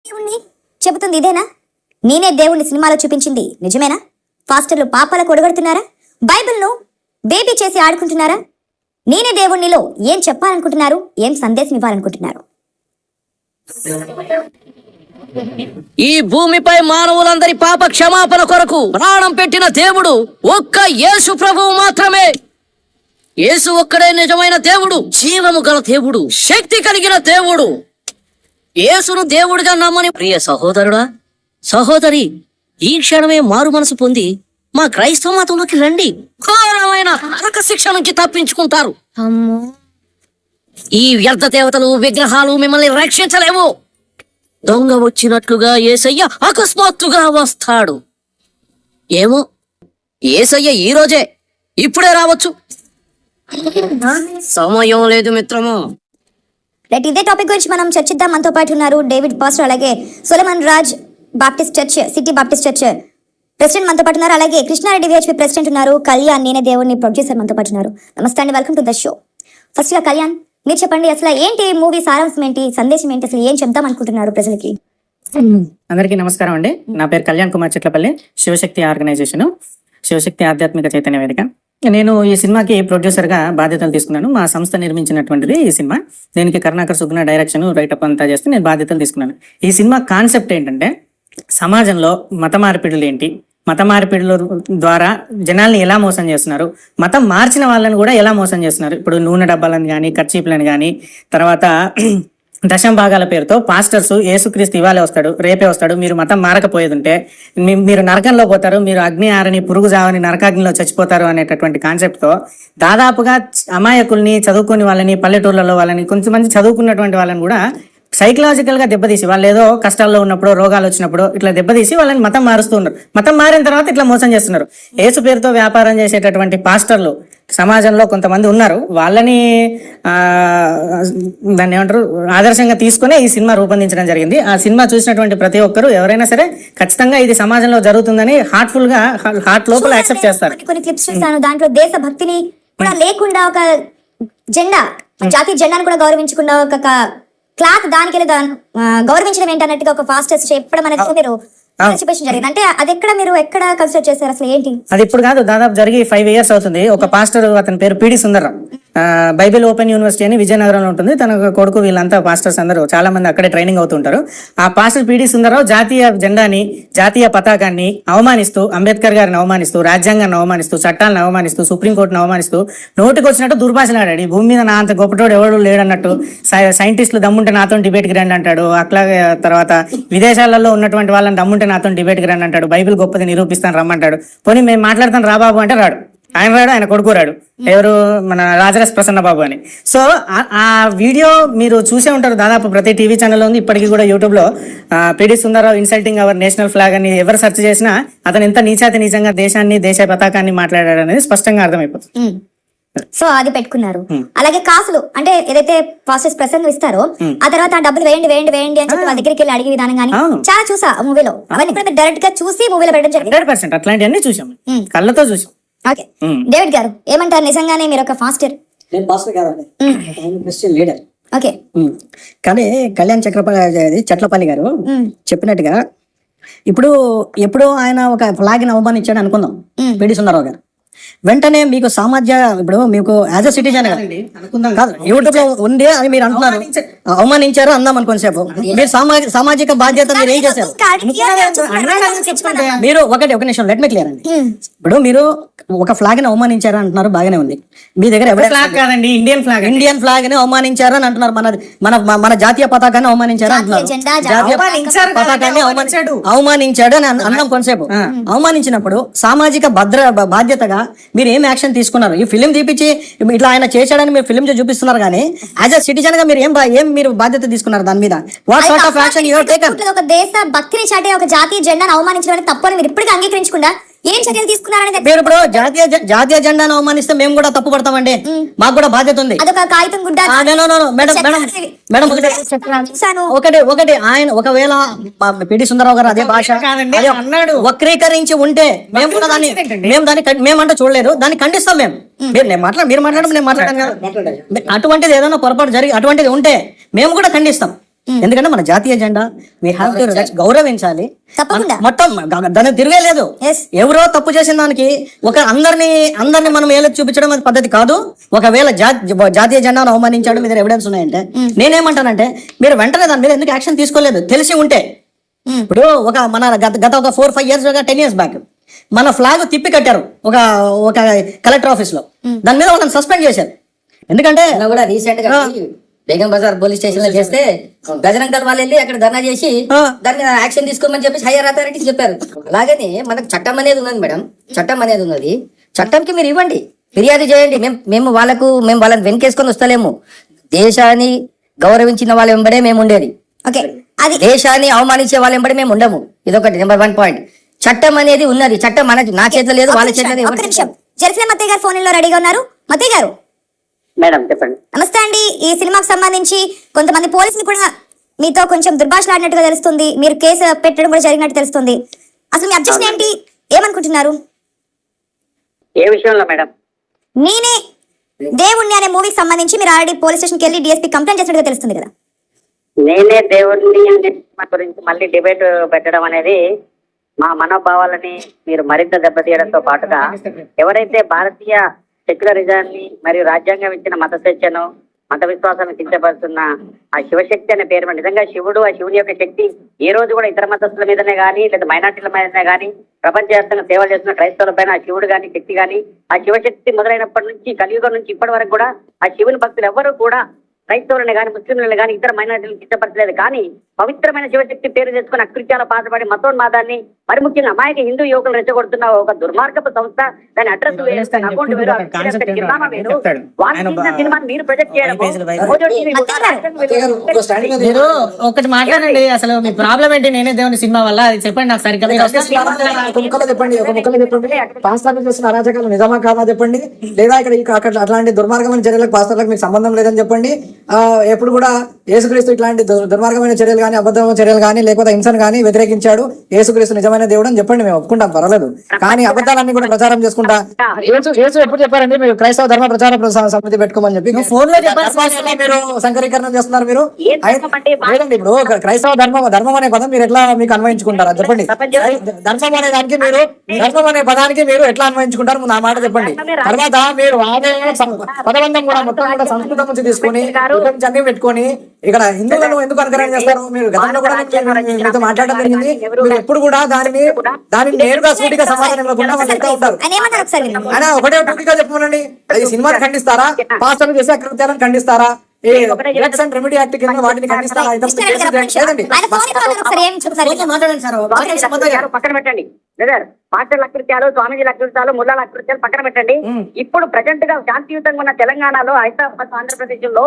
దేవుణ్ణి చెబుతుంది ఇదేనా? నేనే దేవుణ్ణి సినిమాలో చూపించింది నిజమేనా? పాస్టర్లు పాపాలకు ఒడగడుతున్నారా? బైబిల్ను బేబీ చేసి ఆడుకుంటున్నారా? నేనే దేవుణ్ణిలో ఏం చెప్పాలనుకుంటున్నారు? ఏం సందేశం ఇవ్వాలనుకుంటున్నారు? ఈ భూమిపై మానవులందరి పాప క్షమాపణ కొరకు ప్రాణం పెట్టిన దేవుడు ఒక్క యేసు ప్రభువు మాత్రమే. యేసు ఒక్కడే నిజమైన దేవుడు, జీవము గల దేవుడు, శక్తి కలిగిన దేవుడు. యేసును దేవుడిగా నమ్మని ప్రియ సహోదరుడా, సహోదరి, ఈ క్షణమే మారు మనసు పొంది మా క్రైస్తవ మతంలోకి రండి. ఘోరమైన నరక శిక్ష నుంచి తప్పించుకుంటారు. ఈ వ్యర్థ దేవతలు, విగ్రహాలు మిమ్మల్ని రక్షించలేవు. దొంగ వచ్చినట్లుగా యేసయ్య అకస్మాత్తుగా వస్తాడు. ఏమో, యేసయ్య ఈ రోజే, ఇప్పుడే రావచ్చు. సమయం లేదు మిత్రము. రైట్, ఇదే టాపిక్ గురించి మనం చర్చిద్దాం. మనతో పాటు ఉన్నారు డేవిడ్ పాస్టర్, అలాగే Solomon Raj Baptist church, city Baptist church president మనతో పాటు ఉన్నారు. అలాగే కృష్ణారెడ్డి విహెచ్పి ప్రెసిడెంట్ ఉన్నారు. కళ్యాణ్, నేనే దేవుడిని ప్రొడ్యూసర్ మనతో పాటు ఉన్నారు. నమస్తే అండి, welcome to the show. First గా కళ్యాణ్, మీరు చెప్పండి, అసలు ఏంటి మూవీ సారాంశం ఏంటి, సందేశం ఏంటి, అసలు ఏం చెప్దాం అనుకుంటున్నారు ప్రజలకి? అందరికీ నమస్కారం అండి. నా పేరు కళ్యాణ్ కుమార్ చిట్లపల్లి, శివశక్తి ఆర్గనైజేషన్, శివశక్తి ఆధ్యాత్మిక చైతన్య వేదిక. నేను ఈ సినిమాకి ప్రొడ్యూసర్ గా బాధ్యతలు తీసుకున్నాను. మా సంస్థ నిర్మించినటువంటిది ఈ సినిమా. దీనికి కరుణాకర్ సుగ్న డైరెక్షన్, రైటప్ అంతా చేస్తే నేను బాధ్యతలు తీసుకున్నాను. ఈ సినిమా కాన్సెప్ట్ ఏంటంటే, సమాజంలో మత మార్పిడులు ఏంటి, మత మార్పిడుల ద్వారా జనాల్ని ఎలా మోసం చేస్తున్నారు, మతం మార్చిన వాళ్ళని కూడా ఎలా మోసం చేస్తున్నారు. ఇప్పుడు నూనె డబ్బాలను కానీ, కర్చీపులను కానీ, తర్వాత దశం భాగాల పేరుతో పాస్టర్స్ యేసుక్రీస్తు ఇవాళే వస్తాడు, రేపే వస్తాడు, మీరు మతం మారకపోయేది ఉంటే మీరు నరకంలో పోతారు, మీరు అగ్ని ఆరని పురుగు జావని నరకాగ్నిలో చచ్చిపోతారు అనేటటువంటి కాన్సెప్ట్తో దాదాపుగా అమాయకుల్ని, చదువుకుని వాళ్ళని, పల్లెటూర్లలో వాళ్ళని, కొంతమంది చదువుకున్నటువంటి వాళ్ళని కూడా సైకలాజికల్ గా దెబ్బతీసి, వాళ్ళు ఏదో కష్టాల్లో ఉన్నప్పుడు, రోగాలు వచ్చినప్పుడు ఇట్లా దెబ్బతీసి వాళ్ళని మతం మారుస్తూ ఉన్నారు. మతం మారిన తర్వాత ఇట్లా మోసం చేస్తున్నారు. యేసు పేరుతో వ్యాపారం చేసేటటువంటి పాస్టర్లు సమాజంలో కొంతమంది ఉన్నారు. వాళ్ళని దాన్ని ఏమంటారు, ఆదర్శంగా తీసుకునే ఈ సినిమా రూపొందించడం జరిగింది. ఆ సినిమా చూసినటువంటి ప్రతి ఒక్కరు ఎవరైనా సరే ఖచ్చితంగా ఇది సమాజంలో జరుగుతుందని హార్ట్ఫుల్ గా, హార్ట్ లోపల యాక్సెప్ట్ చేస్తారు. కొన్ని క్లిప్స్ చూస్తాను, దాంట్లో దేశ భక్తిని కూడా లేకుండా ఒక జెండా, జాతీయ జెండాను కూడా గౌరవించకుండా ఒక క్లాత్ దానికి గౌరవించడం ఏంటన్నట్టుగా ఒక ఫాస్టెస్ట్ చెప్పడం అనేది మీరు జరిగింది. అంటే అది ఎక్కడ కన్సిడర్ చేశారు, అసలు ఏంటి అది? ఇప్పుడు కాదు, దాదాపు జరిగి 5 years అవుతుంది. ఒక పాస్టర్, అతని పేరు పిడి సుందర్రావు, బైబిల్ ఓపెన్ యూనివర్సిటీ అని విజయనగరంలో ఉంటుంది. తన కొడుకు, వీళ్ళంతా పాస్టర్స్ అందరూ చాలా మంది అక్కడే ట్రైనింగ్ అవుతుంటారు. ఆ పాస్టర్ పిడి సుందర్రావు జాతీయ జెండాని, జాతీయ పతాకాన్ని అవమానిస్తూ, అంబేద్కర్ గారిని అవమానిస్తూ, రాజ్యాంగాన్ని అవమానిస్తూ, చట్టాలను అవమానిస్తూ, సుప్రీంకోర్టును అవమానిస్తూ నోటికి వచ్చినట్టు దుర్భాషలాడాడు. ఈ భూమి మీద నా అంత గొప్పటోడు ఎవడు లేడన్నట్టు, సైంటిస్టులు దమ్ముంటే నాతో డిబేట్కి రండి అంటాడు. అట్లాగే తర్వాత విదేశాలలో ఉన్నటువంటి వాళ్ళని దమ్ముంటే నాతో డిబేట్కి రండి అంటాడు. బైబిల్ గొప్పది నిరూపిస్తాను రమ్మంటాడు. పోనీ మేము మాట్లాడతాను రా బాబు అంటే రాడు. ఆయన రాడు, ఆయన కొడుకు రాడు. ఎవరు, మన రాజరాజ్ ప్రసన్న బాబు అని. సో ఆ వీడియో మీరు చూసే ఉంటారు, దాదాపు ప్రతి టీవీ ఛానల్లో ఉంది. ఇప్పటికీ కూడా యూట్యూబ్ లో PD Sundararao insulting our national flag అని ఎవరు సెర్చ్ చేసినా అతను ఎంత నీచాతి నీచంగా దేశాన్ని, దేశ పతాకాన్ని మాట్లాడాడు అనేది స్పష్టంగా అర్థమైపోతుంది. సో అది పెట్టుకున్నారు. అలాగే కాసులు, అంటే ఏదైతే ప్రాసెస్ ప్రసంగం ఇస్తారో ఆ తర్వాత ఆ డబ్బులు వేయండి వేయండి వేయండి అని చెప్పి వాళ్ళ దగ్గరికి వెళ్ళి అడిగే విధానం కానీ చాలా చూసా మూవీలో. అవన్నీ కూడా డైరెక్ట్ గా చూసి మూవీలో పెట్టడం జరిగింది. 100% అట్లాంటివన్నీ చూసాం, కళ్ళతో చూసాం. ఓకే, డేవిడ్ గారు ఏమంటారు? నిజంగానే మీరు ఒక ఫాస్టర్? నేను పాస్టర్ కాదండి, క్రిస్టియన్ లీడర్. ఓకే, కానీ కళ్యాణ్ చెట్లపల్లి గారు చెప్పినట్టుగా ఇప్పుడు ఎప్పుడో ఆయన ఒక ఫ్లాగ్ ని అవమానించాడు అనుకుందాం, పిడి సుందరరావు గారు. వెంటనే మీకు ఇప్పుడు మీకు యాజ్ అ సిటిజన్ కాదు, యూట్యూబ్ లో ఉంది అని మీరు అంటున్నారు, అవమానించారు అందాం అనుకోని సేపు. మీరు సామాజిక బాధ్యత మీరు ఏం చేశారు? మీరు ఒక నిమిషం, లెట్ మీ క్లియర్ అండి. ఇప్పుడు మీరు ఒక ఫ్లాగ్ ని అవమానించారు అంటున్నారు, బాగానే ఉంది. మీ దగ్గర ఇండియన్ ఫ్లాగ్ ని అవమానించారు అని అంటున్నారు. మన జాతీయ పతాకాన్ని అవమానించారు అంటున్నారు. జాతీయ పతాకాన్ని అవమానించాడు అని అన్నాం కొంతసేపు. అవమానించినప్పుడు సామాజిక బాధ్యతగా మీరు ఏం యాక్షన్ తీసుకున్నారు? ఈ ఫిలిం తీపిచ్చి ఇట్లా ఆయన చేశాడని మీరు ఫిలిం చూపిస్తున్నారు, కానీ యాజ్ అ సిటిజన్ గా మీరు ఏం మీరు బాధ్యత తీసుకున్నారు దాని మీద? What sort of action you have taken? ఒక దేశ భక్తిని చాటే ఒక జాతీయ జెండాను అవమానించడం తప్పని మీరు ఇప్పటికీ అంగీకరించకుండా ఏం చర్యలు తీసుకున్నారని? మీరు ఇప్పుడు జాతీయ జెండాను అవమానిస్తే మేము కూడా తప్పు పడతామండి, మాకు కూడా బాధ్యత ఉంది. అదొక కాగితం గుడ్డ. ఒకటి ఆయన ఒకవేళ పిడి సుందరరావు గారు అదే భాష వక్రీకరించి ఉంటే మేము దాన్ని మేమంటే చూడలేదు, దాన్ని ఖండిస్తాం. మీరు మాట్లాడడం నేను మాట్లాడాను కదా. అటువంటిది ఏదైనా పొరపాటు జరిగి అటువంటిది ఉంటే మేము కూడా ఖండిస్తాం. ఎందుకంటే మన జాతీయ జెండా వీ హ్యావ్ టు గౌరవించాలి. తప్పకుండా. మొత్తం దాన్ని తిరగలేదు. Yes. ఎవరో తప్పు చేసిన దానికి అందరిని మనం ఏలెత్తి చూపించడం అది పద్ధతి కాదు. ఒకవేళ జాతీయ జెండాను అవమానించాడు మీ దగ్గర ఎవిడెన్స్ ఉన్నాయంటే నేనేమంటానంటే మీరు వెంటనే దాని మీద ఎందుకు యాక్షన్ తీసుకోలేదు? తెలిసి ఉంటే ఇప్పుడు మన గత ఒక 4-5 years 10 years బ్యాక్ మన ఫ్లాగ్ తిప్పి కట్టారు ఒక కలెక్టర్ ఆఫీస్ లో. దాని మీద వాళ్ళని సస్పెండ్ చేశారు. ఎందుకంటే కూడా రీసెంట్ గా బేగం బజార్ పోలీస్ స్టేషన్ లో చేస్తే బజరంగ్ దళ్ వాళ్ళు వెళ్ళి అక్కడ ధర్నా చేసి దాని మీద యాక్షన్ తీసుకోమని చెప్పేసి హైయర్ అథారిటీస్ చెప్పారు. అలాగనే మనకు చట్టం అనేది ఉన్నది మేడం, చట్టం అనేది ఉన్నది. చట్టంకి మీరు ఇవ్వండి, ఫిర్యాదు చేయండి. మేము వాళ్ళని వెనకేసుకొని వస్తలేము. దేశాన్ని గౌరవించిన వాళ్ళ వెంబడే మేము ఉండేది. ఓకే, అది దేశాన్ని అవమానించే వాళ్ళ వెంబడి మేము ఉండము. ఇదొకటి నెంబర్ 1 పాయింట్. చట్టం అనేది ఉన్నది. చట్టం నా చేతిలో లేదు, వాళ్ళ చేతిలో ఒక్క నిమిషం. జెరూసలేం మత్తయ్య గారు ఫోన్ లో రెడీగా ఉన్నారు. మత్తయ్య గారు మేడం చెప్పండి. నమస్తే అండి. ఈ సినిమాకి సంబంధించి కొంతమంది పోలీసులు కూడా మీతో కొంచెం దుర్భాషలాడినట్టుగా తెలుస్తుంది. మీరు కేసు పెట్టడం కూడా జరిగినట్టు తెలుస్తుంది. అసలు మీ అబ్జెక్షన్ ఏంటి? ఏమనుకుంటున్నారు? ఏ విషయంలో మేడం? నేనే దేవుణ్ణి అనే మూవీకి సంబంధించి మీరు ఆల్రెడీ పోలీస్ స్టేషన్కి వెళ్ళి డిఎస్పీ కంప్లైంట్ చేసినట్టుగా తెలుస్తుంది కదా. నేనే దేవుడిని అనే సినిమా గురించి మళ్ళీ డిబేట్ పెట్టడం అనేది మా మనోభావాలని మీరు మరింత దెబ్బతీయడంతో పాటుగా ఎవరైతే భారతీయ సెక్యులరిజాన్ని మరియు రాజ్యాంగం ఇచ్చిన మత స్వేచ్ఛను మత విశ్వాసాన్ని కించపరుస్తున్న ఆ శివశక్తి అనే పేరు నిజంగా శివుడు, ఆ శివుని యొక్క శక్తి ఏ రోజు కూడా ఇతర మతస్థుల మీదనే కానీ లేదా మైనార్టీల మీదనే కానీ ప్రపంచవ్యాప్తంగా సేవలు చేస్తున్న క్రైస్తవుల పైన ఆ శివుడు కానీ శక్తి కానీ ఆ శివశక్తి మొదలైనప్పటి నుంచి కలియుగం నుంచి ఇప్పటి వరకు కూడా ఆ శివుని భక్తులు ఎవరు కూడా క్రైస్తవులని కానీ ముస్లింలను కానీ ఇతర మైనారిటీలను ఇష్టపడలేదు. కానీ పవిత్రమైన శివశక్తి పేరు తెచ్చుకుని అకృత్యాల పాల్పడి మతోన్మాదాన్ని మరి ముఖ్యంగా అమాయక హిందూ యువకులు రెచ్చగొడుతున్న ఒక దుర్మార్గపు సంస్థ, దాని అడ్రస్ అకౌంట్ వేరు, సినిమాని మీరు ప్రొజెక్ట్ చేయడం. మీరు ఒకటి మాట్లాడండి, అసలు మీ ప్రాబ్లం ఏంటి? నేనే దేవుని సినిమా వల్ల అది చెప్పండి నాకు సరిగ్గా. చెప్పండి, ఒక ముక్కలో చెప్పండి. పాస్టర్లు చేసిన అరాచకాలు నిజమా కాదా చెప్పండి. లేదా అక్కడ అట్లాంటి దుర్మార్గమైన చర్యలకు పాస్టర్లకు మీకు సంబంధం లేదని చెప్పండి. ఎప్పుడు కూడా యేసుక్రీస్తు ఇట్లాంటి దుర్మార్గమైన చర్యలు కానీ అబద్ధమైన చర్యలు కానీ లేకపోతే హింసను కానీ వ్యతిరేకించాడు. యేసుక్రీస్తు నిజమైన దేవుడు అని చెప్పండి, మేము ఒప్పుకుంటాం, పర్వాలేదు. కానీ అబద్ధాలన్నీ కూడా ప్రచారం చేసుకుంటా యేసు ఎప్పుడు చెప్పారండి మీరు క్రైస్తవ ధర్మ ప్రచార సమితి పెట్టుకోమని చెప్పి? ఫోన్ లో మీరు సంకరీకరణ చేస్తున్నారు మీరు. లేదండి, ఇప్పుడు క్రైస్తవ ధర్మం అనే పదం మీరు ఎట్లా మీకు అన్వయించుకుంటారా చెప్పండి. ధర్మం అనే దానికి మీరు ధర్మం అనే పదానికి మీరు ఎట్లా అన్వయించుకుంటారు నా మాట చెప్పండి. తర్వాత మీరు పదబంధం కూడా మొత్తం కూడా సంస్కృతం నుంచి తీసుకొని అన్ని పెట్టుకొని ఇక్కడ హిందువులను ఎందుకు అనుకరణ చేస్తారు? మీరు గతంలో కూడా మీతో మాట్లాడడం జరిగింది. మీరు ఎప్పుడు కూడా దానిని నేరుగా సూటిగా సమాధానం ఇవ్వకుండా వాళ్ళు ఎట్లా ఉంటారు? ఆయన ఒకటే టూకిగా చెప్పమనండి. ఈ సినిమాని ఖండిస్తారా? పాస్టర్లు చేసే అకృత్యాలను ఖండిస్తారా? రెమెడీ యాక్ట్ కింద వాటిని ఖండిస్తారా? పక్కన పెట్టండి బ్రదర్. పాస్టర్ల అకృత్యాలు, స్వామీజీల అకృత్యాలు, ముల్లాల అకృత్యాలు పక్కన పెట్టండి. ఇప్పుడు ప్రజెంట్ గా శాంతియుతంగా ఉన్న తెలంగాణలో, హైదరాబాద్, ఆంధ్రప్రదేశ్ లో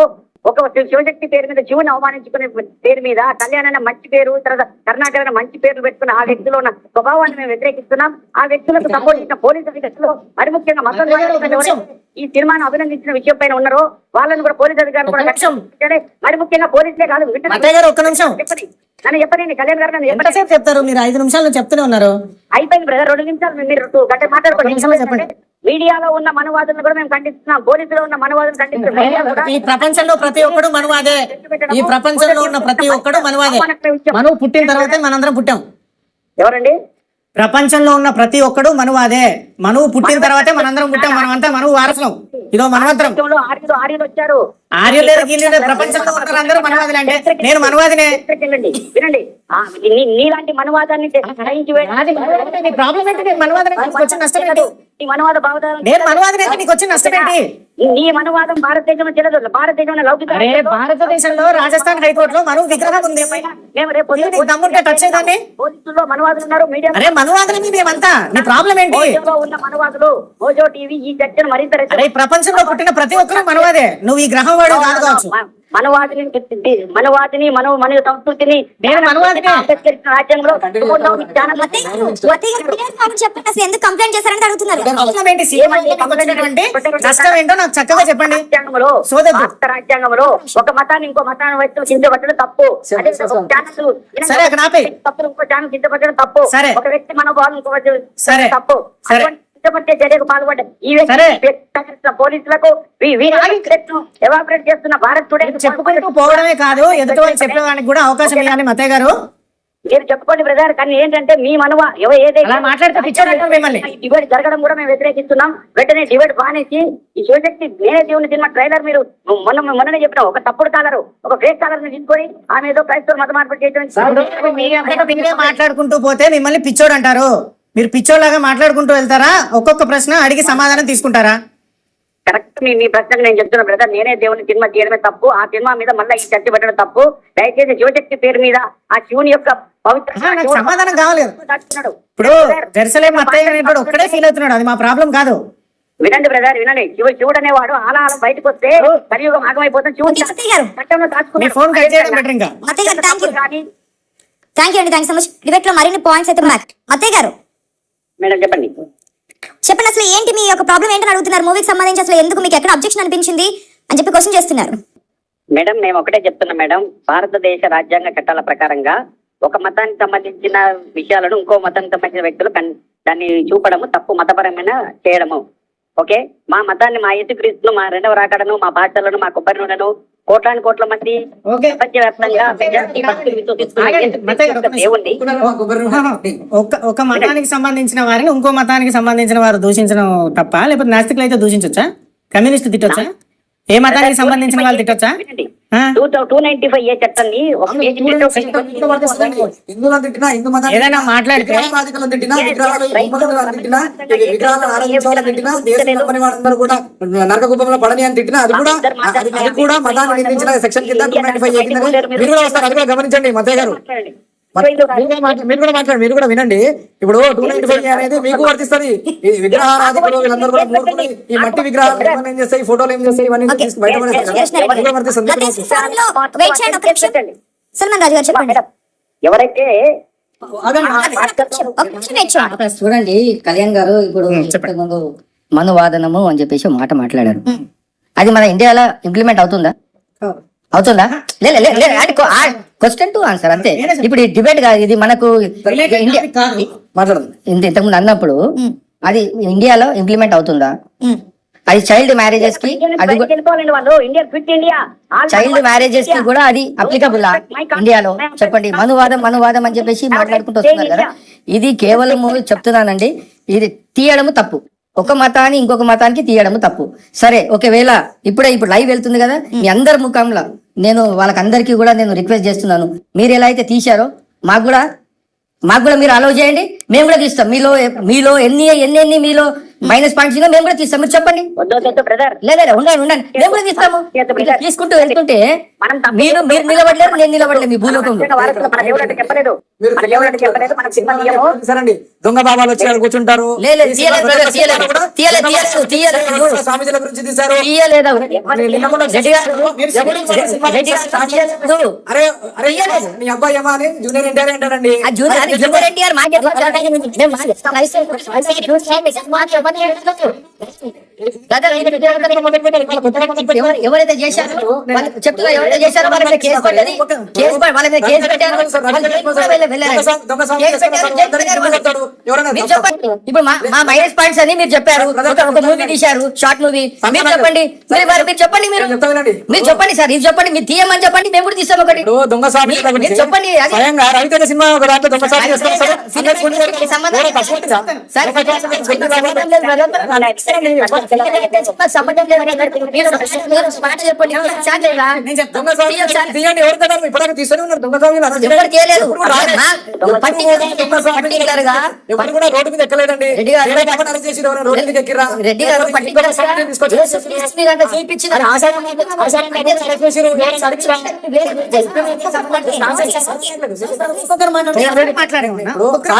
ఒక శివశక్తి పేరు మీద శివుని అవమానించుకునే పేరు మీద కళ్యాణ్ అనే మంచి పేరు, తర్వాత కర్ణాటక మంచి పేర్లు పెట్టుకున్న ఆ వ్యక్తిలో ఉన్న స్వభావాన్ని మేము వ్యతిరేకిస్తున్నాం. ఆ వ్యక్తులకు సపోర్ట్ చేసిన పోలీసు అధికారులు మరి ముఖ్యంగా మతం ఈ సినిమాను అభినందించిన విషయం పైన ఉన్నారో వాళ్ళని కూడా పోలీసు అధికారులు కూడా మరి ముఖ్యంగా పోలీసులే కాదు. నన్ను చెప్పండి కళ్యాణ్ గారు, ఎంతసేపు చెప్తారు మీరు? 5 నిమిషాలు చెప్తూనే ఉన్నారు. అయిపోయింది బ్రదర్, 2 నిమిషాలు మీరు గంట మాట్లాడుకోండి. మీడియాలో ఉన్న మనువాదులను కూడా మేము ఖండిస్తున్నాం, పోలీసులో ఉన్న మనువాదులను ఖండిస్తున్నాం. ఈ ప్రపంచంలో ప్రతి ఒక్కడు మనువాదే. ఈ ప్రపంచంలో ఉన్న ప్రతి ఒక్కడు మనువాదే. మనువు పుట్టిన తర్వాతే మనందరం పుట్టాం. ఎవరండి? ప్రపంచంలో ఉన్న ప్రతి ఒక్కడు మనువాదే. మనువు పుట్టిన తర్వాతే మనందరం పుట్టాం. మనమంతా మనువు వారసులం. ఇదో మనమంతరం. ఆర్యులు వచ్చారు. ఆర్యులేరు గీర్యులేరు ప్రపంచంలో ఉన్న అందరూ మనువాదులే. అంటే నేను మనువాదినే. వినండి, నీలాంటి మనువాదాన్ని ప్రాబ్లం ఏంటి? నేను మనువాదం వచ్చిన నష్టం ఏంటి? మనువాద భావదాలు నేను మనువాదం అయితే నీకు వచ్చిన నష్టం ఏంటి? నీ మనువాదం భారతదేశంలో చెల్లదు. భారతదేశంలో లౌకిక భారతదేశంలో రాజస్థాన్ హైకోర్టులో మనువు విగ్రహం ఉంది. మేము రేపు దమ్ముంటే టచ్ చేయదాన్ని. పోలీసుల్లో మనువాదులు ఉన్నారు. మీడియా అరే మనువాదులు మేమంతా. నీ ప్రాబ్లం ఏంటి? ఉన్న మనువాదులు మోజో టీవీ ఈ చర్చను మరింత ప్రపంచంలో పుట్టిన ప్రతి ఒక్కరు మనువాదే. నువ్వు ఈ గ్రహం వాడు కాదు కావచ్చు. మనవాదిని మన సంస్కృతిని నేను మనవాదిని రాజ్యాంగంలో ఎందుకు కంప్లైంట్ చేశారని అడుగుతున్నారు. నష్టం ఏంటో నాకు చక్కగా చెప్పండి. రాజ్యాంగంలో ఒక మతాన్ని ఇంకో మతాన్ని వ్యక్తులు కించపట్టడం తప్పు. సరే అక్కడ ఆపేయ్. తప్పు ఇంకో ఛానల్ కించపట్టడం తప్పు. సరే ఒక వ్యక్తి మనోభావం ఇంకో సరే తప్పు. ఇష్టపట్టే చర్యకు పాల్పడ్డ ఈ వ్యక్తి పోలీసులకు ఎవాపరేట్ చేస్తున్న భారత్ టుడే చెప్పుకుంటూ పోవడమే కాదు, ఎదుటి వాళ్ళు చెప్పేదానికి కూడా అవకాశం ఇవ్వాలి మత్తయ్య గారు. మీరు చెప్పుకోండి బ్రదర్, కానీ ఏంటంటే మీ మనవ అలా మాట్లాడితే పిచ్చోడు అంటారు మిమ్మల్ని. డిబేట్ జరగడం కూడా మేము వ్యతిరేకిస్తున్నాం. వెంటనే డిబేట్ బానేసి ఈ శివశక్తి నేనే దేవుని సినిమా ట్రైలర్ మీరు మొన్ననే చెప్పిన ఒక తప్పుడు కాలరు, ఒక ఫేక్ కాలర్ ని తీసుకొని ఆమె ఏదో క్రైస్తవ మత మార్పు చేయడం మాట్లాడుకుంటూ పోతే మిమ్మల్ని పిచ్చోడు అంటారు. మీరు పిచ్చోళ్ళగా మాట్లాడుకుంటూ వెళ్తారా? ఒక్కొక్క ప్రశ్న అడిగి సమాధానం తీసుకుంటారా? కరెక్ట్. మీ ప్రశ్నకు నేను చెప్తున్నా బ్రదర్, నేనే దేవుని సినిమా చేయడమే తప్పు. ఆ సినిమా మీద మళ్ళీ ఈ చర్చ పెట్టడం తప్పు. దయచేసి శివశక్తి పేరు మీద ఆ శివుని యొక్క పవిత్ర సమాధానం కావాలి కదా. ఇప్పుడు జెరూసలేం అత్తయ్య అనేవాడు ఒక్కడే ఫీల్ అవుతున్నాడు, అది మా ప్రాబ్లం కాదు. వినండి బ్రదర్, వినండి. శివుడు అనేవాడు ఆలాలం బయటకు వస్తే కలియుగం ఆగమైపోతుంది. మీ ఫోన్ కట్ చేయడం బెటర్. ఇంకా మత్తయ్య గారు థ్యాంక్ యూ అండి, థ్యాంక్ సో మచ్. డిబేట్ లో మరిన్ని పాయింట్స్ అయితే మత్తయ్య గారు మేడం చెప్పండి. చెప్పండి, అసలు ఏంటి మీ యొక్క ప్రాబ్లం ఏంటని అడుగుతున్నారు. మూవీకి సంబంధించి అసలు ఎందుకు మీకు ఎక్కడ అబ్జెక్షన్ అనిపించింది అని చెప్పి క్వశ్చన్ చేస్తున్నారు. మేడం మేము ఒకటే చెప్తున్నా మేడం, భారతదేశ రాజ్యాంగ చట్టాల ప్రకారంగా ఒక మతానికి సంబంధించిన విషయాలను ఇంకో మతానికి సంబంధించిన వ్యక్తులు దాన్ని చూపడము తప్పు, మతపరమైన చేయడము. ఓకే, మా మతాన్ని, మా యేసుక్రీస్తును, మా రెండవ రాకడను, మా భాషలను, మా కొబ్బరి నూనెను కోట్లాది కోట్ల మంది ప్రపంచవ్యాప్తంగా దేవుణ్ణి ఒక మతానికి సంబంధించిన వారిని ఇంకో మతానికి సంబంధించిన వారు దూషించడం తప్ప, లేకపోతే నాస్తికులు అయితే దూషించొచ్చా? కమ్యూనిస్ట్ తిట్టొచ్చా? ఏ మతానికి సంబంధించిన వాళ్ళు తిట్టొచ్చా? 295 చట్టాన్ని ఏదైనా మాట్లాడితే నరక కుప్పంలో పడని అని తిట్టినా అది కూడా మతాన్ని నిందించిన సెక్షన్ కింద 295 మీరు కూడా వస్తారు. అది కూడా గమనించండి మతయ్య గారు. మీరు కూడా వినండి. ఇప్పుడు 295 అనేది మీకు వర్తిస్తుంది. విగ్రహారాధికులు వీళ్ళందరూ కూడా మూర్ఖులు. ఈ మట్టి విగ్రహాలు ఏం చేస్తాయి, ఫోటోలు ఏం చేస్తాయి, ఇవన్నీ ఎవరైతే చూడండి కళ్యాణ్ గారు ఇప్పుడు ముందు మనువాదనము అని చెప్పేసి మాట మాట్లాడారు. అది మన ఇండియాలో ఇంప్లిమెంట్ అవుతుందా? క్వశ్చన్ టు ఆన్సర్ అంతే. ఇప్పుడు ఈ డిబేట్ కాదు, ఇది మనకు ఇంతకుముందు అన్నప్పుడు అది ఇండియాలో ఇంప్లిమెంట్ అవుతుందా? అది చైల్డ్ మ్యారేజెస్ కి, అది చైల్డ్ మ్యారేజెస్ కి కూడా అది అప్లికబుల్ ఇండియాలో? చెప్పండి. మనువాదం అని చెప్పేసి మాట్లాడుకుంటూ వస్తున్నారు కదా. ఇది కేవలం చెప్తున్నానండి, ఇది తీయడము తప్పు. ఒక మతాన్ని ఇంకొక మతానికి తీయడము తప్పు. సరే, ఒకవేళ ఇప్పుడు లైవ్ వెళ్తుంది కదా, మీ అందరి ముఖంలో నేను వాళ్ళకందరికీ కూడా నేను రిక్వెస్ట్ చేస్తున్నాను, మీరు ఎలా అయితే తీశారో మాకు కూడా మీరు అలౌ చేయండి, మేము కూడా తీస్తాం. మీలో ఎన్ని మీలో మైనస్ పాయింట్స్ మేము కూడా తీస్తాం. మీరు చెప్పండి. లేదా ఉండండి, మేము కూడా తీస్తాము. తీసుకుంటూ వెళ్తుంటే మీరు నిలబడలేరు, నేను నిలబడలేదు మీ భూలోకంలో. దొంగ బాబాలు వచ్చి కూర్చుంటారు. స్వామిజీల గురించి తీశారు. నీ అబ్బాయి ఏమా అని జూనియర్ ఎన్టీఆర్ అంటారండి. ఎవరైతే చేశారో చెప్తున్నా, ఎవరైతే చేశారో వాళ్ళ మీద కేసు పడ్డది. వాళ్ళ మీద కేసు పెట్టారు. ఇప్పుడు మా మైనస్ పాయింట్స్ అని మీరు చెప్పారు. ఒక మూవీ తీశారు, షార్ట్ మూవీ. మీరు చెప్పండి, మీరు చెప్పండి సార్, ఇది చెప్పండి, మీరు తీయమని చెప్పండి, మేము కూడా తీస్తాం. ఒకటి మీరు చెప్పండి. సినిమా రోడ్డు మీద ఎక్కలేదండి. రెడ్డి గారు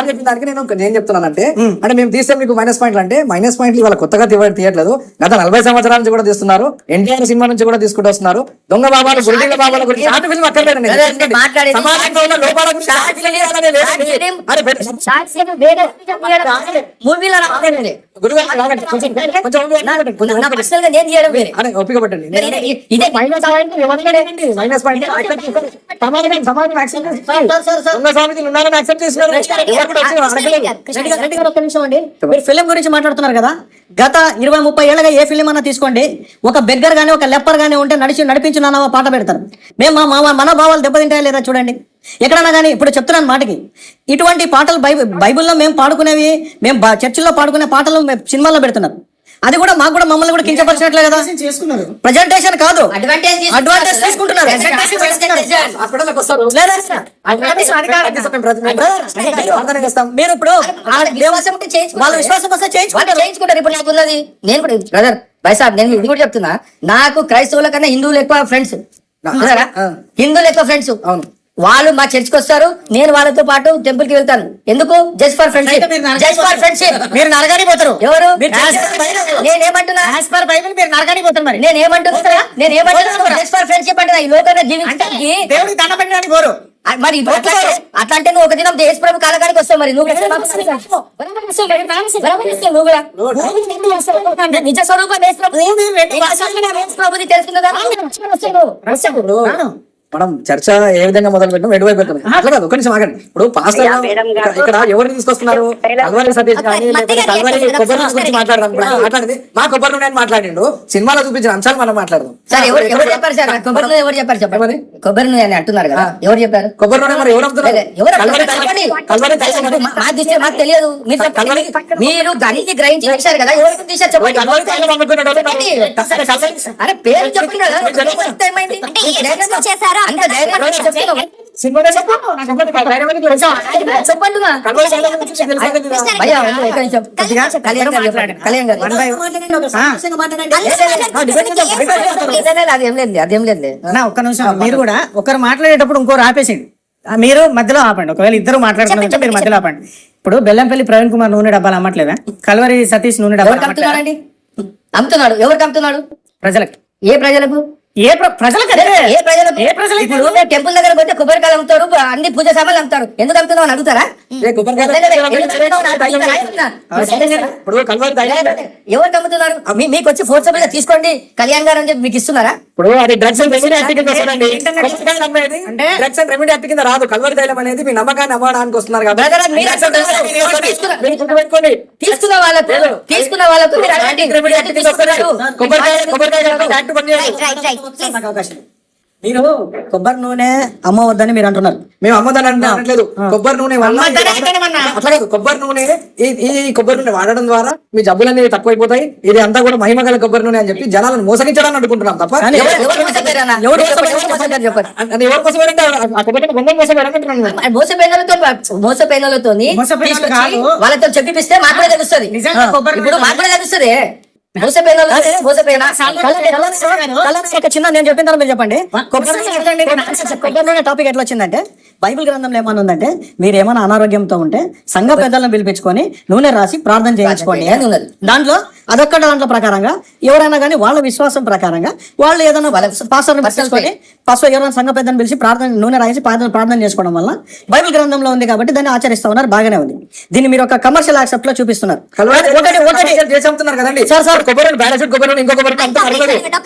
చెప్పిన దానికి నేను చెప్తున్నానంటే, అంటే మేము తీస్తే మీకు మైనస్ పాయింట్లు, అంటే మైనస్ పాయింట్లు ఇవాళ కొత్తగా తీయట్లేదు. గత 40 సంవత్సరాల నుంచి కూడా తీస్తున్నారు. ఎన్టీఆర్ సినిమా నుంచి కూడా తీసుకుంటూ వస్తున్నారు. దొంగ బాబాలు, గుండెల బాబాల గురించి షార్ట్ ఫిల్మ్ అక్కర్లేదండి. సమాజంలో ఉన్న లోపాల గురించి ఓపిక పట్టండి. మైనస్ పాయింట్ సమాజం యాక్సెప్ట్ చేస్తుంది. స్వామిజీలు ఉన్నారని యాక్సెప్ట్ చేస్తున్నారు. ఎవరు కూడా వచ్చి అడగలేదు. రెడ్డి గారు ఒక్క నిమిషం అండి. మీరు ఫిలిం గురించి మాట్లాడుతున్నారు కదా, గత 20-30 ఏళ్ళగా ఏ ఫిలిం అన్నా తీసుకోండి, ఒక బెగ్గర్ గానీ ఒక లెప్పర్ గానీ ఉంటే నడిపించు నాన్న పాట పెడతారు. మేము మా మనోభావాలు దెబ్బతింటాయా లేదా చూడండి. ఎక్కడన్నా కానీ ఇప్పుడు చెప్తున్నాను మాటకి, ఇటువంటి పాటలు బైబిల్లో మేము పాడుకునేవి, మేము చర్చిల్లో పాడుకునే పాటలు సినిమాల్లో పెడుతున్నారు. అది కూడా మాకు కూడా మమ్మల్ని కూడా కించపరిచినట్లే కదా. ప్రజెంటేషన్ కాదు, అడ్వాంటేజ్ తీసుకుంటున్నారు. మీరు ఇప్పుడు వాళ్ళ విశ్వాసం వస్తే చేయించుకుంటారు. ఇప్పుడు నాకు ఉన్నది, నేను కూడా బ్రదర్ వైసాబ్, నేను ఇది కూడా చెప్తున్నా, నాకు క్రైస్తవుల కన్నా హిందువులు ఎక్కువ ఫ్రెండ్స్, హిందువులు ఎక్కువ ఫ్రెండ్స్. అవును, వాళ్ళు మా చర్చికి వస్తారు, నేను వాళ్ళతో పాటు టెంపుల్ కి వెళ్తాను. ఎందుకు? Just for friendship. Just for friendship. మీరు నరగానికి పోతారు. ఎవరు? నేనేమంటున్నా? మీరు నరగానికి పోతారు. మరి నేనేమంటున్నా? జస్ట్ ఫర్ ఫ్రెండ్షిప్ అంటే ఈ లోకంలో జీవించడానికి దేవుడికి దండ పెట్టడానికి పోరు. మరి అట్లా అంటే నువ్వు ఒక దినం దేశ ప్రభు కాలకానికి వస్తావు. మరి నువ్వు నువ్వు కూడా నిజ స్వరూపం దేశ ప్రభుది తెలుసుకున్నదా? మనం చర్చ ఏ విధంగా మొదలు పెట్టాం, ఎటువైపు పెట్టాం అట్లా కాదు. ఒక నిమిషం ఆగండి. ఇప్పుడు పాస్టర్ ఇక్కడ ఎవరిని తీసుకొస్తున్నారు? కల్వరి సతీష్ కానీ లేకపోతే కల్వరి కొబ్బరి గురించి మాట్లాడదాం. మాట్లాడింది మా కొబ్బరి నూనె అని మాట్లాడిండు. సినిమాలో చూపించిన అంశాలు మనం మాట్లాడదాం. సార్ ఎవరు చెప్పారు సార్? కొబ్బరి నూనె ఎవరు చెప్పారు? చెప్పండి. కొబ్బరి నూనె అని అంటున్నారు కదా, ఎవరు చెప్పారు? కొబ్బరి నూనె మరి ఎవరు అమ్ముతున్నారు? మా దృష్టి మాకు తెలియదు. మీరు దానికి గ్రహించి వచ్చారు కదా, ఎవరికి తీసారు చెప్పండి. అరే పేరు చెప్పండి కదా, ఏమైంది? అంత ధైర్యం అదేం లేదు. ఒక్క నిమిషం, మీరు కూడా ఒకరు మాట్లాడేటప్పుడు ఇంకోరు ఆపేసింది, మీరు మధ్యలో ఆపండి. ఒకవేళ ఇద్దరు మాట్లాడుతున్నారు మీరు మధ్యలో ఆపండి. ఇప్పుడు బెల్లంపల్లి ప్రవీణ్ కుమార్ నూనె డబ్బాలు అమ్మట్లేదా? కల్వరి సతీష్ నూనె డబ్బాలు అమ్ముతున్నాడు. ఎవరికి అమ్ముతున్నాడు? ప్రజలకు. ఏ ప్రజలకు? టెంపుల్ దగ్గర పోతే కొబ్బరికాయలు అమ్ముతారు, అన్ని పూజ సామాన్లు అమ్ముతారు. ఎందుకు అమ్ముతున్నావు అని అడుగుతారా? ఎవరికి అమ్ముతున్నారు? మీకు వచ్చి ఫోర్స్ మీద తీసుకోండి కళ్యాణ్ గారు అని చెప్పి మీకు ఇస్తున్నారా? ఇప్పుడు అది డ్రగ్స్ అండ్ రెమెడీ యాక్ట్ కింద వస్తుందండి. డ్రగ్స్ అండ్ రెమెడీ యాక్ట్ కింద రాదు. కల్వరి తైలం అనేది మీ నమ్మకాన్ని అమ్మడానికి వస్తున్నారు కాబట్టి తీసుకున్న వాళ్ళకు మీరు కొబ్బరి నూనె అమ్మవద్దని మీరు అంటున్నారు. మేము అమ్మదని అనట్లేదు. కొబ్బరి నూనె వల్ల అట్లా కాదు. కొబ్బరి నూనె ఈ కొబ్బరి నూనె వాడడం ద్వారా మీ జబ్బులు అనేవి తక్కువైపోతాయి. ఇది అంతా కూడా మహిమ గల కొబ్బరి నూనె అని చెప్పి జనాలను మోసగించడానికి అనుకుంటున్నాం తప్ప మోసపోయినలతో వాళ్ళతో చెప్పిస్తే మాకు కూడా తెలుస్తుంది. ఇప్పుడు మాకు కూడా తెలుస్తుంది. చిన్న నేను చెప్పిన తర్వాత మీరు చెప్పండి. కొబ్బరి నూనె టాపిక్ ఎట్లా వచ్చిందంటే, బైబిల్ గ్రంథంలో ఏమన్నా ఉందంటే, మీరు ఏమైనా అనారోగ్యంతో ఉంటే సంఘ పెద్దలను పిలిపించుకొని నూనె రాసి ప్రార్థన చేయించుకోండి. దాంట్లో దాంట్లో ప్రకారంగా ఎవరైనా కానీ వాళ్ళ విశ్వాసం ప్రకారంగా వాళ్ళు ఏదైనా పాస్టర్ని పిలుచుకొని ఎవరైనా సంఘ పెద్దను పిలిచి నూనె రాసి ప్రార్థన చేసుకోవడం వల్ల బైబిల్ గ్రంథంలో ఉంది కాబట్టి దాన్ని ఆచరిస్తా ఉన్నారు. బాగానే ఉంది. దీన్ని మీరు ఒక కమర్షియల్ యాక్సెప్ట్ లో చూపిస్తున్నారు. కొబ్బరి బ్యాలెన్స్డ్ కొబ్బరి ఇంకో కొబ్బరి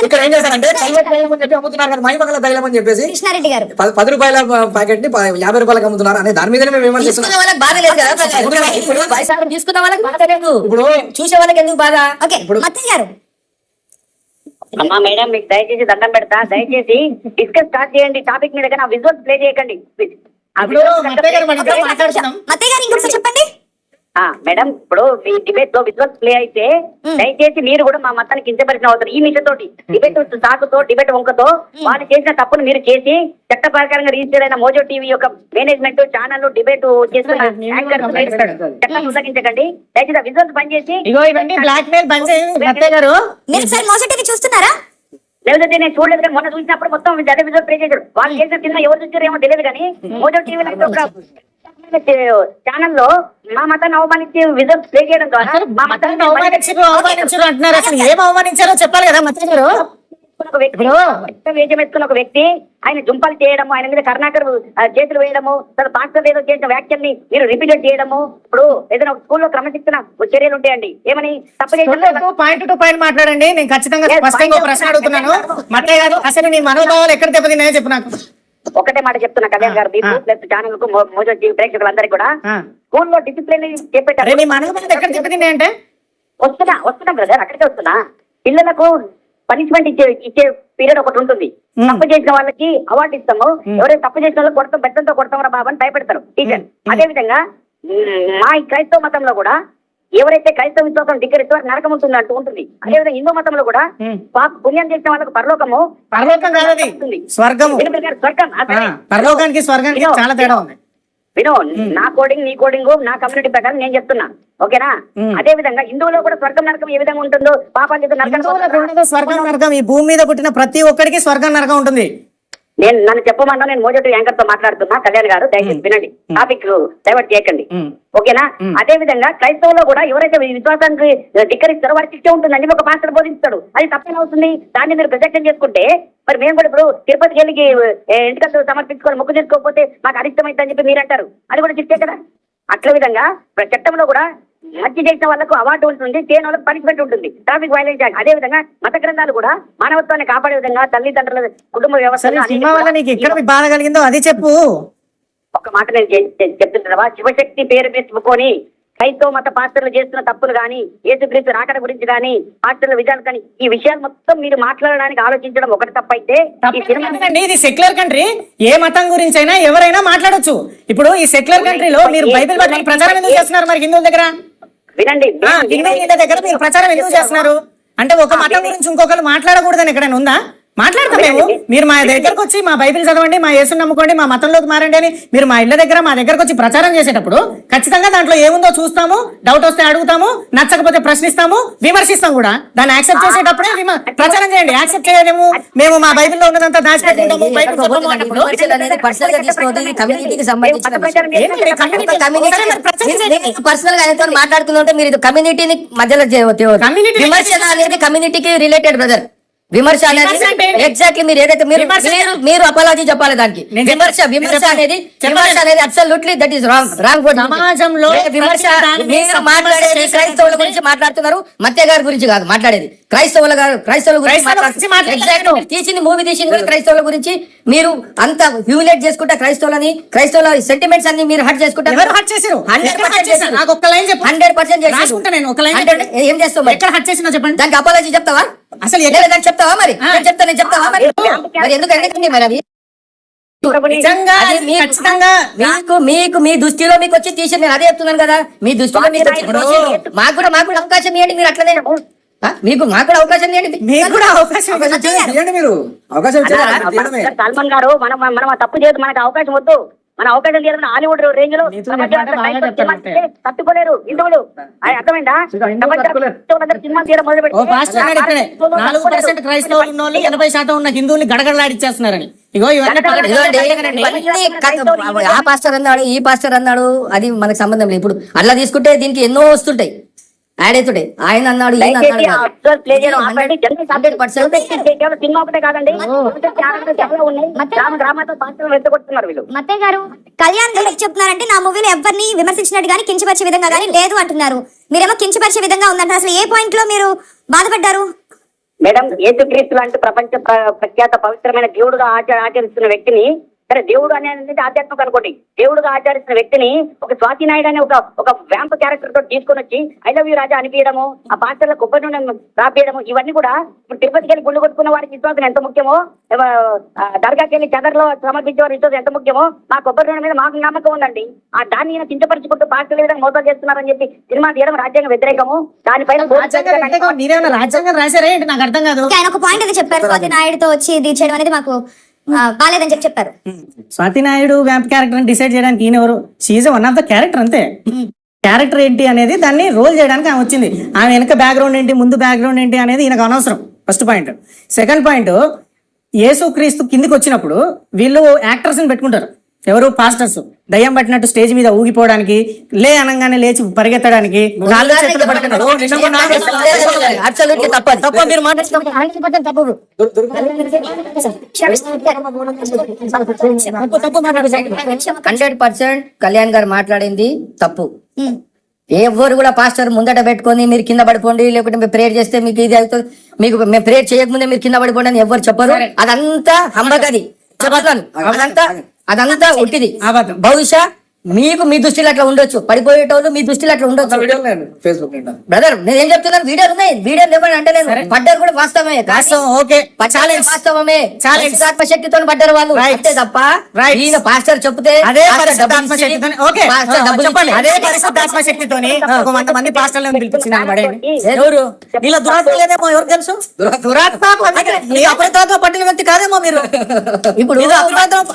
ఇక్కడ ఏం చేస్తారంటే చెప్పి అమ్ముతున్నారు కదా మహిమగల తైలం అని చెప్పేసి కృష్ణారెడ్డి గారు 10 రూపాయల ప్యాకెట్ ని 50 రూపాయలకు అమ్ముతున్నారు అనే దాని మీద మేము విమర్శిస్తున్నాం. తీసుకున్న వాళ్ళకి బాధ లేదు, ఇప్పుడు చూసే వాళ్ళకి ఎందుకు బాధ? గారు అమ్మా మేడం, మీకు దయచేసి దండం పెడతా, దయచేసి డిస్కస్ స్టార్ట్ చేయండి. టాపిక్ మీద కానీ విజువల్స్ ప్లే చేయకండి. చెప్పండి మేడం, ఇప్పుడు మీ డిబేట్ లో విజువల్స్ ప్లే అయితే దయచేసి మీరు కూడా మా మతాన్ని కించపరిచిన అవుతారు. ఈ మిషన్ తోటి డిబేట్ సాకుతో డిబేట్ వంకతో వాళ్ళు చేసిన తప్పును మీరు చేసి చట్ట ప్రకారంగా రిజిస్టర్ అయిన మోజో టీవీ యొక్క మేనేజ్మెంట్ ఛానల్ డిబేట్ చేస్తున్న చట్టం ఉల్లంఘించకండి. దయచేసి విజువల్స్ బంద్ చేసి చూస్తున్నారా? లేకపోతే నేను చూడలేదు కానీ మొన్న చూసినప్పుడు మొత్తం అదే విజువల్ ప్లే చేశారు. వాళ్ళు చేసిన కింద ఎవరు చూసారో ఏమో తెలియదు కానీ మోజో టీవీ ఛానల్లో మా మతాన్ని అవమానించి విజువల్స్ ప్లే చేయడం ద్వారా మా మతాన్ని అవమానించారు అంటున్నారు. అసలు ఏం అవమానించారో చెప్పాలి కదా మత్స్య గారు. ఒక వ్యక్తి వేషం వేసుకున్న ఒక వ్యక్తి ఆయన జుంపలు చేయడము, ఆయన మీద కర్ణాకర్ చేతులు వేయడము, తన పాస్టర్ ఏదో చేసిన వ్యాఖ్యల్ని మీరు రిపీట్ చేయడము. ఇప్పుడు ఏదైనా ఒక స్కూల్లో క్రమశిక్షణ చర్యలు ఉంటాయండి. ఏమని తప్పు పాయింట్ టు పాయింట్ మాట్లాడండి. నేను ఖచ్చితంగా స్పష్టంగా ఒక ప్రశ్న అడుగుతున్నాను. మత్తయ్య గారు, అసలు నీ మనోభావాలు ఎక్కడ దెబ్బతిన్నాయో చెప్పు నాకు. ఒకటే మాట చెప్తున్నా కళ్యాణ్ గారు, మీకు ప్లస్ ఛానల్ కు మోజో ప్రేక్షకులందరికీ కూడా స్కూల్లో డిసిప్లిన్ చెప్పేటారు. నీ మనోభావాలు ఎక్కడ దెబ్బతిన్నాయంటే వస్తున్నా బ్రదర్, అక్కడికే వస్తున్నా. పిల్లలకు పనిష్మెంట్ ఇచ్చే పీరియడ్ ఒకటి ఉంటుంది. తప్పు చేసిన వాళ్ళకి అవార్డు ఇస్తాము, ఎవరైనా తప్పు చేసిన వాళ్ళకి కొడతాం, బెత్తంతో కొడతామరా బాబు అని భయపెడతారు టీచర్. అదే విధంగా మా ఈ క్రైస్తవ మతంలో కూడా ఎవరైతే క్రైస్తవ విశ్వాసం ధిక్కరిస్తే వారికి నరకం ఉంటుంది అంటూ ఉంటుంది. అదేవిధంగా హిందూ మతంలో కూడా పుణ్యం చేసిన వాళ్ళకు పరలోకము, పరలోకం కాదు, స్వర్గము. స్వర్గం. పరలోకానికి స్వర్గానికి చాలా తేడా ఉంది. వినో, నా కోడింగ్ నీ కోడింగ్ నా కమ్యూనిటీ ప్రకారం నేను చెప్తున్నా, ఓకేనా? అదే విధంగా హిందువులో కూడా స్వర్గం నరకం ఏ విధంగా ఉంటుందో, పాపాలు చేస్తే నరకం, స్వర్గం నరకం. ఈ భూమి మీద పుట్టిన ప్రతి ఒక్కడికి స్వర్గం నరకం ఉంటుంది. నన్ను చెప్పమన్నా నేను మోజోటి యాంకర్ తో మాట్లాడుతున్నా. కళ్యాణ్ గారు దయచేసి వినండి, టాపిక్ డైవర్ట్ చేయకండి, ఓకేనా? అదే విధంగా క్రైస్తవులో కూడా ఎవరైతే విశ్వాసానికి ధిక్కరిస్తారో వారికి శిక్ష ఉంటుందని ఒక పాస్టర్ బోధిస్తాడు. అది తప్పేలా అవుతుంది. దాన్ని మీరు ప్రొజెక్షన్ చేసుకుంటే మరి మేము కూడా ఇప్పుడు తిరుపతికి వెళ్ళి ఎంటికలు సమర్పించుకొని మొక్కు చేసుకోకపోతే మాకు అరిష్టమైందని చెప్పి మీరు అంటారు. అది కూడా శిక్షే కదా. అట్ల విధంగా చట్టంలో కూడా హత్య చేసిన వాళ్ళకు అవార్డు ఉంటుంది, చేయని వాళ్ళకి పనిష్మెంట్ ఉంటుంది, ట్రాఫిక్ వైలేషన్. అదే విధంగా మత గ్రంథాలు కూడా మానవత్వాన్ని కాపాడే విధంగా తల్లిదండ్రుల కుటుంబ వ్యవస్థ బాధ కలిగిందో అది చెప్పు. ఒక మాట నేను చెప్తుంటావా, శివశక్తి పేరు పెట్టుకొని క్రైస్తవ మత పాస్టర్లు చేస్తున్న తప్పులు కానీ, యేసుక్రీస్తు రాకడ గురించి కానీ, పాస్టర్ల విజయాలు కానీ, ఈ విషయాలు మొత్తం మీరు మాట్లాడడానికి ఆలోచించడం ఒకటి తప్పైతే. ఇది సెక్యులర్ కంట్రీ, ఏ మతం గురించి అయినా ఎవరైనా మాట్లాడొచ్చు. ఇప్పుడు ఈ సెక్యులర్ కంట్రీలో మీరు బైబిల్ బట్టి ప్రచారం ఎందుకు చేస్తున్నారు? మరి హిందువుల దగ్గర వినండి, హిందువుల దగ్గర మీరు ప్రచారం ఎందుకు చేస్తున్నారు? అంటే ఒక మతం గురించి ఇంకొకరు మాట్లాడకూడదని ఎక్కడైనా ఉందా? మాట్లాడతాం మేము. మీరు మా దగ్గరకు వచ్చి మా బైబిల్ చదవండి, మా యేసుని నమ్ముకోండి, మా మతంలోకి మారండి అని మీరు మా ఇళ్ళ దగ్గర మా దగ్గరకు వచ్చి ప్రచారం చేసేటప్పుడు ఖచ్చితంగా దాంట్లో ఏముందో చూస్తాము, డౌట్ వస్తే అడుగుతాము, నచ్చకపోతే ప్రశ్నిస్తాము, విమర్శిస్తాం కూడా. దాన్ని యాక్సెప్ట్ చేసేటప్పుడే ప్రచారం చేయండి. యాక్సెప్ట్ చేయలేము, మేము మా బైబిల్లో ఉన్నదంతా దాచిపెట్టుకుంటాము. పర్సనల్ గా ఆయనతో మాట్లాడుతుంటే మీరు కమ్యూనిటీని మధ్యలో విమర్శన అనేది కమ్యూనిటీకి రిలేటెడ్ బ్రదర్. విమర్శ అనేది ఎగ్జాక్ట్లీ మీరు ఏదైతే మీరు అపాలజీ చెప్పాలి దానికి. విమర్శ అనేది అబ్సల్యూట్లీ దట్ ఈస్ రాంగ్. సమాజంలో విమర్శ మీరు మాట్లాడేది క్రైస్తవుల గురించి మాట్లాడుతున్నారు, మత్య గారి గురించి కాదు మాట్లాడేది, క్రైస్తవుల గురించి తీసింది, మూవీ తీసింది క్రైస్తవుల గురించి. మీరు అంత హ్యూమిలేట్ చేసుకుంటా క్రైస్తవులని, క్రైస్తవుల సెంటిమెంట్స్ అన్ని మీరు హట్ చేసుకుంటారు. 100% ఏం చేస్తావు? ఎక్కడ హట్ చేసినా చెప్పండి, దానికి అపాలజీ చెప్తావా? అసలు చెప్తావా? మరి చెప్తావా? మరి ఎందుకండి మరి అవి మీకు మీ దృష్టిలో మీకు వచ్చి తీసి నేను అదే చెప్తున్నాను కదా. మీ దృష్టిలో మీకు మాకు కూడా అవకాశం ఇవ్వండి. మీరు అట్లనే మాకు కూడా అవకాశం ఇవ్వండి. మీకు కూడా అవకాశం మీరు అవకాశం సల్మాన్ గారు, మనం తప్పు చేయదు, మనకు అవకాశం వద్దు. మన అవకాశం చేయాలని హాలీవుడ్ రేంజ్ లో తట్టుకోలేరు హిందువులు. అర్థమైందా? సినిమా తీయడం మొదలు పెట్టి 4% క్రైస్తవులు ఉన్న వాళ్ళు 80% ఉన్న హిందువుల్ని గడగడలాడిచ్చేస్తున్నారని. ఇగో ఆ పాస్టర్ అన్నాడు, ఈ పాస్టర్ అన్నాడు, అది మనకు సంబంధం లేదు. ఇప్పుడు అట్లా తీసుకుంటే దీనికి ఎన్నో వస్తుంటాయి, యాడ్ అవుతుంటాయి. ఆయన అన్నాడు, సినిమా ఒకటే కాదండి, మత్తయ్య గారు కళ్యాణ్ గారు చెప్తున్నారంటే నా మూవీలో ఎవరిని విమర్శించినట్టు కానీ కించపరిచే విధంగా కానీ లేదు అంటున్నారు. మీరేమో కించపరిచే విధంగా ఉందంటారు. అసలు ఏ పాయింట్ లో మీరు బాధపడ్డారు? మేడం, యేసుక్రీస్తు లాంటి ప్రపంచ ప్రఖ్యాత పవిత్రమైన దేవుడుగా ఆచరిస్తున్న వ్యక్తిని, సరే దేవుడు అనేది ఆధ్యాత్మిక అనుకోండి, దేవుడుగా ఆచరిస్తున్న వ్యక్తిని ఒక స్వాతి నాయుడు అనే ఒక వ్యాంప్ క్యారెక్టర్ తో తీసుకొని వచ్చి ఐ లవ్ యూ రాజా అనిపించడము, ఆ పాత్రల కొబ్బరి నూనె రాపియడము, ఇవన్నీ కూడా ఇప్పుడు తిరుపతికి వెళ్ళి గుళ్ళు కొట్టుకున్న వారికి విశ్వాసం ఎంత ముఖ్యమో, దర్గాకి వెళ్ళి చదర్లో సమర్పించే వారి విశ్వాసం ఎంత ముఖ్యమో, మా కొబ్బరి నూనె మీద మాకు నమ్మకం ఉందండి. ఆ దాన్ని ఈయన కించపరుచుకుంటూ పాస్టర్ల విధంగా మోసం చేస్తున్నారని చెప్పి సినిమా తీయడం రాజ్యాంగ వ్యతిరేకము. దానిపైన రాజ్యాంగం రాశారే నాకు అర్థం కాదు. ఆయన ఒక పాయింట్ అయితే చెప్పారు, స్వాతి నాయుడుతో వచ్చి ఇది చేయడం అనేది మాకు బాలేదని చెప్పారు. Swathi Naidu vamp character decide చేయడానికి ఈయన ఎవరు? షీఈ్ వన్ ఆఫ్ ద క్యారెక్టర్, అంతే. క్యారెక్టర్ ఏంటి అనేది దాన్ని రోల్ చేయడానికి ఆమె వచ్చింది. ఆమె వెనక బ్యాక్గ్రౌండ్ ఏంటి, ముందు బ్యాక్గ్రౌండ్ ఏంటి అనేది ఈయనకు అనవసరం. First point. సెకండ్ పాయింట్, యేసుక్రీస్తు కిందికి వచ్చినప్పుడు వీళ్ళు యాక్టర్స్ ని పెట్టుకుంటారు. ఎవరు పాస్టర్స్ దయ్యం పట్టినట్టు స్టేజ్ మీద ఊగిపోవడానికి, లే అనగానే లేచి పరిగెత్తడానికి, కాళ్ళు చేతులు పట్టుకుని, "ఓ, నిన్న మొన్న Absolutely తప్పదు. తప్ప మీరు మాట్లాడుతున్నారు తప్పు తప్పు మాట్లాడుతున్నారు 100% కళ్యాణ్ గారు మాట్లాడింది తప్పు. ఎవరు కూడా పాస్టర్ ముందట పెట్టుకొని మీరు కింద పడిపోండి, లేకుంటే మీరు ప్రేయర్ చేస్తే మీకు ఇది అవుతుంది, మీకు మేము ప్రేయర్ చేయకముందే మీరు కింద పడిపోండి అని ఎవరు చెప్పరు. అదంతా హంబగది, చెప్తాను. అదంతా ఉట్టిది. అబద్ధం. బహుశా మీకు మీ దృష్టిలో అట్లా ఉండొచ్చు, పడిపోయేటోళ్ళు మీ దృష్టిలో అట్లా ఉండొచ్చు. ఫేస్బుక్ బ్రదర్ నేనేం చెప్తున్నాను, వీడియోలు ఉన్నాయి, వీడియోలు ఇవ్వండి అంటే నేను పడ్డారు కూడా వాస్తవమే, ఓకే వాస్తవమే. పరిశుద్ధాత్మ శక్తితో పడ్డారు వాళ్ళు, అంతే తప్ప ఈయన పాస్టర్ చెప్తే అదే పాస్టర్ పరిశుద్ధాత్మ డబ్బులు శక్తితోని, ఇచ్చి, ఓకే, పాస్టర్ డబ్బులు చెప్పండి. ఇచ్చి, అదే పరిశుద్ధాత్మ శక్తితోని ఒక 100 మంది పాస్టర్లను పిలిపించిన ఎవరు ఇలా దురాత్మ లేదేమో ఎవరు తెలుసు? దురాత్మ ఈ అపరితాత్మ పట్టిన వ్యక్తి కాదేమో మీరు. ఇప్పుడు ఇది అపరితాత్మ.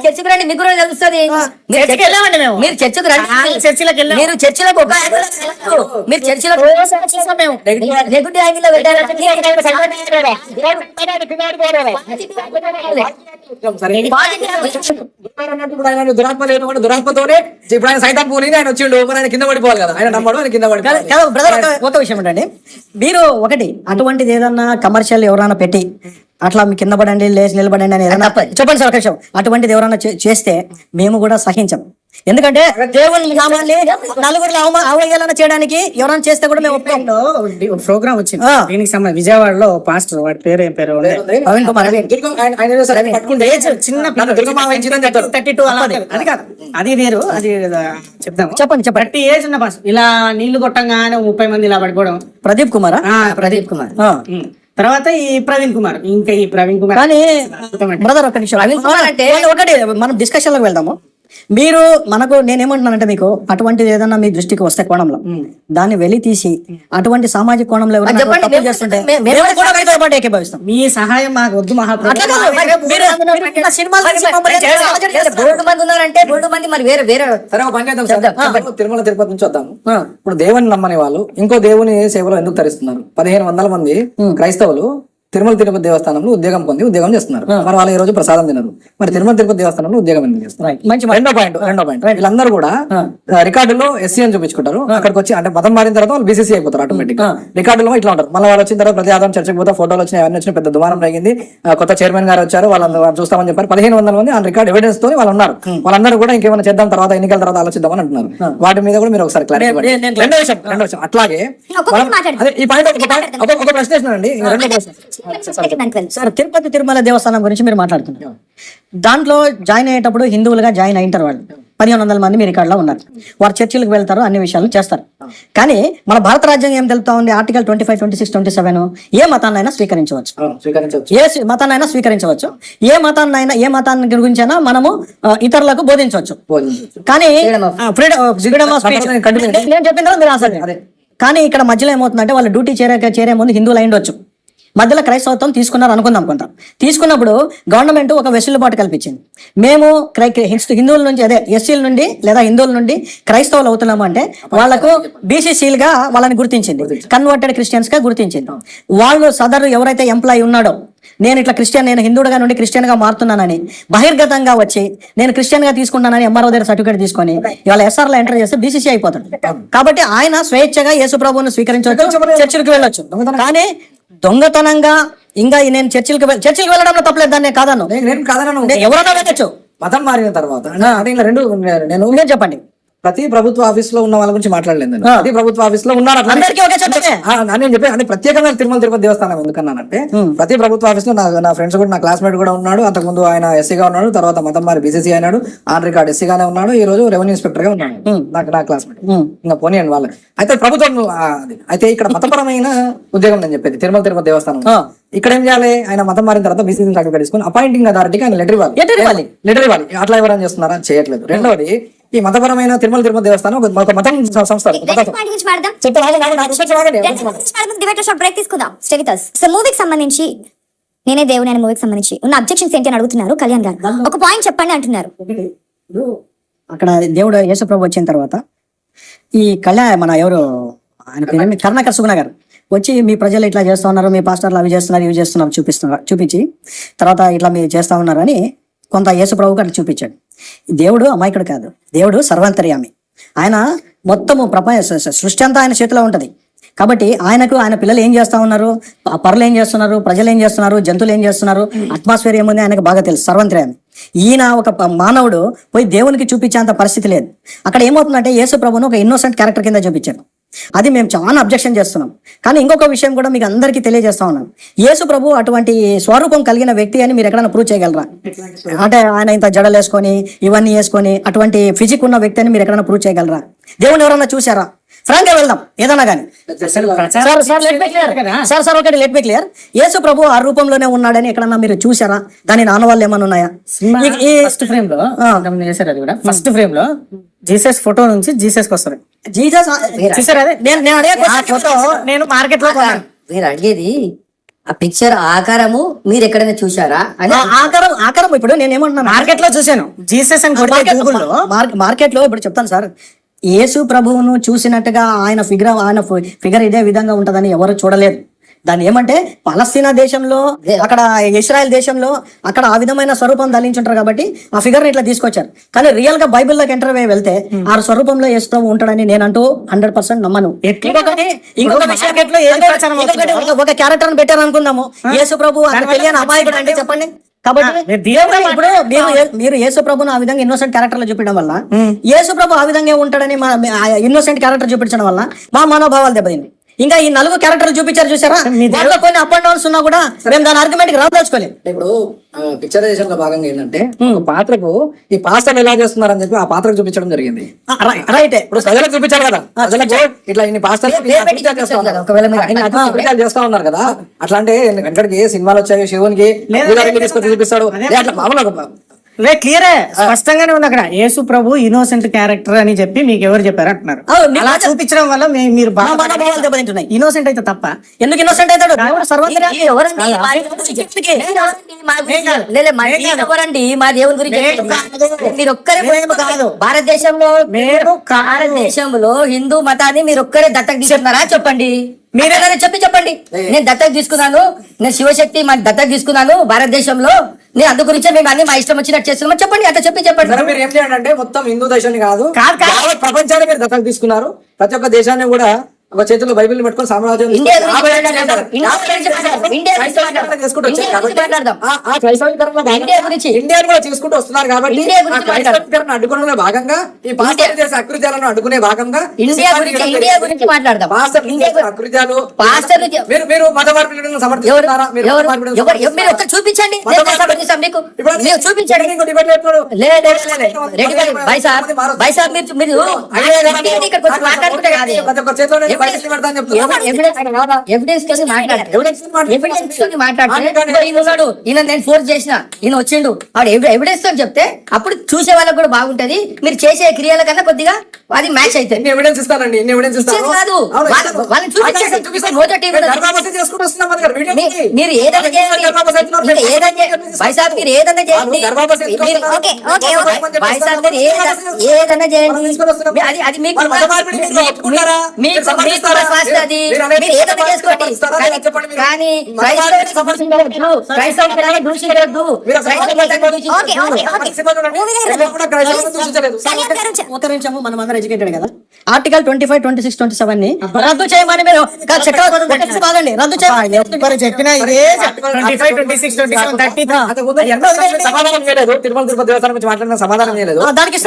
చర్చికి రండి, మీకు కూడా తెలుస్తుంది. చర్చికి వెళ్ళామండి మేము. మీరు చర్చికి రండి, చర్చిలకు వెళ్ళాం. మీరు చర్చిలకు ఒక మీరు చర్చిలో నెగిటివ్ యాంగిల్ లో దురాత్మ లేనప్పుడు దురాత్మతోనే ఇప్పుడు ఆయన సైతాన్ పూని ఆయన వచ్చిండు, మరి ఆయన కింద పడిపోవాలి కదా, ఆయన నమ్మడు, ఆయన కింద పడిపోవాలి. బ్రదర్ ఒక విషయం ఏంటండి, మీరు ఒకటి అటువంటిది ఏదన్నా కమర్షియల్ ఎవరైనా పెట్టి అట్లా మీ కింద పడండి లేచి నిలబడండి అని ఏదైనా చెప్పండి సార్ ఒక విషయం, అటువంటిది ఎవరైనా చేస్తే మేము కూడా సహించం. ఎందుకంటే దేవుని నామాన్ని నలుగురిలో అవహేళన చేయడానికి ఎవరైనా చేస్తే కూడా మేము ఒప్పుకోం. ప్రోగ్రామ్ వచ్చింది దీనికి సంబంధించి విజయవాడలో పాస్టర్, వాడి పేరు ఏం పేరు ప్రవీణ్ కుమార్ చిన్న దుర్గమ్మ వహించిందని చెప్తారు. 32 అలా అది కాదు, అది వేరు, అది చెప్దాం. చెప్పండి 30 ఏజ్ ఉన్న పాస్టర్ ఇలా నీళ్లు కొట్టంగానే 30 మంది ఇలా పడిపోవడం. ప్రదీప్ కుమారా? ప్రదీప్ కుమార్. తర్వాత ఈ ప్రవీణ్ కుమార్, ఇంకా ఈ ప్రవీణ్ కుమార్. కానీ బ్రదర్ ఒక నిమిషం, ఒకటి మనం డిస్కషన్ లోకి వెళ్దాము. మీరు మనకు నేనేమంటున్నానంటే, మీకు అటువంటిది ఏదన్నా మీ దృష్టికి వస్తే కోణంలో దాన్ని వెలి తీసి అటువంటి సామాజిక కోణంలో ఎవరైనా తప్పులు చేస్తుంటే మేము కూడా మీతో పాటు ఏకీభవిస్తాం. మీ సహాయం మాకు వద్దు మహాప్రభు. బోర్డు మంది ఉన్నారంటే బోర్డు మంది మరి వేరే వేరే సరే ఒక పని చేద్దాం సార్, తిరుమల తిరుపతి నుంచి వద్దాము. ఇప్పుడు దేవుని నమ్మని వాళ్ళు ఇంకో దేవుని సేవలో ఎందుకు తరిస్తున్నారు? 1500 మంది క్రైస్తవులు తిరుమల తిరుపతి దేవస్థానంలో ఉద్యోగం పొంది ఉద్యోగం చేస్తున్నారు. మరి వాళ్ళు ఈ రోజు ప్రసాదం తినరు, మరి తిరుమల తిరుపతి దేవస్థానంలో ఉద్యోగం ఎందుకు చేస్తున్నారు? రెండో పాయింట్ వీళ్ళందరూ కూడా రికార్డులో ఎస్సీ అని చూపించుకుంటారు. అక్కడికి వచ్చి అంటే మతం మారిన తర్వాత వాళ్ళు బీసీసీ అయిపోతారు ఆటోమేటిక్ గా. రికార్డులో ఇట్లా ఉంటారు. మళ్ళీ వాళ్ళు వచ్చిన తర్వాత ప్రతి ఆదాయం చర్చకు పోతే ఫోటోలు వచ్చినాయి, అవన్నీ వచ్చినాయి, పెద్ద దుమారం జరిగింది. కొత్త చైర్మన్ గారు వచ్చారు, వాళ్ళందరూ చూస్తామని చెప్పారు. 1500 మంది ఆ రికార్డ్ ఎవిడెన్స్ తో వాళ్ళు ఉన్నారు. వాళ్ళందరూ కూడా ఇంకేమైనా చేద్దాం తర్వాత ఎన్నికల తర్వాత ఆలోచిద్దామని అంటున్నారు. వాటి మీద కూడా మీరు ఒకసారి క్లారిటీ. రెండో విషయం అట్లాగే ఈ పాయింట్ ఒక ప్రశ్న వేసినానండి. రెండో ప్రశ్న సార్, తిరుపతి తిరుమల దేవస్థానం గురించి మీరు మాట్లాడుతున్నారు. దాంట్లో జాయిన్ అయ్యేటప్పుడు హిందువులుగా జాయిన్ అయింటారు వాళ్ళు. 1500 మంది మీ రికార్డులో ఉన్నారు. వారు చర్చిలకు వెళ్తారు, అన్ని విషయాలు చేస్తారు. కానీ మన భారత రాజ్యాంగం ఏం తెలుపుతా ఉంది? ఆర్టికల్ 25, 26, 27 ఏ మతాన్నైనా స్వీకరించవచ్చు, ఏ మతాన్నైనా స్వీకరించవచ్చు, ఏ మతాన్ని గురించి అయినా మనము ఇతరులకు బోధించవచ్చు. కానీ ఫ్రీడమ్ ఆఫ్ స్పీచ్ నేను చెప్పిందా మీరు అసలు. కానీ ఇక్కడ మధ్యలో ఏమవుతుందంటే వాళ్ళు డ్యూటీ చేరే ముందు హిందువులు అయ్యుండొచ్చు, మధ్యలో క్రైస్తవత్వం తీసుకున్నారు అనుకుందాం. తీసుకున్నప్పుడు గవర్నమెంట్ ఒక వెసులుబాటు కల్పించింది. మేము హిందువుల నుంచి ఎస్సీల నుండి లేదా హిందువుల నుండి క్రైస్తవులు అవుతున్నాము అంటే వాళ్ళకు బీసీసీలుగా వాళ్ళని గుర్తించింది, కన్వర్టెడ్ క్రిస్టియన్స్ గా గుర్తించింది. వాళ్ళు సదరు ఎవరైతే ఎంప్లాయీ ఉన్నాడో, నేను ఇట్లా నేను హిందువుగా నుండి క్రిస్టియన్ గా మారుతున్నానని బహిర్గతంగా వచ్చి నేను క్రిస్టియన్ గా తీసుకుంటానని ఎంఆర్ఓ దగ్గర సర్టిఫికేట్ తీసుకొని ఇవాళ ఎస్ఆర్ లో ఎంటర్ చేస్తే బీసీసీ అయిపోతాడు. కాబట్టి ఆయన స్వేచ్ఛగా యేసు ప్రభువును స్వీకరించవచ్చు, చర్చిలకు వెళ్ళొచ్చు. కానీ దొంగతనంగా ఇంకా నేను చర్చిలకు వెళ్ళడంలో తప్పలేదు, దాన్ని కాదను, ఎవరైనా వెళ్ళచ్చు. మతం మారిన తర్వాత అంటే ఇలా రెండు నేను చెప్పండి. ప్రతి ప్రభుత్వ ఆఫీస్ లో ఉన్న వాళ్ళ గురించి మాట్లాడలేదు. ప్రతి ప్రభుత్వ ఆఫీస్ లో ఉన్నారు నేను చెప్పాను. అంటే ప్రత్యేకంగా తిరుమల తిరుపతి దేవస్థానం ఎందుకన్నానంటే, ప్రతి ప్రభుత్వ ఆఫీస్ లో నా ఫ్రెండ్స్ కూడా, నా క్లాస్మేట్ కూడా ఉన్నాడు. అంతకుముందు ఆయన ఎస్సీగా ఉన్నాడు, తర్వాత మతం మారి బీసీసీ అయినాడు, ఆన్ రికార్డ్ ఎస్సీగానే ఉన్నాడు, ఈ రోజు రెవెన్యూ ఇన్స్పెక్టర్ గా ఉన్నాడు నా క్లాస్మేట్. ఇంకా పోనీయండి వాళ్ళు. అయితే ప్రభుత్వం అయితే ఇక్కడ మతపరమైన ఉద్యోగం నేను చెప్పేది తిరుమల తిరుపతి దేవస్థానం. ఇక్కడ ఏం చేయాలి? ఆయన మతం మారిన తర్వాత బీసీసీ సర్టిఫికేట్ తీసుకుని అపాయింటింగ్ అథారిటీకి ఆయన లెటర్ ఇవ్వాలి. అట్లా ఎవరైనా చేస్తున్నారా? చేయట్లేదు. రెండవది, ఈ మతపరమైన తిరుమల తిరుపతి దేవస్థానం ఒక మతం సంస్థ. మూవీకి సంబంధించి నేనే దేవుని అనే మూవీకి సంబంధించి ఉన్న అబ్జెక్షన్స్ ఏంటి అని అడుగుతున్నారు కళ్యాణ్ గారు. ఒక పాయింట్ చెప్పండి అంటున్నారు. అక్కడ దేవుడు యేసుప్రభు వచ్చిన తర్వాత ఈ మన ఎవరు ఆయన పేరు కరుణాకర్ సుగుణ గారు వచ్చి మీ ప్రజలు ఇట్లా చేస్తా ఉన్నారు, మీ పాస్టర్లు అవి చేస్తున్నారు ఇవి చేస్తున్నారు చూపించి తర్వాత ఇట్లా మీరు చేస్తా ఉన్నారు అని కొంత యేసు ప్రభువుకి అట్లా చూపించాడు. దేవుడు అమాయకుడు కాదు, దేవుడు సర్వాంతర్యామి. ఆయన మొత్తము సృష్టి అంతా ఆయన చేతిలో ఉంటది. కాబట్టి ఆయనకు ఆయన పిల్లలు ఏం చేస్తా ఉన్నారు, పరులు ఏం చేస్తున్నారు, ప్రజలు ఏం చేస్తున్నారు, జంతువులు ఏం చేస్తున్నారు, అట్మాస్ఫియర్ ఏముంది ఆయనకు బాగా తెలుసు, సర్వంతర్యామి. ఈయన ఒక మానవుడు పోయి దేవునికి చూపించేంత పరిస్థితి లేదు. అక్కడ ఏమవుతుందంటే యేసు ప్రభువును ఒక ఇన్నోసెంట్ క్యారెక్టర్ కింద చూపించాడు. అది మేము చాలా అబ్జెక్షన్ చేస్తున్నాం. కానీ ఇంకొక విషయం కూడా మీకు అందరికీ తెలియజేస్తా ఉన్నాను. యేసు ప్రభు అటువంటి స్వరూపం కలిగిన వ్యక్తి అని మీరు ఎక్కడైనా ప్రూవ్ చేయగలరా? అంటే ఆయన ఇంత జడలు వేసుకొని ఇవన్నీ వేసుకొని అటువంటి ఫిజిక్ ఉన్న వ్యక్తి అని మీరు ఎక్కడైనా ప్రూవ్ చేయగలరా? దేవుని ఎవరన్నా చూసారా? ఫ్రాంక్ గా వెళ్దాం ఏదన్నా కానీ. సార్ ఒకటి లెట్ మీ క్లియర్. యేసు ప్రభు ఆ రూపంలోనే ఉన్నాడని ఎక్కడన్నా మీరు చూసారా? దాని ఆనవాళ్ళు ఏమన్నా ఉన్నాయా? ఫస్ట్ ఫ్రేమ్ లో చేశారు, అది కూడా ఫస్ట్ ఫ్రేమ్ లో జీసస్ ఫోటో నుంచి జీసస్ కి వస్తుంది. జీసస్ చూసారా? నేను అడిగే ఫోటో నేను మార్కెట్ లో కొన్నాను. మీరు అడిగేది ఆ పిక్చర్ ఆకారము మీరు ఎక్కడైనా చూసారా అని. ఆకారం ఇప్పుడు నేను ఏమంటున్నాను, మార్కెట్ లో చూశాను జీసస్ అని కొడితే గూగుల్లో. మార్కెట్ లో ఇప్పుడు చెప్తాను సార్, యేసు ప్రభువును చూసినట్టుగా ఆయన ఫిగర్ ఇదే విధంగా ఉంటదని ఎవరు చూడలేదు. దాన్ని ఏమంటే పలస్తీనా దేశంలో, అక్కడ ఇస్రాయల్ దేశంలో అక్కడ ఆ విధమైన స్వరూపం ధరించుంటారు కాబట్టి ఆ ఫిగర్ ని ఇట్లా తీసుకొచ్చారు. కానీ రియల్ గా బైబిల్లోకి ఎంటర్ అయ్యి వెళ్తే ఆ స్వరూపంలో యేసు ప్రభు ఉంటాడని నేనంటూ 100% నమ్మను. ఒక క్యారెక్టర్ పెట్టారు అనుకుందాము, యేసు ప్రభు తెలియని అమాయకుడు అంటే చెప్పండి. కాబట్టి ఇప్పుడు మీరు యేసు ప్రభును ఆ విధంగా ఇన్నోసెంట్ క్యారెక్టర్ లో చూపించడం వల్ల, యేసు ప్రభు ఆ విధంగా ఉంటాడని ఇన్నోసెంట్ క్యారెక్టర్ చూపించడం వల్ల మా మనోభావాలు దెబ్బతింది. ఇంకా ఈ 4 క్యారెక్టర్లు చూపించారు చూసారా? కొన్ని అప్ అండ్ డౌన్స్ ఉన్నా కూడా మేము దాని ఆర్గ్యుమెంట్ కి రాదలుచుకోలేదు. ఇప్పుడు పిక్చరైజేషన్ లో భాగంగా ఏంటంటే ఒక పాత్రకు ఈ పాస్టర్ ఎలా చేస్తున్నారని చెప్పి ఆ పాత్రకు చూపించడం జరిగింది. రైట్. ఇప్పుడు ప్రజలకు చూపించారు కదా, ప్రజలకు ఇట్లా ఇన్ని పాస్టర్లు చేస్తా ఉన్నారు కదా. అట్లా అంటే ఎక్కడికి సినిమాలు వచ్చాయి, శివునికి తీసుకొని చూపిస్తాడు అట్లా మామూలుగా క్లియరే స్పష్టంగానే ఉంది అక్కడ. యేసు ప్రభు ఇన్నోసెంట్ క్యారెక్టర్ అని చెప్పి మీకు ఎవరు చెప్పారు అంటున్నారు. అలా చూపించడం వల్ల మీరు దెబ్బతింటున్నాయి. ఇన్నోసెంట్ అయితే తప్ప ఎందుకు ఇన్నోసెంట్ అవుతాడు? ఎవరండి మా దేవుని గురించి మీరు ఒక్కరే కాదు. భారతదేశంలో హిందూ మతాన్ని మీరు ఒక్కరే దత్తత తీసుకున్నారా? చెప్పండి. మీరేదైనా చెప్పండి. నేను దత్తత తీసుకున్నాను, నేను శివశక్తి మా దత్తత తీసుకున్నాను భారతదేశంలో, నేను అందు గురించే మేము అన్ని మా ఇష్టం వచ్చినట్టు చేస్తున్నాం చెప్పండి. అట్లా చెప్పండి. మీరు ఏం చేయండి అంటే మొత్తం హిందూ దేశాన్ని కాదు ప్రపంచాన్ని మీరు దత్తత తీసుకున్నారు. ప్రతి ఒక్క దేశాన్ని కూడా ఒక చేతిలో బైబిల్ పెట్టుకొని సామ్రాజ్యం ఇండియా కూడా తీసుకుంటూ వస్తున్నారు. కాబట్టి అడ్డుకోవడంలో భాగంగా ఈ పాస్టర్ చేసే అకృత్యాలను అడ్డుకునే భాగంగా ఇండియా గురించి మాట్లాడదాం. అకృత్యాలు మీరు మత మార్పిడులను సమర్థిస్తున్నారా? చూపించండి, చూపించండి. నేను ఫోర్స్ చేసిన ఈయన వచ్చిండు ఎవిడెన్స్ తో చెప్తే అప్పుడు చూసే వాళ్ళకి కూడా బాగుంటది. మీరు చేసే క్రియల కన్నా కొద్దిగా అది మ్యాచ్ అయితే ఎవిడెన్స్ ఇస్తానండి. మీరు ఏదైనా చేయండి, మీరు ఏదైనా చేయండి, ఏదైనా చేయండి. అది మీకు కానీ ఒక నిమిషము, మనం అందరం ఎడ్యుకేటెడ్ కదా. ఆర్టికల్ 25, 26, 27 ని రద్దు చేయమని మీరు కాదండి, రద్దు చేయమని చెప్పిన సమాధానం చేయలేదు. తిరుమల తిరుపతి దేవస్థానం గురించి మాట్లాడిన సమాధానం చేయలేదు. దానికి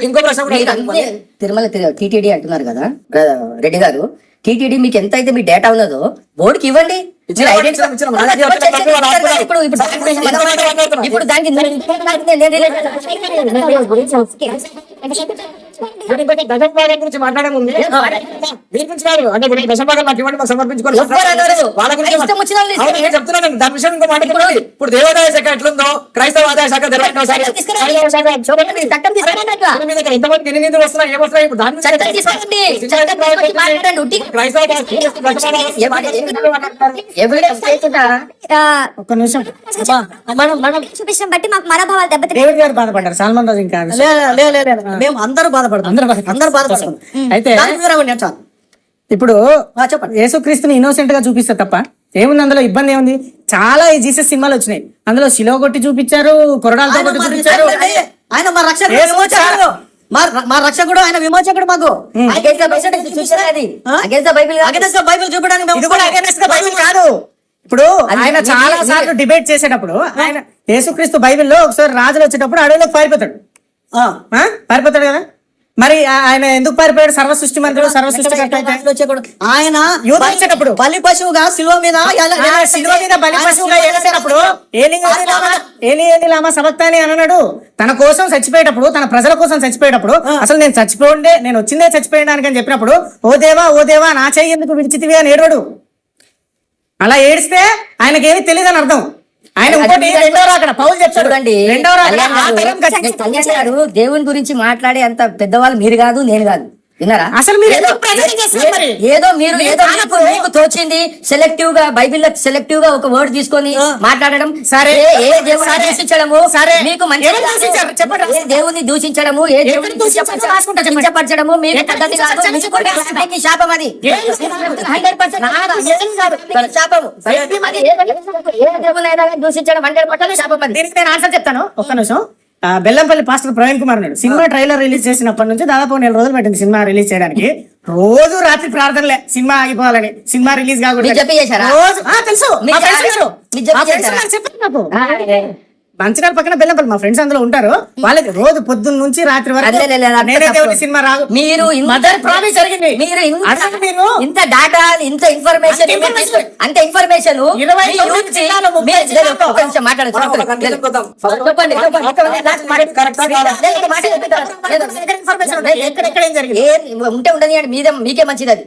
ఇంకో ప్రశ్న తిరుమల టీటీడీ అంటున్నారు కదా రెడ్డి గారు, టీటీడీ మీకు ఎంత అయితే మీ డేటా ఉన్నదో బోర్డుకి ఇవ్వండి. ఇప్పుడు దానికి గురించి మాట్లాడే ముందు చెప్తున్నాను. దాని విషయం ఇంకో మాట్లాడుకోండి. ఇప్పుడు దేవాదాయ శాఖ ఎట్లుందో క్రైస్తవ ఆదాయ శాఖ ఎంతమందికి ఎన్ని నిధులు వస్తున్నాయి, ఏమొస్తున్నాయి? ఇప్పుడు దాని ఒక్క నిమిషం. చూపించడం బట్టి మాకు మనోభావాలు దెబ్బతింటాయి. డేవిడ్ గారు బాధపడ్డారు, సాల్మన్ రాజు ఇంకా మేము అందరూ బాధపడతాం. అయితే ఇప్పుడు యేసుక్రీస్తుని ఇన్నోసెంట్ గా చూపిస్తే తప్ప ఏముంది అందులో ఇబ్బంది ఏముంది? చాలా ఈ జీసస్ సినిమాలు వచ్చినాయి, అందులో శిలో కొట్టి చూపించారు, కొరడాలతో కొట్టి చూపించారు. ఆయన మా రక్షకుడు, విమోచకుడు. మా రక్షకుడు, ఆయన విమోచకుడు మాకు. అగెన్స్ట్ ద బైబిల్ చూపడానికి ఇది కూడా against the Bible కాదు. ఇప్పుడు ఆయన చాలా సార్లు డిబేట్ చేసేటప్పుడు ఆయన యేసుక్రీస్తు బైబిల్లో ఒకసారి రాజులు వచ్చేటప్పుడు అడవిలోకి పారిపోతాడు. పారిపోతాడు కదా, మరి ఆయన ఎందుకు పారిపోయాడు? సర్వ సృష్టి మంత్రులు, సర్వ సృష్టి ఆయన యూదా వచ్చేటప్పుడు బలి పశువుగా శిలువ మీద శిలువ మీద బలి పశువుగా ఏలినప్పుడు ఏలి లామా సబక్తాని అన్నాడు. తన కోసం చచ్చిపోయేటప్పుడు, తన ప్రజల కోసం చచ్చిపోయేటప్పుడు, అసలు నేను వచ్చిందే చచ్చిపోయడానికి అని చెప్పినప్పుడు, ఓ దేవా నా చెయ్యి ఎందుకు విడిచితివి అని ఏడవాడు. అలా ఏడిస్తే ఆయనకేమి తెలియదు అని అర్థం. ఆయన ఇంకోటి రెండో రాకడ పౌలు చెప్తాడు, రెండో రాకడ దేవుని గురించి మాట్లాడే అంత పెద్దవాళ్ళు మీరు కాదు, నేను కాదు. విన్నారా? అసలు మీరు ఏదో మీకు తోచింది సెలెక్టివ్ గా, బైబిల్ సెలెక్టివ్ గా ఒక వర్డ్ తీసుకొని మాట్లాడడం, సరే ఏ దేవుని దూషించడము, సరే మీకు మంచి దేవుని దూషించడము, ఏ దేవుని కించపరచడము మీకు పద్ధతి కాదు, మీకు శాపం అది 100% శాపము. ఏ దేవునైనా దూషించడం 100% శాపం అది. దీనికి నేను ఆన్సర్ చెప్తాను, ఒక్క నిమిషం. బెల్లంపల్లి పాస్టర్ ప్రవీణ్ కుమార్ ఉన్నాడు. సినిమా ట్రైలర్ రిలీజ్ చేసినప్పటి నుంచి దాదాపు 4 రోజులు పట్టింది సినిమా రిలీజ్ చేయడానికి. రోజు రాత్రి ప్రార్థనలే సినిమా ఆగిపోవాలని, సినిమా రిలీజ్ కాకూడదు. తెలుసు మంచిర్యాల పక్కన బెల్లంపల్లి మా ఫ్రెండ్స్ అందులో ఉంటారు. వాళ్ళకి రోజు పొద్దున్న నుంచి రాత్రి వరకు సినిమా రాదు. మీరు ఇంత డాటా, ఇంత ఇన్ఫర్మేషన్, అంత ఇన్ఫర్మేషన్ ఉంటే ఉండదు అండి, మీద మీకే మంచిది అది.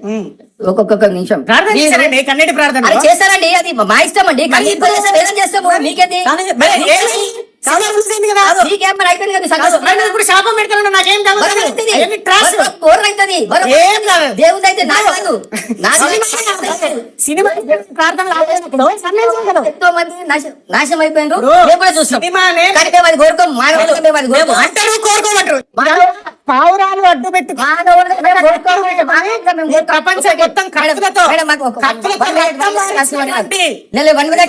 ఒక్కొక్క నిమిషం చేస్తారండి, అది మా ఇష్టం అండి. చేస్తాము మీకేది నాశనం అయిపోయినారు. పావురాలు అడ్డు పెట్టి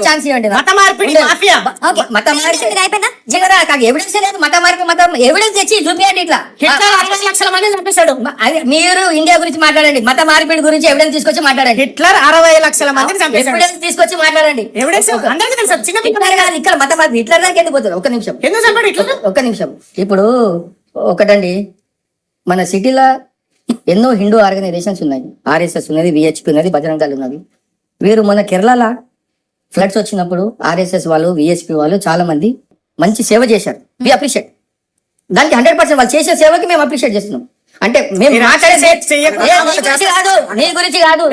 ఛాన్స్ ఇవ్వండి. ఎవిడెన్స్ లేదు, మతం ఎవిడెన్స్ తెచ్చి చూపించండి. ఇట్లా 60 లక్షల మంది చంపేశాడు. మీరు ఇండియా గురించి మాట్లాడండి, మత మార్పిడి గురించి ఎవిడెన్స్ తీసుకొచ్చి మాట్లాడండి. హిట్లర్ 60 లక్షల మందిని చంపేశాడు. ఎవిడెన్స్ తీసుకొచ్చి మాట్లాడండి. ఎవిడెన్స్ అందరికీ తెలుసు. చిన్న ఇక్కడ మత మార్పిడి హిట్లర్ దానికి ఎందుకు పోతుంది? ఒక్క నిమిషం, ఎందుకు చంపాడు హిట్లర్? ఒక్క నిమిషం. ఇప్పుడు ఒకటండి, మన సిటీలో ఎన్నో హిందూ ఆర్గనైజేషన్స్ ఉన్నాయి. ఆర్ఎస్ఎస్ ఉన్నది, విహెచ్పి ఉన్నది, బజరంగ దళ్ ఉన్నది. వీరు మన కేరళలో ఫ్లడ్స్ వచ్చినప్పుడు ఆర్ఎస్ఎస్ వాళ్ళు, విహెచ్పి వాళ్ళు చాలా మంది మంచి సేవ చేశారు. వి అప్రిషియేట్ దానికి 100%. వాళ్ళు చేసే సేవకి మేము అప్రిషియేట్ చేస్తున్నాం. అంటే మేము మాట్లాడే నీ గురించి కాదు,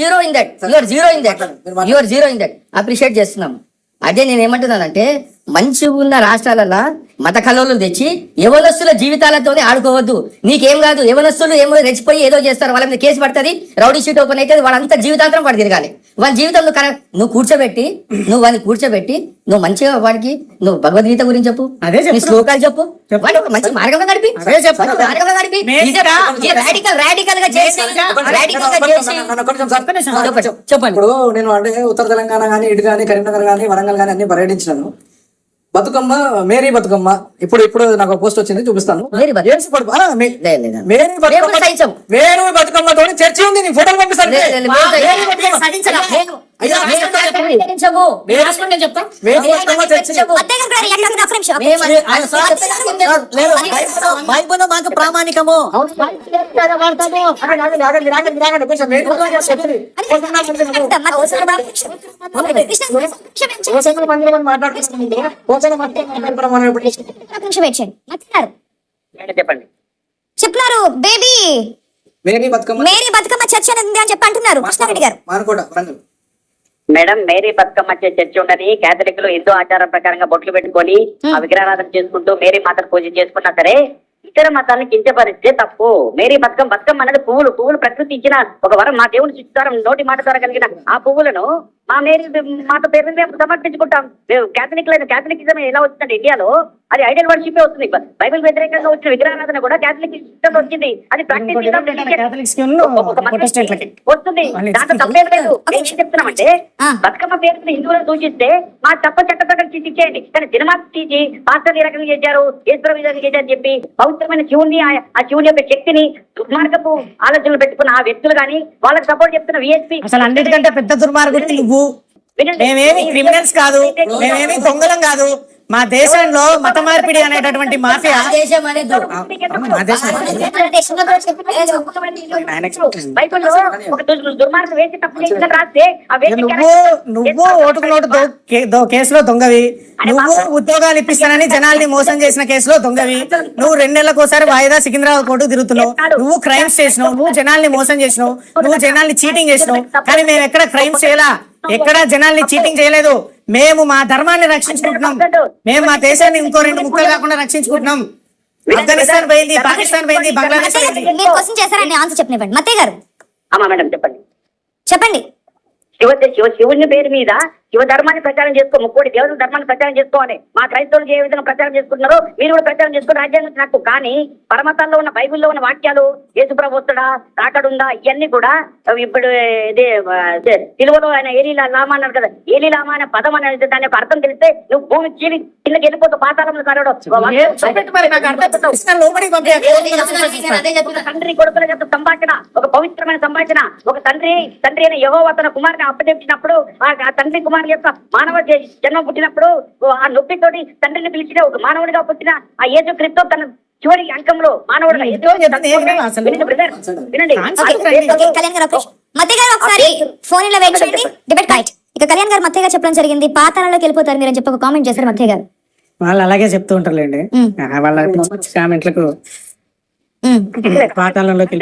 జీరో ఇన్ దట్ అప్రిషియేట్ చేస్తున్నాం. అదే నేను ఏమంటున్నానంటే, మంచి ఉన్న రాష్ట్రాలలో మత కలవలు తెచ్చి యవనస్తుల జీవితాలతోనే ఆడుకోవద్దు. నీకేం కాదు, యవనస్తులు ఏమో రెచ్చిపోయి ఏదో చేస్తారు, వాళ్ళ మీద కేసు పడుతుంది, రౌడీ షీట్ ఓపెన్ అయితే వాళ్ళంతా జీవితాంతరం వాడు తిరగాలి. వాళ్ళ జీవితం నువ్వు కూర్చోబెట్టి, నువ్వు మంచిగా వాడికి నువ్వు భగవద్గీత గురించి చెప్పు, అదే శ్లోకాలు చెప్పు, మంచి మార్గంలో నడిపి. చెప్పండి. ఇప్పుడు నేను అంటే ఉత్తర తెలంగాణ గానీ, ఇటు గానీ, కరీంనగర్ గానీ, వరంగల్ గానీ అన్ని పర్యటించినాను. బతుకమ్మ, మేరీ బతుకమ్మ, ఇప్పుడు నాకు పోస్ట్ వచ్చింది, చూపిస్తాను. మేరీ బతుకమ్మతో చర్చి ఉంది, నేను ఫోటోలు పంపిస్తాను. బైబిల్ మాకు ప్రామాణికము. చెప్పండి. చెప్తున్నారు బేబీ మేరీ బతుకమ్మ చర్చ్ అనేది అని చెప్పి అంటున్నారు కృష్ణారెడ్డి గారు. మేడం, మేరీ బతుకమ్మ చర్చ ఉన్నది. కేథలిక్లు హిందూ ఆచారం ప్రకారంగా బొట్లు పెట్టుకొని ఆ విగ్రహారాధన చేసుకుంటూ మేరీ మాతను పూజ చేసుకున్నా సరే, ఇతర మతాలను కించపరిస్తే తప్పు. మేరీ బతుకమ్మ అనేది పువ్వులు ప్రకృతి ఇచ్చిన ఒక వరం. మా దేవుని చుట్టారం నోటి మాట ద్వారా కలిగిన ఆ పువ్వులను మా మేరీ మాత పేరు మేము సమర్పించుకుంటాం. కేథలిక్లైన కేథలికిజం ఎలా వచ్చిందంటే ఇండియాలో అది ఐడియల్ వర్షిప్ వస్తుంది. బైబిల్ వ్యతిరేకంగా వచ్చిన విగ్రహారాధన కూడా క్యాథలిక్ సిస్టమ్ వచ్చింది. అది ప్రాక్టీస్ Catholics కి ఉన్ను Protestants-లకి. వస్తుంది. దాంట్లో తప్పేం లేదు. నేను ఏం చెప్తున్నామంటే బతుకమ్మ పేరుతో హిందువులను సూచిస్తే మా తప్ప చట్ట ప్రకారం తీసేయండి. కానీ సినిమాకి తీసి పాస్టర్ ఈ రకంగా చేశారు, ఈశ్వర విధానం చేశారు అని చెప్పి పవిత్రమైన శివుని ఆ శివుని యొక్క శక్తిని దుర్మార్గపు ఆలోచనలు పెట్టుకున్న ఆ వ్యక్తులు కానీ వాళ్ళకి సపోర్ట్ చెప్తున్న విఎస్పీ అసలు అన్నిటికంటే పెద్ద దుర్మార్గుడు నువ్వు. మేమేమి క్రిమినల్స్ కాదు, మేమేమి దొంగలం కాదు. మా దేశంలో మత మార్పిడి అనేటటువంటి మాఫియా మా దేశం బైబిల్లో ఒక దుర్మార్గం వేసి తప్పు చేసిన రాస్తే ఆ వ్యక్తి నువ్వు ఓటుకు నోటు కేసులో దొంగవి, నువ్వు ఉద్యోగాలు ఇప్పిస్తానని జనాల్ని మోసం చేసిన కేసులో దొంగవి, నువ్వు 2 నెలలకోసారి వాయిదా సికింద్రాబాద్ కోర్టు తిరుగుతున్నావు, నువ్వు క్రైమ్స్ చేసినావు, నువ్వు జనాల్ని మోసం చేసినావు, నువ్వు జనాల్ని చీటింగ్ చేసినావు. కానీ మేము ఎక్కడ క్రైమ్స్ చేయలా, ఎక్కడ జనాల్ని చీటింగ్ చేయలేదు. మేము మా ధర్మాన్ని రక్షించుకుంటున్నాం. మేము మా దేశాన్ని ఇంకో 2 ముక్కలు కాకుండా రక్షించుకుంటున్నాం. ఆఫ్ఘనిస్తాన్ పోయింది, పాకిస్తాన్ పోయింది, బంగ్లాదేశ్ పోయింది. మీరు క్వశ్చన్ చేశారండి, ఆన్సర్ చెప్పనివ్వండి. మత్తయ్య గారు అమ్మా మేడం చెప్పండి. చెప్పండి. శివుని పేరు మీద శివ ధర్మాన్ని ప్రచారం చేసుకో, ముక్కోటి దేవుని ధర్మాన్ని ప్రచారం చేసుకోవాలి. మా క్రైస్తవులు ఏ విధంగా ప్రచారం చేసుకుంటున్నారో మీరు కూడా ప్రచారం చేసుకుని రాజ్యాంగం నాకు. కానీ పరమతాల్లో ఉన్న బైబిల్లో ఉన్న వాక్యాలు యేసుప్రభు వస్తాడా రాకడుందా ఇవన్నీ కూడా ఇప్పుడు తెలుగులో ఆయన ఏలీలా లామా అన్నారు కదా, ఏలీలామా అనే పదం అనేది దాని యొక్క అర్థం తెలిస్తే నువ్వు భూమి చీలి కిందకి వెళ్ళిపోతావు, పాతాళంలో కరవడం. తండ్రి కొడుకుల యొక్క సంభాషణ, ఒక పవిత్రమైన సంభాషణ. ఒక తండ్రి అయిన యెహోవా తన కుమారుని అప్పచెప్పినప్పుడు ఆ తండ్రి కుమారుని యొక్క మానవ జన్మ పుట్టినప్పుడు ఆ నొప్పితోటి తండ్రిని పిలిచిన ఒక మానవుడిగా పుట్టిన ఆ యేసు క్రీస్తు తన చివరి అంకంలో మానవుడిగా వినండి. కళ్యాణ్ గారు మత్తయ్య గారు ఒకసారి ఫోన్ లో వెయిట్ చేయండి. Debate right. ఇక కళ్యాణ్ గారు మత్తయ్య గారు చెప్పడం జరిగింది, పాతాళంలోకి వెళ్ళిపోతారు మీరు అని చెప్పి ఒక కామెంట్ చేశారు మత్తయ్య గారు. వాళ్ళు అలాగే చెప్తూ ఉంటారులేండి. వాళ్ళ కామెంట్లకు పాతాళంలోకి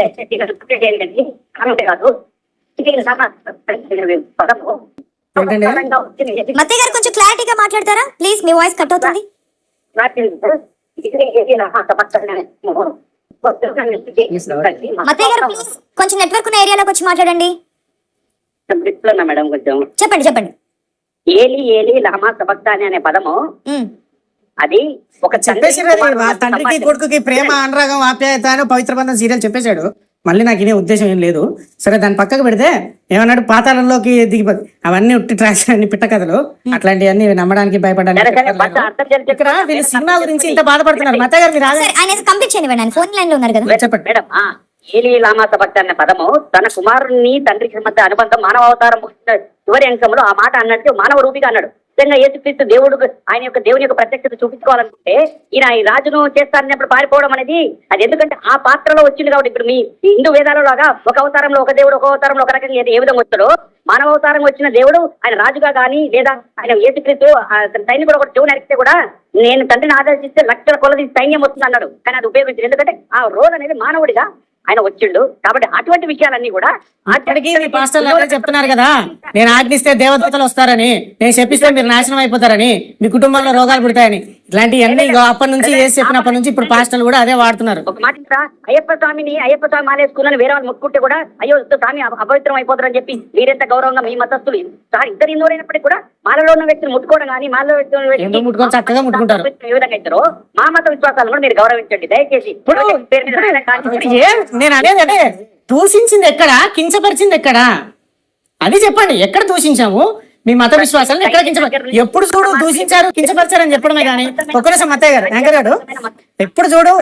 మత్తయ్య గారు కొంచెం క్లారిటీగా మాట్లాడతారా ప్లీజ్, మీ వాయిస్ కట్ అవుతుంది. మత్తయ్య గారు ప్లీజ్ కొంచెం నెట్వర్క్ ఉన్న ఏరియాలోకి వచ్చి మాట్లాడండి. మేడం కొంచెం చెప్పండి. ఏలి లామా సబక్తాని అనే పదము అది ఒక చెప్పేసి తండ్రికి కొడుకుకి ప్రేమ అనురాగం ఆప్యాయత అని పవిత్ర బంధం సీరియల్ చెప్పేశాడు. మళ్ళీ నాకు ఇదే ఉద్దేశం ఏం లేదు. సరే దాని పక్కకు పెడితే ఏమన్నాడు, పాతాళంలోకి దిగిపోతుంది. అవన్నీ ఉట్టి ట్రాక్స్ అన్ని పిట్ట కథలు, అట్లాంటివన్నీ నమ్మడానికి భయపడడానికి. ఇక్కడ వీళ్ళు సినిమా గురించి ఇంత బాధపడుతున్నారు. మత్తయ్య గారు మీరు ఆయన కంప్లీట్ చేయండి, ఆయన ఫోన్ లైన్ లో ఉన్నారు కదా. చెప్పండి మేడం. ఏలి లామా సబక్త అనే పదము తన కుమారుని తండ్రికి మధ్య అనుబంధం, మానవ అవతారం చివరి అంశంలో ఆ మాట అన్నట్టు మానవ రూపిగా అన్నాడు. నిజంగా యేసుక్రీస్తు దేవుడు ఆయన యొక్క దేవుని యొక్క ప్రత్యక్షత చూపించుకోవాలనుకుంటే ఈయన ఈ రాజును చేస్తారన్నప్పుడు పారిపోవడం అనేది అది ఎందుకంటే ఆ పాత్రలో వచ్చింది కాబట్టి. ఇప్పుడు మీ హిందూ వేదాల లాగా ఒక అవతారంలో ఒక దేవుడు, ఒక అవతారంలో ఒక రకంగా ఏ విధంగా వచ్చాడో మానవ అవతారం వచ్చిన దేవుడు ఆయన రాజుగా కానీ లేదా ఆయన యేసుక్రీస్తు సైనికుడు ఒక చెవు నరికితే కూడా నేను తండ్రిని ఆదర్శిస్తే లక్షల కొలది సైన్యం వస్తుంది అన్నాడు. కానీ అది ఉపయోగించింది ఎందుకంటే ఆ రోల్ అనేది మానవుడిగా ఆయన వచ్చిండు. కాబట్టి అటువంటి విషయాలన్నీ కూడా చెప్తున్నారు కదా, నేను ఆజ్ఞిస్తే దేవదూతలు వస్తారని, నేను చెప్పిస్తే మీరు నాశనం అయిపోతారని, మీ కుటుంబంలో రోగాలు పుడతాయని, ఇట్లాంటివన్నీ అప్పటి నుంచి వేసి చెప్పినప్పటి నుంచి ఇప్పుడు పాస్టర్లు కూడా అదే వాడుతున్నారు. ఒక మాట అయ్యప్ప స్వామి మాలేసుకున్నాను వేరే వాళ్ళు ముట్టుకుంటే కూడా అయ్యో స్వామి అపవిత్రం అయిపోతారని చెప్పి మీరెంత గౌరవంగా మీ మతస్థులు ఇద్దరు హిందువులైనప్పటికీ కూడా మాలలో ఉన్న వ్యక్తిని ముట్టుకోవడం కానీ మాలో ముట్టుకొని చక్కగా ముట్టుకుంటారు. ఏ విధంగా ఇస్తారో మా మత విశ్వాసాలను కూడా మీరు గౌరవించండి దయచేసి. నేను అనేది అదే, దూషించింది ఎక్కడ, కించపరిచింది ఎక్కడ అది చెప్పండి. ఎక్కడ దూషించాము మీ మత విశ్వాసాలను, ఎక్కడ ఎప్పుడు చూడు దూషించారు కించపరిచారు అని చెప్పడమే కానీ. ఒక్క నిమిషం మత్తయ్య గారు, యాంకర్ గారు ఎప్పుడు చూడు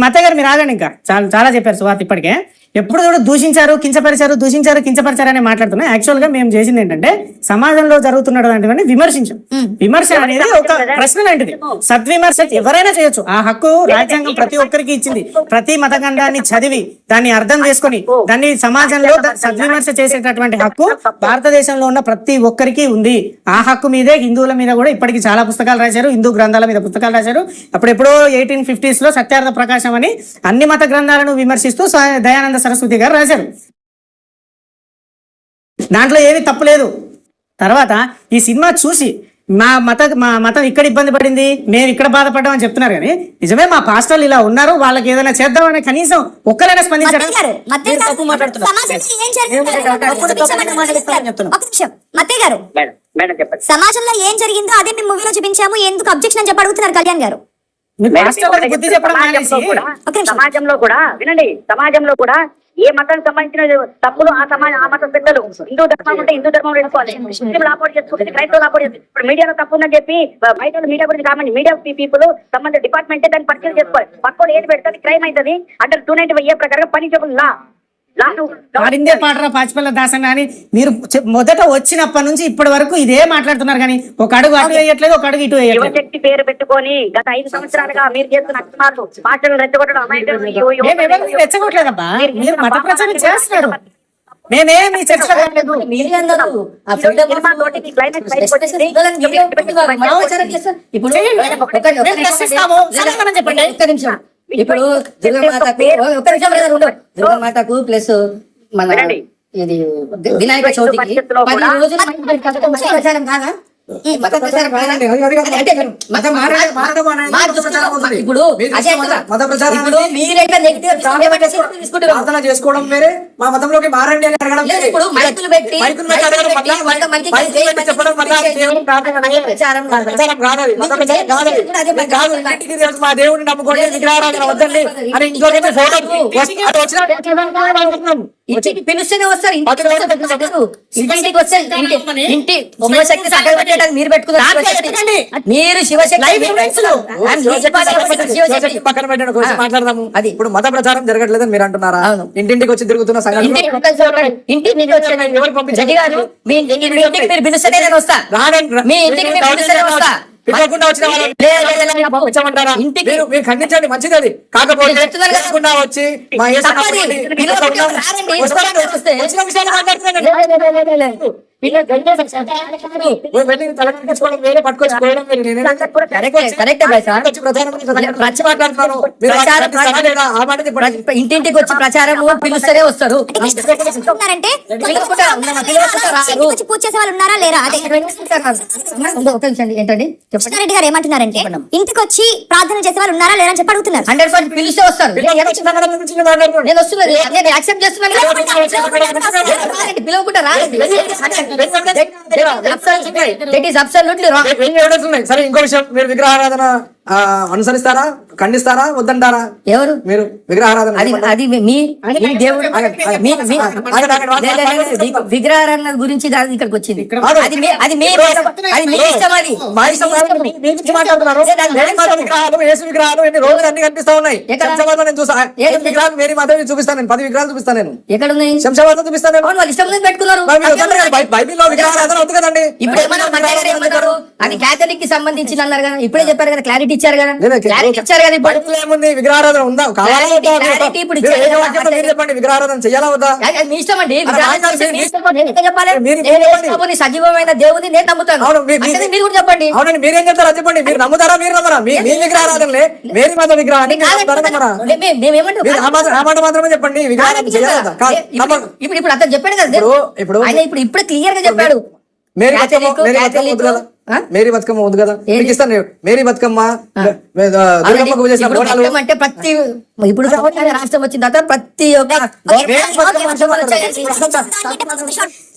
మత్తయ్య గారు మీరు ఆగండి. ఇంకా చాలా చెప్పారు సువార్త ఇప్పటికే. ఎప్పుడు చూడు దూషించారు కించపరిచారు అని మాట్లాడుతున్నా. యాక్చువల్ గా మేము చేసింది ఏంటంటే సమాజంలో జరుగుతున్నటువంటి విమర్శించాం. విమర్శ అనేది ఒక ప్రశ్న లాంటిది. సద్విమర్శ ఎవరైనా చేయొచ్చు. ఆ హక్కు రాజ్యాంగం ప్రతి ఒక్కరికి ఇచ్చింది. ప్రతి మత గ్రంథాన్ని చదివి దాన్ని అర్థం చేసుకుని దాన్ని సమాజంలో సద్విమర్శ చేసేటటువంటి హక్కు భారతదేశంలో ఉన్న ప్రతి ఒక్కరికి ఉంది. ఆ హక్కు మీదే హిందువుల మీద కూడా ఇప్పటికి చాలా పుస్తకాలు రాశారు, హిందూ గ్రంథాల మీద పుస్తకాలు రాశారు. అప్పుడెప్పుడో 1850s లో సత్యార్థ ప్రకాశం అని అన్ని మత గ్రంథాలను విమర్శిస్తూ దయానంద సరస్వతి గారు రాశారు. దాంట్లో ఏమీ తప్పు లేదు. తర్వాత ఈ సినిమా చూసి మా మతం ఇక్కడ ఇబ్బంది పడింది, మేము ఇక్కడ బాధపడ్డాం అని చెప్తున్నారు. కానీ నిజమే మా పాస్టర్లు ఇలా ఉన్నారు, వాళ్ళకి ఏదైనా చేద్దామని కనీసం ఒక్కరైనా స్పందించారు. సమాజంలో ఏం జరిగిందో అదే మేము మూవీలో చూపించాము, ఎందుకు అబ్జెక్షన్ అని చెప్పి అడుగుతున్నారు కళ్యాణ్ గారు. మీరు మేడం, మాస్టర్లకు ఒకటే బుద్ధి చెప్తున్నా, చెప్పడం సమాజంలో మానేసి, కూడా, ఒక నిమిషం. సమాజంలో కూడా వినండి, సమాజంలో కూడా ఏ మతానికి సంబంధించిన తప్పులు ఆ మత పెద్దలు, హిందూ ధర్మం ఉంటే హిందూ ధర్మం నేర్చుకోవాలి, ముస్లింలు ఆపోర్ట్ చేసుకుంటే క్రైస్తవులు ఆపోర్ట్ చేస్తారు. ఇప్పుడు మీడియాలో తప్పు ఉందని చెప్పి బయట మీడియా గురించి కామండి, మీడియా పీపుల్ సంబంధించిన డిపార్ట్మెంట్ దాన్ని పరిశీలన చేసుకోవాలి. పక్కన ఏది పెడితే క్రైమ్ అవుతుంది అంటే 290 ప్రకారం పని చెప్పు లా పాడిందే పాటరా పాచిపల్ల దాసన్ అని మీరు మొదట వచ్చినప్పటి నుంచి ఇప్పటి వరకు ఇదే మాట్లాడుతున్నారు కానీ ఒక అడుగు అటు వేయట్లేదు, ఒక అడుగు ఇటు వేయట్లేదు. యువశక్తి పేరు పెట్టుకొని గత 5 సంవత్సరాలుగా మీరు చేస్తున్న అక్రమాలు, మాస్టర్లు రెచ్చగొట్టడం, అమాయకులను మేము ఎవరిని రెచ్చగొట్టలేదబ్బా, మీరు మత ప్రచారం చేస్తున్నారు. మేమేమి చర్చ కాలేదు. మీరే అన్నారు ఆ ఫ్రీడమ్ సినిమా తోటి క్లైమాక్స్ బయటకు వచ్చింది. ఇప్పుడు మేము ప్రశ్నిస్తాము. సమాధానం చెప్పండి. ఒక్క నిమిషం. ఇప్పుడు దుర్గామాతకు ఒక్క నిమిషం బ్రదర్ ఉండు. దుర్గామాతకు ప్లస్ మన వినండి. ఇది వినాయక చవితికి పరిషత్తులో 10 కూడా- రోజులు మత ప్రచారం కాదా? మత ప్రచారం కాదా? అంటే మతం ఇప్పుడు అదే కదా. మత ప్రచారం ఇప్పుడు మీరైతే నెగిటివ్ తీసుకుంటున్నారు. ప్రార్థన చేసుకోవడం వేరే, మా మతంలోకి మారండి అని అడగడం లేదు, వేరే. ఇప్పుడు మైకులు పెట్టి మైకులు పెట్టి అడగడం వల్ల, మైకులు పెట్టి చెప్పడం వల్ల దేవుని ప్రార్థన అనేది ప్రచారం కాదు. ప్రచారం కాదు అది. మత ప్రచారం కాదు అది. ఇది కాదు. ఇంటికి తెలుసు మా దేవుడిని నమ్ముకోండి, విగ్రహారాధన వద్దండి అని ఇంకోటి ఫోటో అది వచ్చిన ఇంటికి పిలుస్తూనే వస్తారు. ఇంటికి వస్తే ఇంటి శివశక్తి సకల పెట్టడానికి మీరు పెట్టుకున్నారు. మీరు శివశక్తి శివశక్తి పక్కన పెట్టిన కోసం మాట్లాడదాము. అది ఇప్పుడు మత ప్రచారం జరగట్లేదని మీరు అంటున్నారా? ఇంటింటికి వచ్చి తిరుగుతున్న సంఘటన ఇంటికి వచ్చి గారు మీ ఇంటికి మీరు పిలుస్తేనే నేను వస్తా. మీ ఇంటికి మీరు పిలుస్తేనే వస్తా. పిలవకుండా వచ్చిన వాళ్ళని పంపించమంటారా? మీరు ఖండించండి, మంచిది అది. కాకపోతే పిలవకుండా వచ్చి మా యేసు నమ్ముకోండి, వచ్చిన విషయాలు మాట్లాడుతున్నాను. వెళ్ళి తలకెక్కించుకోవడం వేరే, పట్టుకొచ్చి పోయడం వేరే. కరెక్ట్ వచ్చి మాట్లాడుతున్నాను. మీరు ఖండిస్తారా లేదా? ఆ మాట చెప్పండి. ఇంటింటికి వచ్చి ప్రచారం పిలుస్తూనే వస్తారు. ఉన్నారంటే రారు. వచ్చి పూజ చేసే వాళ్ళు ఉన్నారా లేరా? అదే ఒక నిమిషం అండి. ఏంటండి కృష్ణారెడ్డి గారు ఏమంటున్నారంటే ఇంటికి వచ్చి ప్రార్థన చేసే వాళ్ళు ఉన్నారా లేరా అని చెప్పి అడుగుతున్నారు. 100% పిలిస్తే వస్తారు. నేను వస్తున్నాను, నేను యాక్సెప్ట్ చేస్తున్నాను. పిలవకుండా రాలేదు. That is absolutely wrong. సరే, ఇంకో విషయం, మీరు విగ్రహారాధన అనుసరిస్తారా, ఖండిస్తారా, వద్దంటారా? ఎవరు మీరు విగ్రహారాధన అది మీ దేవుడు విగ్రహారాధన గురించి కాదు ఇక్కడికి వచ్చింది. అది మీ ఇష్టం. అది మా ఇష్టం కాదు. మీ గురించి మాట్లాడుతున్నారు. మేరీ మాత విగ్రహాలు, యేసు విగ్రహాలు ఎన్ని రోజులు అన్ని కనిపిస్తా ఉన్నాయి. శంషాబాద్ లో నేను చూసా విగ్రహాలు, మేరీ మాత చూపిస్తాను. నేను 10 విగ్రహాలు చూపిస్తాను. నేను ఎక్కడ ఉన్నాయి? శంషాబాద్ లో చూపిస్తాను. అవును, వాళ్ళు ఇష్టం ఉన్నది పెట్టుకున్నారు. బైబిల్లో విగ్రహారాధన వద్దు కదండి. ఇప్పుడు ఏమన్నా మన దగ్గర ఏమన్నారు? అది క్యాథలిక్ కి సంబంధించి అన్నారు కదా. ఇప్పుడే చెప్పారు కదా, క్లారిటీ ఇచ్చారు కదా. క్లారిటీ ఇచ్చారు కదా. ఇప్పుడు బైబిల్లో ఏముంది? విగ్రహారాధన ఉందా? కావాలా వద్దా? క్లారిటీ ఇప్పుడు మీరు ఏ వాక్యంలో మీరు చెప్పండి, విగ్రహారాధన చేయాలా వద్దా? అది మీ ఇష్టం అండి. మీరు చెప్పాలి. మీరు నేను యేసుప్రభుని సజీవమైన దేవుని నేను నమ్ముతాను. అవును, అంటే మీరు కూడా చెప్పండి. అవునండి, మీరేం చెప్తారా చెప్పండి. మీరు నమ్ముతారా, మీరు నమ్మరా? మీ విగ్రహారాధనలే మేరీ మాత విగ్రహాన్ని నమ్మరా? ఆ మాట మాత్రమే చెప్పండి. విగ్రహారాధన చేయాలా? ఇప్పుడు అతను చెప్పాడు కదా. ఇప్పుడు ఆయన ఇప్పుడు క్లియర్ గా చెప్పాడు. మేరీ బతుకమ్మ వద్దు కదా. మేరీ బతుకమ్మ వద్దు కదా. మీకు ఇస్తాను. మేరీ బతుకమ్మ, దుర్గమ్మకు చేసిన బోనాలు అంటే ప్రతి ఇప్పుడు రాష్ట్రం వచ్చిన తర్వాత ప్రతి ఒక్క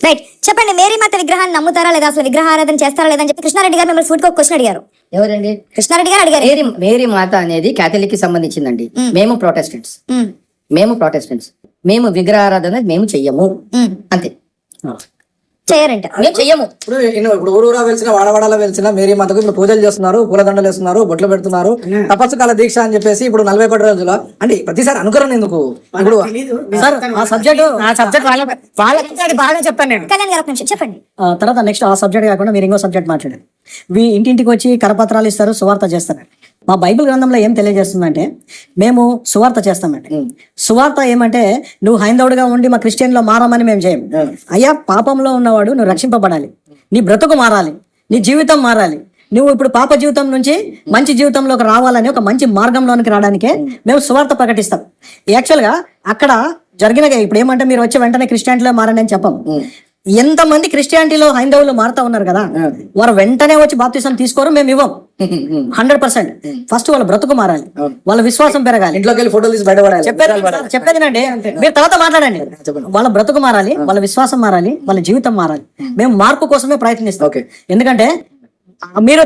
రైట్, చెప్పండి. మేరీ మాత విగ్రహాన్ని నమ్ముతారా లేదా, అసలు విగ్రహారాధన చేస్తారా లేదా అని చెప్పి కృష్ణారెడ్డి గారు మిమ్మల్ని సూట్ ఒక క్వశ్చన్ అడిగారు. ఎవరండి? కృష్ణారెడ్డి గారు అడిగారు. మేరీ మాత అనేది క్యాథలిక్ కి సంబంధించిందండి. మేము ప్రొటెస్టెంట్స్. మేము విగ్రహారాధన మేము చెయ్యము. అంతే, చేయరంట. మేము చెయ్యము. ఇప్పుడు ఊరూరా వెలిసిన, వాడవాడలో వెలిసిన మేరీ మాతకు ఇప్పుడు పూజలు చేస్తున్నారు, పూలదండలు వేస్తున్నారు, బొట్లు పెడుతున్నారు, తపస్సు కాల దీక్ష అని చెప్పేసి ఇప్పుడు 41 రోజులు అంటే ప్రతిసారి అనుకరణ ఎందుకు? ఇప్పుడు సార్ ఆ సబ్జెక్ట్ వాళ్ళకి బాగా చెప్తాను నేను. కళ్యాణ్ గారు ఒక నిమిషం చెప్పండి. తర్వాత నెక్స్ట్ ఆ సబ్జెక్ట్ కాకుండా మీరు ఇంకో సబ్జెక్ట్ మాట్లాడండి. ఇంటింటికి వచ్చి కరపత్రాలు ఇస్తారు, సువార్త చేస్తారు. మా బైబిల్ గ్రంథంలో ఏం తెలియజేస్తుందంటే మేము సువార్త చేస్తామండి. సువార్త ఏమంటే నువ్వు హైందవుడిగా ఉండి మా క్రిస్టియన్లో మారమని మేము చేయం. అయ్యా, పాపంలో ఉన్నవాడు నువ్వు రక్షింపబడాలి, నీ బ్రతుకు మారాలి, నీ జీవితం మారాలి, నువ్వు ఇప్పుడు పాప జీవితం నుంచి మంచి జీవితంలోకి రావాలని ఒక మంచి మార్గంలోనికి రావడానికే మేము సువార్త ప్రకటిస్తాం. యాక్చువల్గా అక్కడ జరిగిన ఇప్పుడు ఏమంటే మీరు వచ్చి వెంటనే క్రిస్టియానిటీలో మారండి అని చెప్పం. ఎంతమంది క్రిస్టియానిటీలో హైందవులు మారుతా ఉన్నారు కదా, వారు వెంటనే వచ్చి బాప్తిసం తీసుకోరు, మేము ఇవ్వం. 100% ఫస్ట్ వాళ్ళ బ్రతుకు మారాలి, వాళ్ళ విశ్వాసం పెరగాలి. ఇంట్లోకి వెళ్ళి ఫోటోలు తీసి బయటపడాలి. చెప్పేదినండి, మీరు తర్వాత మాట్లాడండి. వాళ్ళ బ్రతుకు మారాలి, వాళ్ళ విశ్వాసం మారాలి, వాళ్ళ జీవితం మారాలి. మేము మార్పు కోసమే ప్రయత్నిస్తాం. ఎందుకంటే మీరు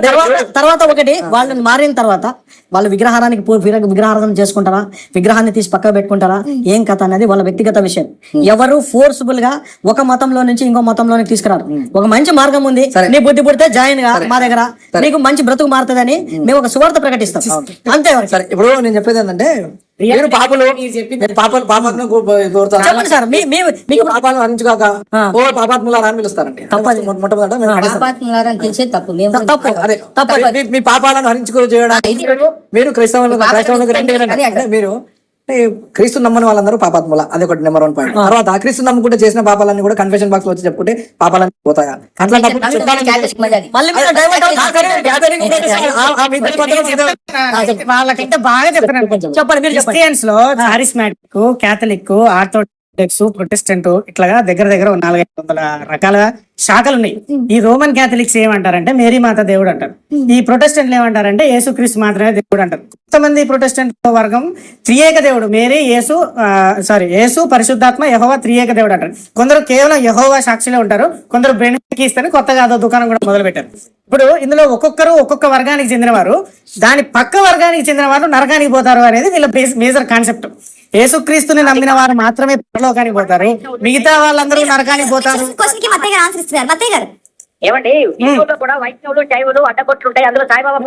తర్వాత ఒకటి వాళ్ళని మారిన తర్వాత వాళ్ళు విగ్రహారాధన చేసుకుంటారా, విగ్రహాన్ని తీసి పక్కకు పెట్టుకుంటారా, ఏం కథ అనేది వాళ్ళ వ్యక్తిగత విషయం. ఎవరు ఫోర్స్ఫుల్ గా ఒక మతంలో నుంచి ఇంకో మతంలోకి తీసుకురారు. ఒక మంచి మార్గం ఉంది, నీ బుద్ధి పుడితే జాయిన్ గా మా దగ్గర, నీకు మంచి బ్రతుకు మారుతుందని మేము ఒక సువార్త ప్రకటిస్తాం అంతే. సరే, ఇప్పుడు నేను చెప్పేది ఏంటంటే మీరు పాపలు పాపాలను కోరుతారు. చెప్పండి సార్, మీకు పాపాలను హరించుగాక ఓ పాపాత్ములారా అని పిలుస్తారండి. మొట్టమొదట తప్పు. మీ పాపాలను హరించుకో చేయడానికి మీరు క్రైస్తవులకు అంటే మీరు క్రీస్తు నమ్మని వాళ్ళందరూ పాపాత్ముల, అది ఒకటి నెంబర్ 1 పాయింట్. తర్వాత క్రీస్తు నమ్ముకుంటే చేసిన పాపాలన్నీ కూడా కన్ఫెషన్ బాక్స్ లో వచ్చి చెప్పుకుంటే పాపాలన్నీ పోతాయా? వాళ్ళకంటే బాగా చెప్పండి. క్రిస్టియన్స్ లో చారిస్మాటిక్, క్యాథలిక్, ఆర్థోడాక్స్, ప్రొటెస్టెంట్ ఇట్లాగా దగ్గర 400-500 రకాల శాఖలు ఉన్నాయి. ఈ రోమన్ క్యాథలిక్స్ ఏమంటారంటే మేరీ మాత దేవుడు అంటారు. ఈ ప్రొటెస్టెంట్లు ఏమంటారంటే యేసుక్రీస్తు మాత్రమే దేవుడు అంటారు. కొంతమంది ప్రొటెస్టెంట్ వర్గం త్రియేక దేవుడు, మేరీ, యేసు, పరిశుద్ధాత్మ, యెహోవా త్రియేక దేవుడు అంటారు. కొందరు కేవలం యెహోవా సాక్షిలో ఉంటారు. కొందరు బ్రెనికిస్తని కొత్తగా అదో దుకాణం కూడా మొదలు పెట్టారు. ఇప్పుడు ఇందులో ఒక్కొక్క వర్గానికి చెందిన వారు, దాని పక్క వర్గానికి చెందిన వారు నరకానికి పోతారు అనేది వీళ్ళ మేజర్ కాన్సెప్ట్. యేసుక్రీస్తుని నమ్మిన వారు మాత్రమే పరలోకానికి పోతారు, మిగతా వాళ్ళందరూ నరకానికి పోతారు. ఏమండి, హిందువుల్లో కూడా వైష్ణవులు, శైవులు, అడ్డగొట్లు ఉంటాయి. అందులో సాయిబాబా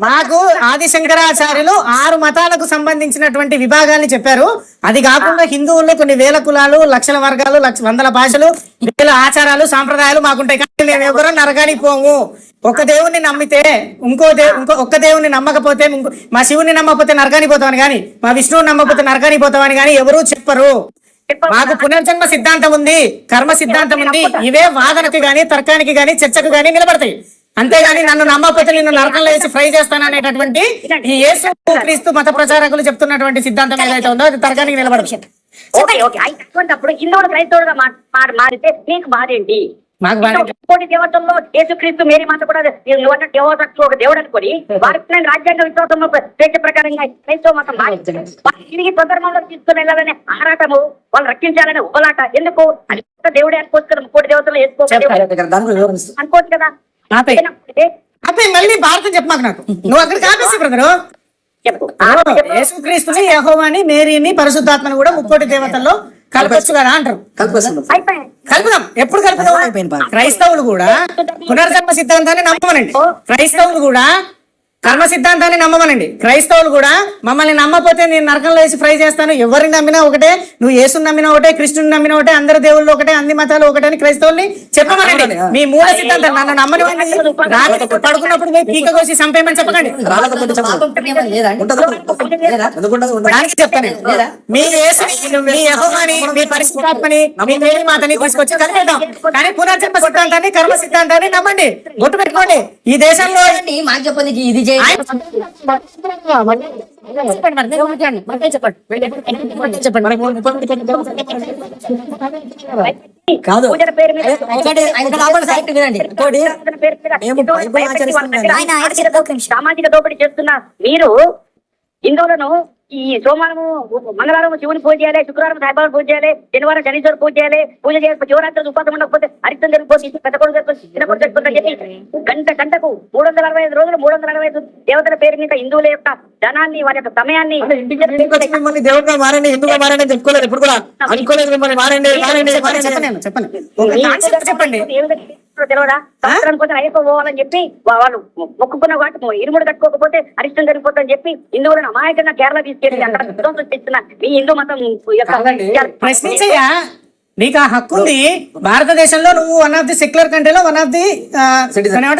మాకు ఆది శంకరాచార్యులు 6 మతాలకు సంబంధించినటువంటి విభాగాన్ని చెప్పారు. అది కాకుండా హిందువుల్లో కొన్ని వేల కులాలు, లక్షల వర్గాలు, వందల భాషలు, వేల ఆచారాలు, సాంప్రదాయాలు మాకుంటాయి. కానీ మేము ఎవరూ నరకానికి పోము. ఒక దేవుణ్ణి నమ్మితే ఒక్క దేవుణ్ణి నమ్మకపోతే మా శివుని నమ్మకపోతే నరకానికి పోతామని కానీ, మా విష్ణువుని నమ్మకపోతే నరకానికి పోతామని కానీ ఎవరూ చెప్పరు. మాకు పునర్జన్మ సిద్ధాంతం ఉంది, కర్మ సిద్ధాంతం ఉంది. ఇవే వాదనకి గాని, తర్కానికి గాని, చర్చకు గాని నిలబడతాయి. అంతేగాని నన్ను నమ్మకపోతే నిన్ను నరకంలో వేసి ఫ్రై చేస్తాననేటటువంటి ఈ యేసు క్రీస్తు మత ప్రచారకులు చెప్తున్నటువంటి సిద్ధాంతం ఏదైతే ఉందో అది తర్కానికి నిలబడదు. అప్పుడు హిందువులు క్రైస్తవులుగా మారితే మీకు బాధేంటి? కోటి దేవతల్లో యేసుక్రీస్తు మేరీ మాత కూడా ఒక దేవుడు అనుకొని వారికి రాజ్యాంగ విశ్వాసంలో స్వేచ్ఛ ప్రకారంగా క్రైస్తవ మతం తిరిగి స్వధర్మంలో తీసుకుని వెళ్ళాలనే ఆరాటము, వాళ్ళు రక్షించాలనే ఉబలాట ఎందుకు? అది దేవుడే అనుకోవచ్చు కదా, కోటి దేవతలు అనుకోవచ్చు కదా. మళ్ళీ భారతం చెప్పమాక నాకు, నువ్వు అక్కడికి ఆపేసి బ్రదరు. యేసుక్రీస్తుని, యెహోవాని, మేరీని, పరిశుద్ధాత్మని కూడా 3 దేవతల్లో కలపచ్చు కదా అంటారు. కలుపుదాం. ఎప్పుడు కలుపుదాం? క్రైస్తవులు కూడా పునర్జన్మ సిద్ధాంతాన్ని నమ్మమనండి. క్రైస్తవులు కూడా కర్మ సిద్ధాంతాన్ని నమ్మమనండి. క్రైస్తవులు కూడా మమ్మల్ని నమ్మకపోతే నేను నరకంలో వేసి ఫ్రై చేస్తాను, ఎవరిని నమ్మినా ఒకటే, నువ్వు యేసుని నమ్మినా ఒకటే, కృష్ణుని నమ్మినా ఒకటే, అందరి దేవుళ్ళు ఒకటే, అన్ని మతాలు ఒకటే అని క్రైస్తవుల్ని చెప్పమనండి. మీ మూల సిద్ధాంతం నన్ను నమ్మని రాత్రి పడుకున్నప్పుడు పోయి పీక కోసి చంపేయమని చెప్పకండి. దానికి చెప్తాను, మీ యేసుని, మీ యెహోవాని, మీ పరిశుద్ధాత్మని, మీ మేరీ మాతని తీసుకొచ్చి కలిపేద్దాం. కానీ పునర్జన్మ సిద్ధాంతాన్ని, కర్మ సిద్ధాంతాన్ని నమ్మండి, గుర్తు పెట్టుకోండి. ఈ దేశంలో మాకు చెప్పండి, ఇది కాదు సామాజిక దోపిడీ చేస్తున్న మీరు హిందువులను ఈ సోమవారము, మంగళవారం శివుని పూజ చేయాలి, శుక్రవారం సాయిబాబా పూజ చేయాలి, శనివారం శనీశ్వర పూజ చేయాలి, పూజ చేయాలి, శివరాత్రి ఉపాసం ఉండకపోతే అరిష్టం జరిగిపోతే పెద్ద కొడుకు జరుగుతుంది, చిన్న కొడుకు జరుగుతుందని చెప్పి గంటకు 365 రోజులు 365 దేవతల పేరు మీద హిందువుల యొక్క ధనాన్ని, వారి యొక్క సమయాన్ని మిమ్మల్ని దేవుడిగా మారండి, హిందువుగా మారండి అని చెప్పుకోలేదు, ఎప్పుడు కూడా అనుకోలేదు. మిమ్మల్ని మారండి చెప్పండి. తెలియదా? సంవత్సరం కోసం అయిపోవాలని చెప్పి వాళ్ళు మొక్కుకున్న వాటి ఇరుముడు కట్టుకోకపోతే అరిష్టం జరిగిపోతుందని చెప్పి హిందువులను అమాయకంగా కేరళ తీసుకెళ్ళి అక్కడ విధ్వంసం చేస్తున్న మీ హిందూ మతం ప్రశ్నించయ్యా, నీకు ఆ హక్కు ఉంది. భారతదేశంలో నువ్వు వన్ ఆఫ్ ది సెక్యులర్ కంట్రీలో వన్ ఆఫ్ ది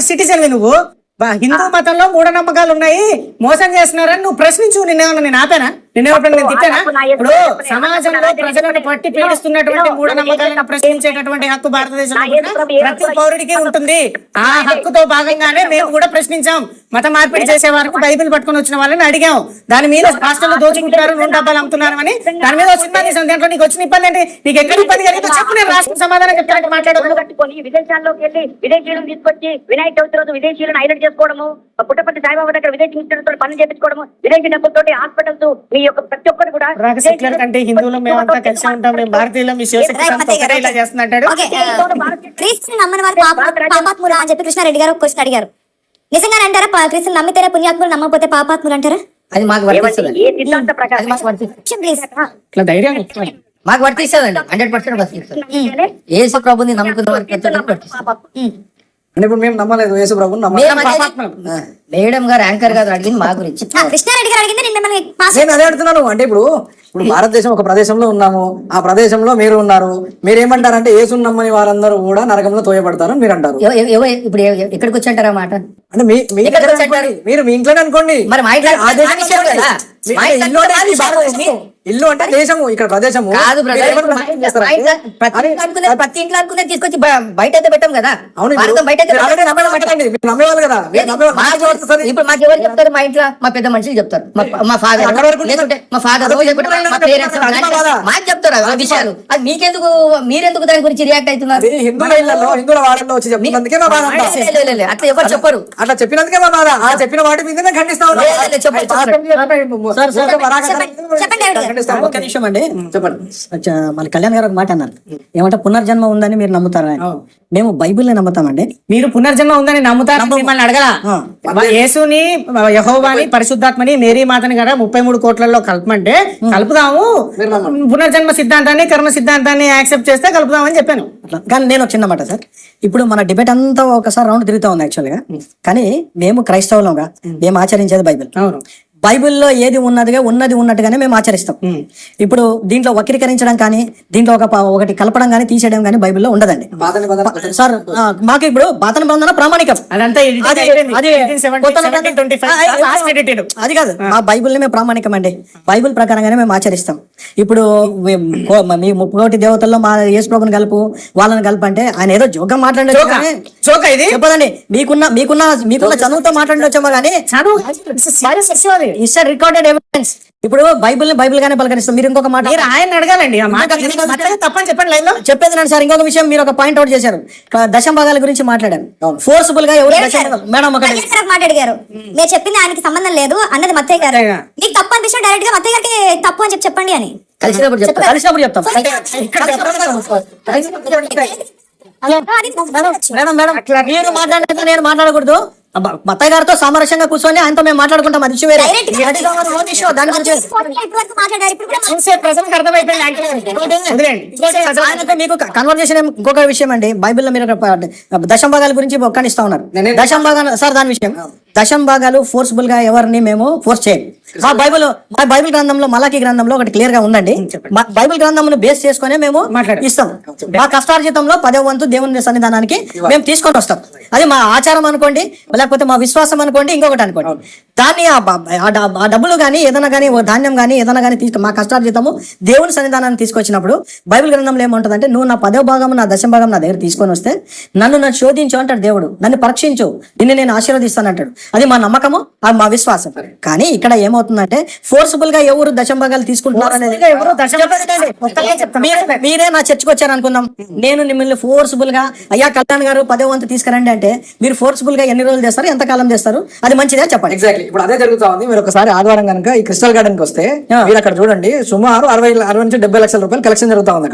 సిటిజన్. నువ్వు హిందూ మతంలో మూఢనమ్మకాలు ఉన్నాయి, మోసం చేస్తున్నారని నువ్వు ప్రశ్నించు. నిన్నేమన్నా నేను ఆపానా? నిన్నేమన్నా నేను తిట్టానా? ఇప్పుడు సమాజంలో ప్రజలను పట్టి పీడిస్తున్నటువంటి మూఢనమ్మకాలను ప్రశ్నించేటటువంటి హక్కు భారతదేశంలో ప్రతి పౌరుడికి ఉంటుంది. ఆ హక్కుతో భాగంగానే మేము కూడా ప్రశ్నించాం. మత మార్పిడి చేసే వారికి బైబిల్ పట్టుకుని వచ్చిన వాళ్ళని అడిగాం. దాని మీద రాష్ట్రంలో దోచుకుంటున్నారు, 100 డబ్బాలు అమ్ముతున్నారు అని దాని మీద సినిమా తీసాం. దాంట్లో నీకు వచ్చిన ఇబ్బంది ఏంటి? నీకు ఎక్కడ ఇబ్బంది కలిగిందో చెప్పు, నేను రాష్ట్ర సమాధానం చెప్తాను. మాట్లాడుకుని కట్టుకొని విదేశాల్లోకి వెళ్ళి విదేశీయులను తీసుకొచ్చి వినాయక చవితి రోజు విదేశీయులను హైలైట్ చేసుకోవడము, పుట్టపర్తి సాయిబాబా దగ్గర విదేశీ మిషన్లతో పనులు చేయించుకోవడము, విదేశీ డబ్బులతో హాస్పిటల్స్ మీ మీ యొక్క ప్రతి ఒక్కరు కూడా సెక్యులర్ కంటే హిందువులు మేమంతా కలిసి ఉంటాం, మేము భారతీయులు, మీ శివశక్తి సంస్థ ఒకటే ఇలా చేస్తున్నట్టాడు. ఓకే, క్రీస్తుని నమ్మని వారు పాపాత్ములు అని చెప్పి కృష్ణారెడ్డి గారు ఒక క్వశ్చన్ అడిగారు. నిజంగానే అంటారా? క్రీస్తుని నమ్మితేనే పుణ్యాత్ములు, నమ్మకపోతే పాపాత్ములు అంటారా? అది మాకు వర్తిస్తుంది. ఏ సిద్ధాంత ప్రకారం ప్లీజ్. ఇట్లా ధైర్యం మాకు వర్తిస్తుందండి, 100% వర్తిస్తుంది. యేసు ప్రభుని నమ్ముకున్న వారికి ప్రతి ఒక్కరికి వర్తిస్తుంది. అంటే ఇప్పుడు మేము నమ్మలేదు యేసు ప్రభుని మేడం గారు యాంకర్ గారు అడిగింది మా గురించి. కృష్ణారెడ్డి గారు అడిగింది నిన్న మనకి పాస్. నేను అదే అడుగుతున్నాను. అంటే ఇప్పుడు భారతదేశం ఒక ప్రదేశంలో ఉన్నాము, ఆ ప్రదేశంలో మీరు ఉన్నారు. మీరు ఏమంటారంటే యేసుని నమ్మని వారందరూ కూడా నరకంలో తోయబడతారు అని మీరు అంటారు. ఇప్పుడు ఎక్కడికి వచ్చి అంటారా మాట? అంటే మీరు మీ ఇంట్లోనే అనుకోండి. మరి మా ఇంట్లో ఆ దేశం కదా. ఇల్లు అంటే ఈ భారతదేశం. ఇల్లు అంటే దేశము, ఇక్కడ ప్రదేశము కాదు బ్రదర్. ప్రతి ఇంట్లో అనుకునే తీసుకొచ్చి బయట అయితే పెట్టాం కదా. అవును, భారతం బయట అయితే మీరు నమ్మేవాళ్ళు కదా. ఇప్పుడు మాకు ఎవరు చెప్తారు? మా ఇంట్లో మా పెద్ద మనుషులు చెప్తారు, మా ఫాదర్ లేకుంటే మా ఫాదర్ మా పేరెంట్స్ మాకు చెప్తారు ఆ విషయాలు. అది మీకెందుకు, మీరెందుకు దాని గురించి రియాక్ట్ అవుతున్నారు? హిందువుల ఇళ్లలో, హిందువుల వాడల్లో వచ్చి చెప్పినందుకే మా బాధ. అట్లా ఎవరు చెప్పరు. అట్లా చెప్పినందుకే మా బాధ. ఆ చెప్పిన వాటి మీద ఖండిస్తా ఉన్నాం. ఒక్క నిమిషం అండి, చెప్పండి. మన కళ్యాణ్ గారు ఒక మాట అన్నారు, ఏమంటే పునర్జన్మ ఉందని మీరు నమ్ముతారా? మేము బైబిల్ని నమ్ముతామండి. మీరు పునర్జన్మ ఉందని నమ్ముతారు, మిమ్మల్ని అడగలా. యేసుని, యెహోవాని, పరిశుద్ధాత్మని, మేరీ మాతని కదా 33 కోట్లలో కలపమంటే కలుపుదాము. పునర్జన్మ సిద్ధాంతాన్ని, కర్మ సిద్ధాంతాన్ని యాక్సెప్ట్ చేస్తే కలుపుదామని చెప్పాను. కానీ నేను ఒక చిన్న మాట సార్, ఇప్పుడు మన డిబేట్ అంతా ఒకసారి రౌండ్ తిరుగుతా ఉంది యాక్చువల్గా. కానీ మేము క్రైస్తవులంగా మేము ఆచరించేది బైబిల్. అవును, బైబిల్లో ఏది ఉన్నది ఉన్నట్టుగానే మేము ఆచరిస్తాం. ఇప్పుడు దీంట్లో వక్రీకరించడం కానీ, దీంట్లో ఒకటి కలపడం కానీ, తీసేయడం కానీ బైబిల్లో ఉండదండి సార్. మాకు ఇప్పుడు పాత నిబంధన ప్రామాణికం. అదంతా అది కాదు, మా బైబిల్ మేము ప్రామాణికం అండి. బైబిల్ ప్రకారంగానే మేము ఆచరిస్తాం. ఇప్పుడు మీ 30 దేవతల్లో మా యేసు ప్రభుని కలుపు, వాళ్ళని కలుపు అంటే ఆయన ఏదో జోక్గా మాట్లాడలేదు చెప్పదండి. మీకున్న చదువుతో మాట్లాడొచ్చామో కానీ రికార్డెడ్ ఎవిడెన్స్. ఇప్పుడు బైబిల్ గానే పలకరిస్తాం. మీరు ఇంకొక మాట ఆయన అడగాలండి, తప్పని చెప్పండి లైన్ లో చెప్పేది నేను సార్. ఇంకొక విషయం మీరు ఒక పాయింట్ అవుట్ చేశారు, దశమ భాగాల గురించి మాట్లాడారు. ఫోర్స్ఫుల్ గా ఎవరు మేడం మాట్లాడారు, మీరు చెప్పింది ఆయనకి సంబంధం లేదు అన్నది మత్తయ్య గారు. మీకు తప్పు అనిపిస్తే డైరెక్ట్ గా మత్తయ్య గారికి తప్పు అని చెప్పండి అని కలిసినప్పుడు చెప్తాం. మేడం మీరు మాట్లాడినట్టు నేను మాట్లాడకూడదు. మత్తయ్య గారితో సామరస్యంగా కూర్చొని ఆయనతో మేము మాట్లాడుకుంటాం. అది వేరే దాని గురించి మీకు కన్వర్జేషన్. ఇంకొక విషయం అండి, బైబిల్లో మీరు దశం భాగాల గురించి ఒక్కనిస్తా ఉన్నారు. దశం భాగాలు సార్, దాని విషయం దశం భాగాలు ఫోర్స్ఫుల్ గా ఎవరిని మేము ఫోర్స్ చేయం. మా బైబిల్ గ్రంథంలో, మలాకి గ్రంథంలో ఒకటి క్లియర్ గా ఉందండి. బైబిల్ గ్రంథంను బేస్ చేసుకునే మేము ఇస్తాం. మా కష్టార్జితంలో 10వ వంతు దేవుని సన్నిధానానికి మేము తీసుకొని వస్తాం. అది మా ఆచారం అనుకోండి, లేకపోతే మా విశ్వాసం అనుకోండి, ఇంకొకటి అనుకోండి. దాన్ని ఆ డబ్బులు కానీ, ఏదైనా కానీ, ధాన్యం కానీ, ఏదైనా కానీ మా కష్టార్జితము దేవుని సన్నిధానాన్ని తీసుకొచ్చినప్పుడు బైబిల్ గ్రంథంలో ఏమంటుందంటే, నువ్వు నా 10వ భాగం, నా దశమ భాగం నా దగ్గర తీసుకొని వస్తే నన్ను శోధించు అంటాడు దేవుడు. నన్ను పరీక్షించు, నిన్ను నేను ఆశీర్వదిస్తాను అంటాడు. అది మా నమ్మకము, అది మా విశ్వాసం. కానీ ఇక్కడ ఏమవుతుందంటే, ఫోర్స్ఫుల్ గా ఎవరు దశమ భాగాలు తీసుకుంటున్నారు అనేది మీరే నా చర్చకు వచ్చారు అనుకుందాం. నేను మిమ్మల్ని ఫోర్స్ఫుల్ గా అయ్యా కళ్యాణ్ గారు 10వ వంతు తీసుకురండి అంటే మీరు ఫోర్స్ఫుల్ గా ఎన్ని రోజులు చేస్తారు, ఎంత కాలం చేస్తారు, అది మంచిదే చెప్పండి. ఎగ్జాక్ట్లీ ఇప్పుడు అదే జరుగుతా ఉంది. మీరు ఒకసారి ఆదివారం కనుక ఈ క్రిస్టల్ గార్డెన్ కి వస్తే మీరు అక్కడ చూడండి, సుమారు 60 నుంచి 70 లక్షల రూపాయలు కలెక్షన్ జరుగుతా ఉంది.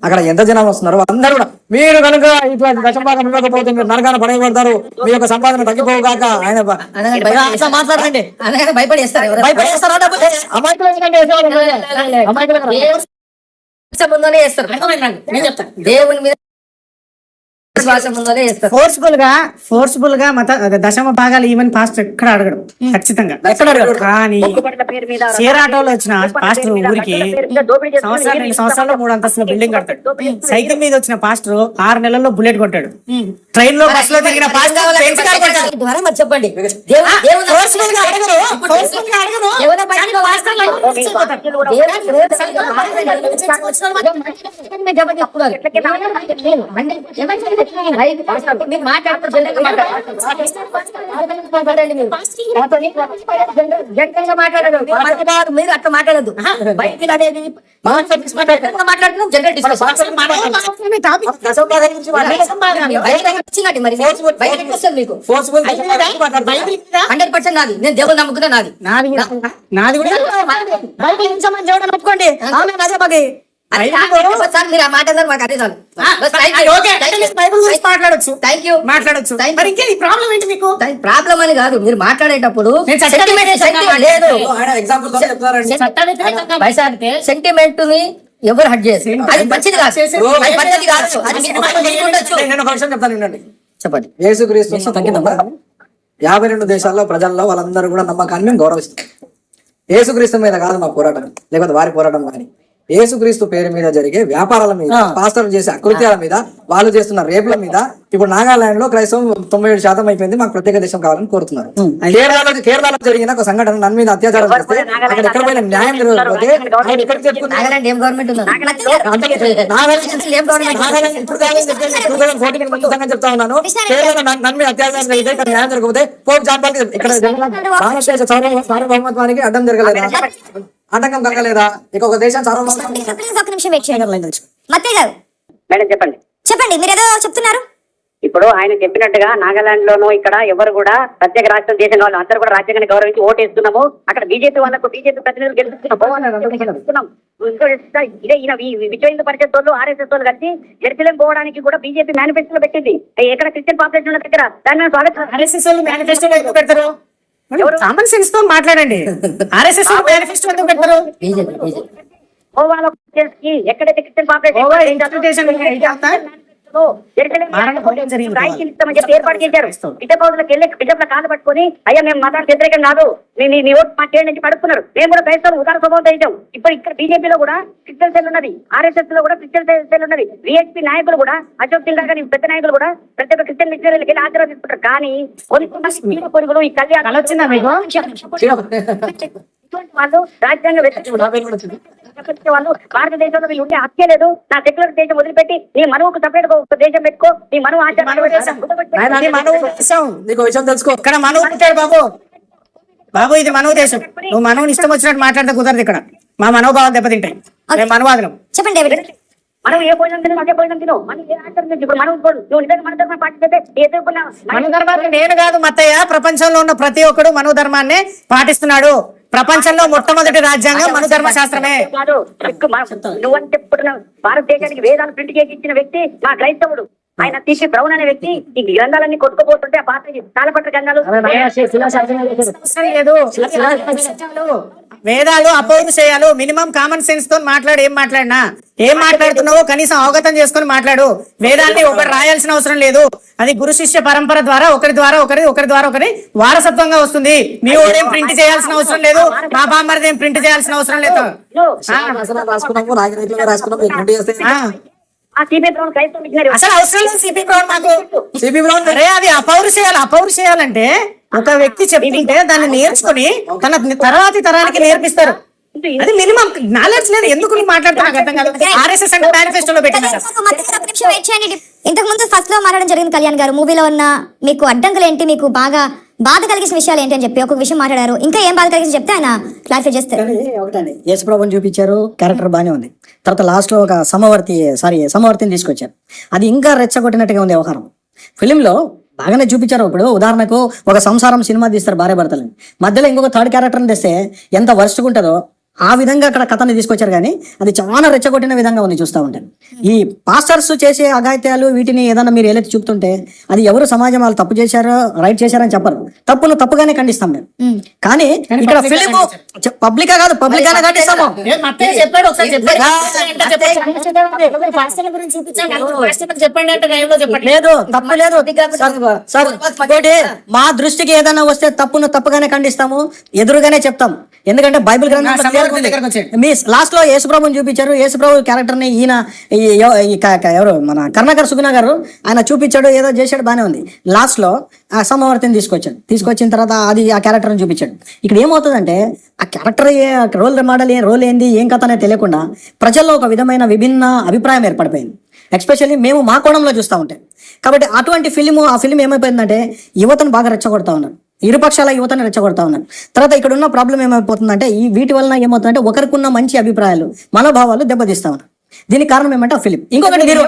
అక్కడ ఎంత జనం వస్తున్నారు అందరూ కూడా. మీరు కనుక ఇట్లా దశభాగం ఇవ్వకపోతే మీరు నరకాన పడేయబడతారు, మీ యొక్క సంపాదన తగ్గిపోగాక ఆయన మాట్లాడండి. భయపడేస్తారు. దేవుని మీద ఫోర్స్ఫుల్ గా దశమ భాగాలు ఈవెన్ పాస్టర్ ఎక్కడ అడగడు, ఖచ్చితంగా ఎక్కడ అడగడు. కానీ షేర్ ఆటోలో వచ్చిన పాస్టర్ ఊరికి సంవత్సరాలు 2 సంవత్సరాల్లో 3 అంతస్తుల బిల్డింగ్ కడతాడు. సైకిల్ మీద వచ్చిన పాస్టర్ 6 నెలల్లో బుల్లెట్ కొట్టాడు. ట్రైన్ లో, బస్ లో తిరిగిన పాస్టర్ చెప్పండి. మీరు మాట్లాడుతూ జనరల్గా మాట్లాడండి. జనరల్గా మాట్లాడదు మీరు అట్లా మాట్లాడద్దు. బయట అనేది మాట్లాడుతున్నాం జనరల్ డిస్కషన్ మరి బయటకు వస్తుంది మీకు 100% నాది. నేను దేవుడు నమ్ముకున్నా నాది. నాది కూడా ఒప్పుకోండి. సార్ మీరు ఆ మాట అన్నారు మాకు అదే చాలు. మాట్లాడొచ్చు మరి ఇంకే ప్రాబ్లం ఏంటి మీకు? ప్రాబ్లం అని కాదు, మీరు మాట్లాడేటప్పుడు లేదు సెంటిమెంట్ ని ఎవరు హట్ చేయరు. అది మంచిది కాదు, అది పద్ధతి కాదు. అది మీకు ఉండొచ్చు. నేను ఒక విషయం చెప్తాను వినండి. చెప్పండి. యేసుక్రీస్తు తగ్గిందమ్మా 52 దేశాల్లో ప్రజల్లో వాళ్ళందరూ కూడా నమ్మకాన్ని మేము గౌరవిస్తాం. యేసుక్రీస్తు మీద కాదు మా పోరాటం, లేకపోతే వారి పోరాటం కానీ యేసుక్రీస్తు పేరు మీద జరిగే వ్యాపారాల మీద, పాస్టర్లు చేసే అకృత్యాల మీద, వాళ్ళు చేస్తున్న రేపుల మీద ఇప్పుడు నాగాలాండ్ లో క్రైస్తవం 97% అయిపోయింది. మాకు ప్రత్యేక దేశం కావాలని కోరుతున్నారు. కేరళలో జరిగిన ఒక సంఘటన నన్ను మీద అత్యాచారం చేస్తే అక్కడ ఎక్కడ పోయిన న్యాయం జరగకపోతే ఆయన ఇక్కడ చెప్పుకున్నారు. నాగాలాండ్ ఏం గవర్నమెంట్ ఉంది? చెప్తా ఉన్నాను. కేరళ నన్ను మీద అత్యాచారం జరిగితే ఇక్కడ న్యాయం జరగకపోతే పోప్ జాన్ పాల్ ఇక్కడ భారతదేశ సార్వభౌమత్వానికి అడ్డం జరగలేదా? ఆటంకం కలగలేదా? ఇక ఒక దేశం ఒక నిమిషం వెయిట్ చేయండి. మత్తయ్య గారు మేడం చెప్పండి. చెప్పండి, మీరు ఏదో చెప్తున్నారు. ఇప్పుడు ఆయన చెప్పినట్టుగా నాగాలాండ్ లోను ఇక్కడ ఎవరు కూడా ప్రత్యేక రాష్ట్రం దేశం వాళ్ళు అందరూ కూడా రాజ్యాంగాన్ని గౌరవించి ఓటేస్తున్నాము. అక్కడ బీజేపీ వాళ్ళకు బీజేపీ ప్రతినిధులు గెలుస్తున్నాం. ఇదే ఈయన విశ్వ హిందూ పరిషత్ వాళ్ళు RSS వాళ్ళు కలిసి జెరూసలేం పోవడానికి కూడా బీజేపీ మేనిఫెస్టోలో పెట్టింది. ఎక్కడ క్రిస్టియన్ పాపులేషన్ ఉన్న దగ్గర దాన్ని స్వాగతం పెడతారు. కామన్ సెన్స్ తో మాట్లాడండి. RSS మేనిఫెస్టో ఎందుకు పెడతారు? గోవాలో ఎక్కడైతే క్రిస్టియన్ పాపులేషన్ ఏర్పాటు చేశారు. బిడ్డపౌరులకు వెళ్ళి బిడ్డల కాలు పట్టుకొని అయ్యా మేము మతానికి వ్యతిరేకం కాదు, నీ ఓటు మా చేయండి నుంచి పడుతున్నారు. మేము కూడా క్రైస్తవం ఉదార స్వభావం ఇచ్చాం. ఇప్పుడు ఇక్కడ బీజేపీలో కూడా క్రిస్టియన్ సెల్ ఉన్నది, RSS లో కూడా క్రిస్టియన్ సెల్ ఉన్నది. VHP నాయకులు కూడా అశోక్ సింగ్ గారు పెద్ద నాయకులు కూడా ప్రతి ఒక్క క్రిస్టియన్ మిషనరీలకు వెళ్ళి ఆశీర్వదిస్తుంటారు. కానీ కొన్ని పొరుగులు ఈ కళ్యాణం వాళ్ళు రాజ్యాంగ వాళ్ళు భారతదేశంలో వీళ్ళు ఉండే హక్కే లేదు. నా సెక్యులర్ దేశం వదిలిపెట్టి నీ మనవుకు సపరేట్ ఒక దేశం పెట్టుకో, నీ మనవు విషయం తెలుసుకో. ఇక్కడ మనవు ఉంటాడు బాబు, ఇది మనవు దేశం. నువ్వు మనవుని ఇష్టం వచ్చినట్టు మాట్లాడితే కుదరదు. ఇక్కడ మా మనోభావాలు దెబ్బతింటాయి. మేము మనవాదనం. చెప్పండి డేవిడ్. మనం ఏ భోజనం తిను, అదే భోజనం తిను. మనం ఏ ఆచరణ ఇప్పుడు మనం నువ్వు నిజంగా మన ధర్మం పాటిస్తే మన ధర్మాన్ని నేను కాదు మత్తయ్య, ప్రపంచంలో ఉన్న ప్రతి ఒక్కడు మనో ధర్మాన్ని పాటిస్తున్నాడు. ప్రపంచంలో మొట్టమొదటి రాజ్యాంగం మన ధర్మ శాస్త్రమే. నువ్వంటే భారతదేశానికి వేదాలు ప్రింట్ చేసి ఇచ్చిన వ్యక్తి మా క్రైస్తవుడు. ఆయన తీసి బ్రౌన్ అనే వ్యక్తి ఈ గ్రంథాలన్నీ కొట్టుకుపోతుంటే ఆ పాత తాళపత్ర గ్రంథాలు వేదాలు అపౌరుషేయాలు. మినిమం కామన్ సెన్స్ తో మాట్లాడు. ఏం మాట్లాడుతున్నావో కనీసం అవగతం చేసుకుని మాట్లాడు. వేదాన్ని ఒకటి రాయాల్సిన అవసరం లేదు. అది గురు శిష్య పరంపర ద్వారా ఒకరి ద్వారా ఒకరి వారసత్వంగా వస్తుంది. మీ ఓడేం ప్రింట్ చేయాల్సిన అవసరం లేదు, మా బామ్మరిది ఏం ప్రింట్ చేయాల్సిన అవసరం లేదు. అసలు అవసరం లేదు సిపి బ్రౌన్ మాకు. అది అపౌరుషేయాలంటే ఒక వ్యక్తి చెప్తుంటే దాన్ని నేర్చుకుని తన తర్వాతి తరానికి నేర్పిస్తారు. అది మినిమం నాలెడ్జ్ లేదు. ఎందుకు మాట్లాడుతున్నా అర్థం కాదు. RSS అంటే మేనిఫెస్టోలో పెట్టినారు. ఇంతకు ముందు ఫస్ట్ లో మాట్లాడడం జరిగింది. కళ్యాణ్ గారు మూవీలో ఉన్న మీకు అడ్డంకులు ఏంటి, మీకు బాగా బాధ కలిగించిన విషయాలు ఏంటి అని చెప్పి ఒక విషయం మాట్లాడారు. ఇంకా ఏం బాధ కలిగించి చెప్తే ఆయన క్లారిఫై చేస్తారు. ఒకటండి, యేసుప్రభుని చూపించారు, క్యారెక్టర్ బాగానే ఉంది. తర్వాత లాస్ట్ లో ఒక సమవర్తిని తీసుకొచ్చారు. అది ఇంకా రెచ్చగొట్టినట్టుగా ఉంది వ్యవహారం. ఫిలింలో బాగానే చూపించారు. ఇప్పుడు ఉదాహరణకు ఒక సంసారం సినిమా తీస్తారు భార్య భర్తలని, మధ్యలో ఇంకొక థర్డ్ క్యారెక్టర్ని తెస్తే ఎంత వర్స్ట్గా ఉంటుందో ఆ విధంగా అక్కడ కథని తీసుకొచ్చారు. కానీ అది చాలా రెచ్చగొట్టిన విధంగా ఉంది చూస్తూ ఉంటాను. ఈ పాస్టర్స్ చేసే అఘాయిత్యాలు వీటిని ఏదన్నా మీరు ఏదైతే చూపుతుంటే అది ఎవరు సమాజం వాళ్ళు తప్పు చేశారో రైట్ చేశారని చెప్పరు. తప్పును తప్పుగానే ఖండిస్తాం మేము. కానీ ఇక్కడ ఫిలిం పబ్లిక్ కాదు, పబ్లిక్ గానే ఖండిస్తాము. లేదు, తప్పు లేదు సార్. మా దృష్టికి ఏదైనా వస్తే తప్పును తప్పుగానే ఖండిస్తాము, ఎదురుగానే చెప్తాం. ఎందుకంటే బైబిల్ గ్రంథం మీ లాస్ట్ లో యేసుప్రభుని చూపించారు. యేసుప్రభు క్యారెక్టర్ ని ఈయన ఎవరు మన కరుణాకర్ సుగుణ గారు ఆయన చూపించాడు, ఏదో చేశాడు, బానే ఉంది. లాస్ట్ లో ఆ సమవర్తిని తీసుకొచ్చిన తర్వాత అది ఆ క్యారెక్టర్ ని చూపించాడు. ఇక్కడ ఏమవుతుందంటే ఆ క్యారెక్టర్ రోల్ మోడల్ రోల్ ఏంది ఏం కథ అనేది తెలియకుండా ప్రజల్లో ఒక విధమైన విభిన్న అభిప్రాయం ఏర్పడిపోయింది. ఎస్పెషల్లీ మేము మా కోణంలో చూస్తూ ఉంటాం. కాబట్టి అటువంటి ఆ ఫిలిం ఏమైపోయిందంటే యువతను బాగా రెచ్చగొడతా ఉన్నారు, ఇరుపక్షాల యువతను రెచ్చగొడతా ఉన్నారు. తర్వాత ఇక్కడ ఉన్న ప్రాబ్లం ఏమైపోతుందంటే వీటి వలన ఏమవుతుందంటే ఒకరికున్న మంచి అభిప్రాయాలు మనోభావాలు దెబ్బతీస్తా ఉన్నారు. దీనికి కారణం ఏమంటే ఆ ఫిలిం. ఇంకొకటి మీరు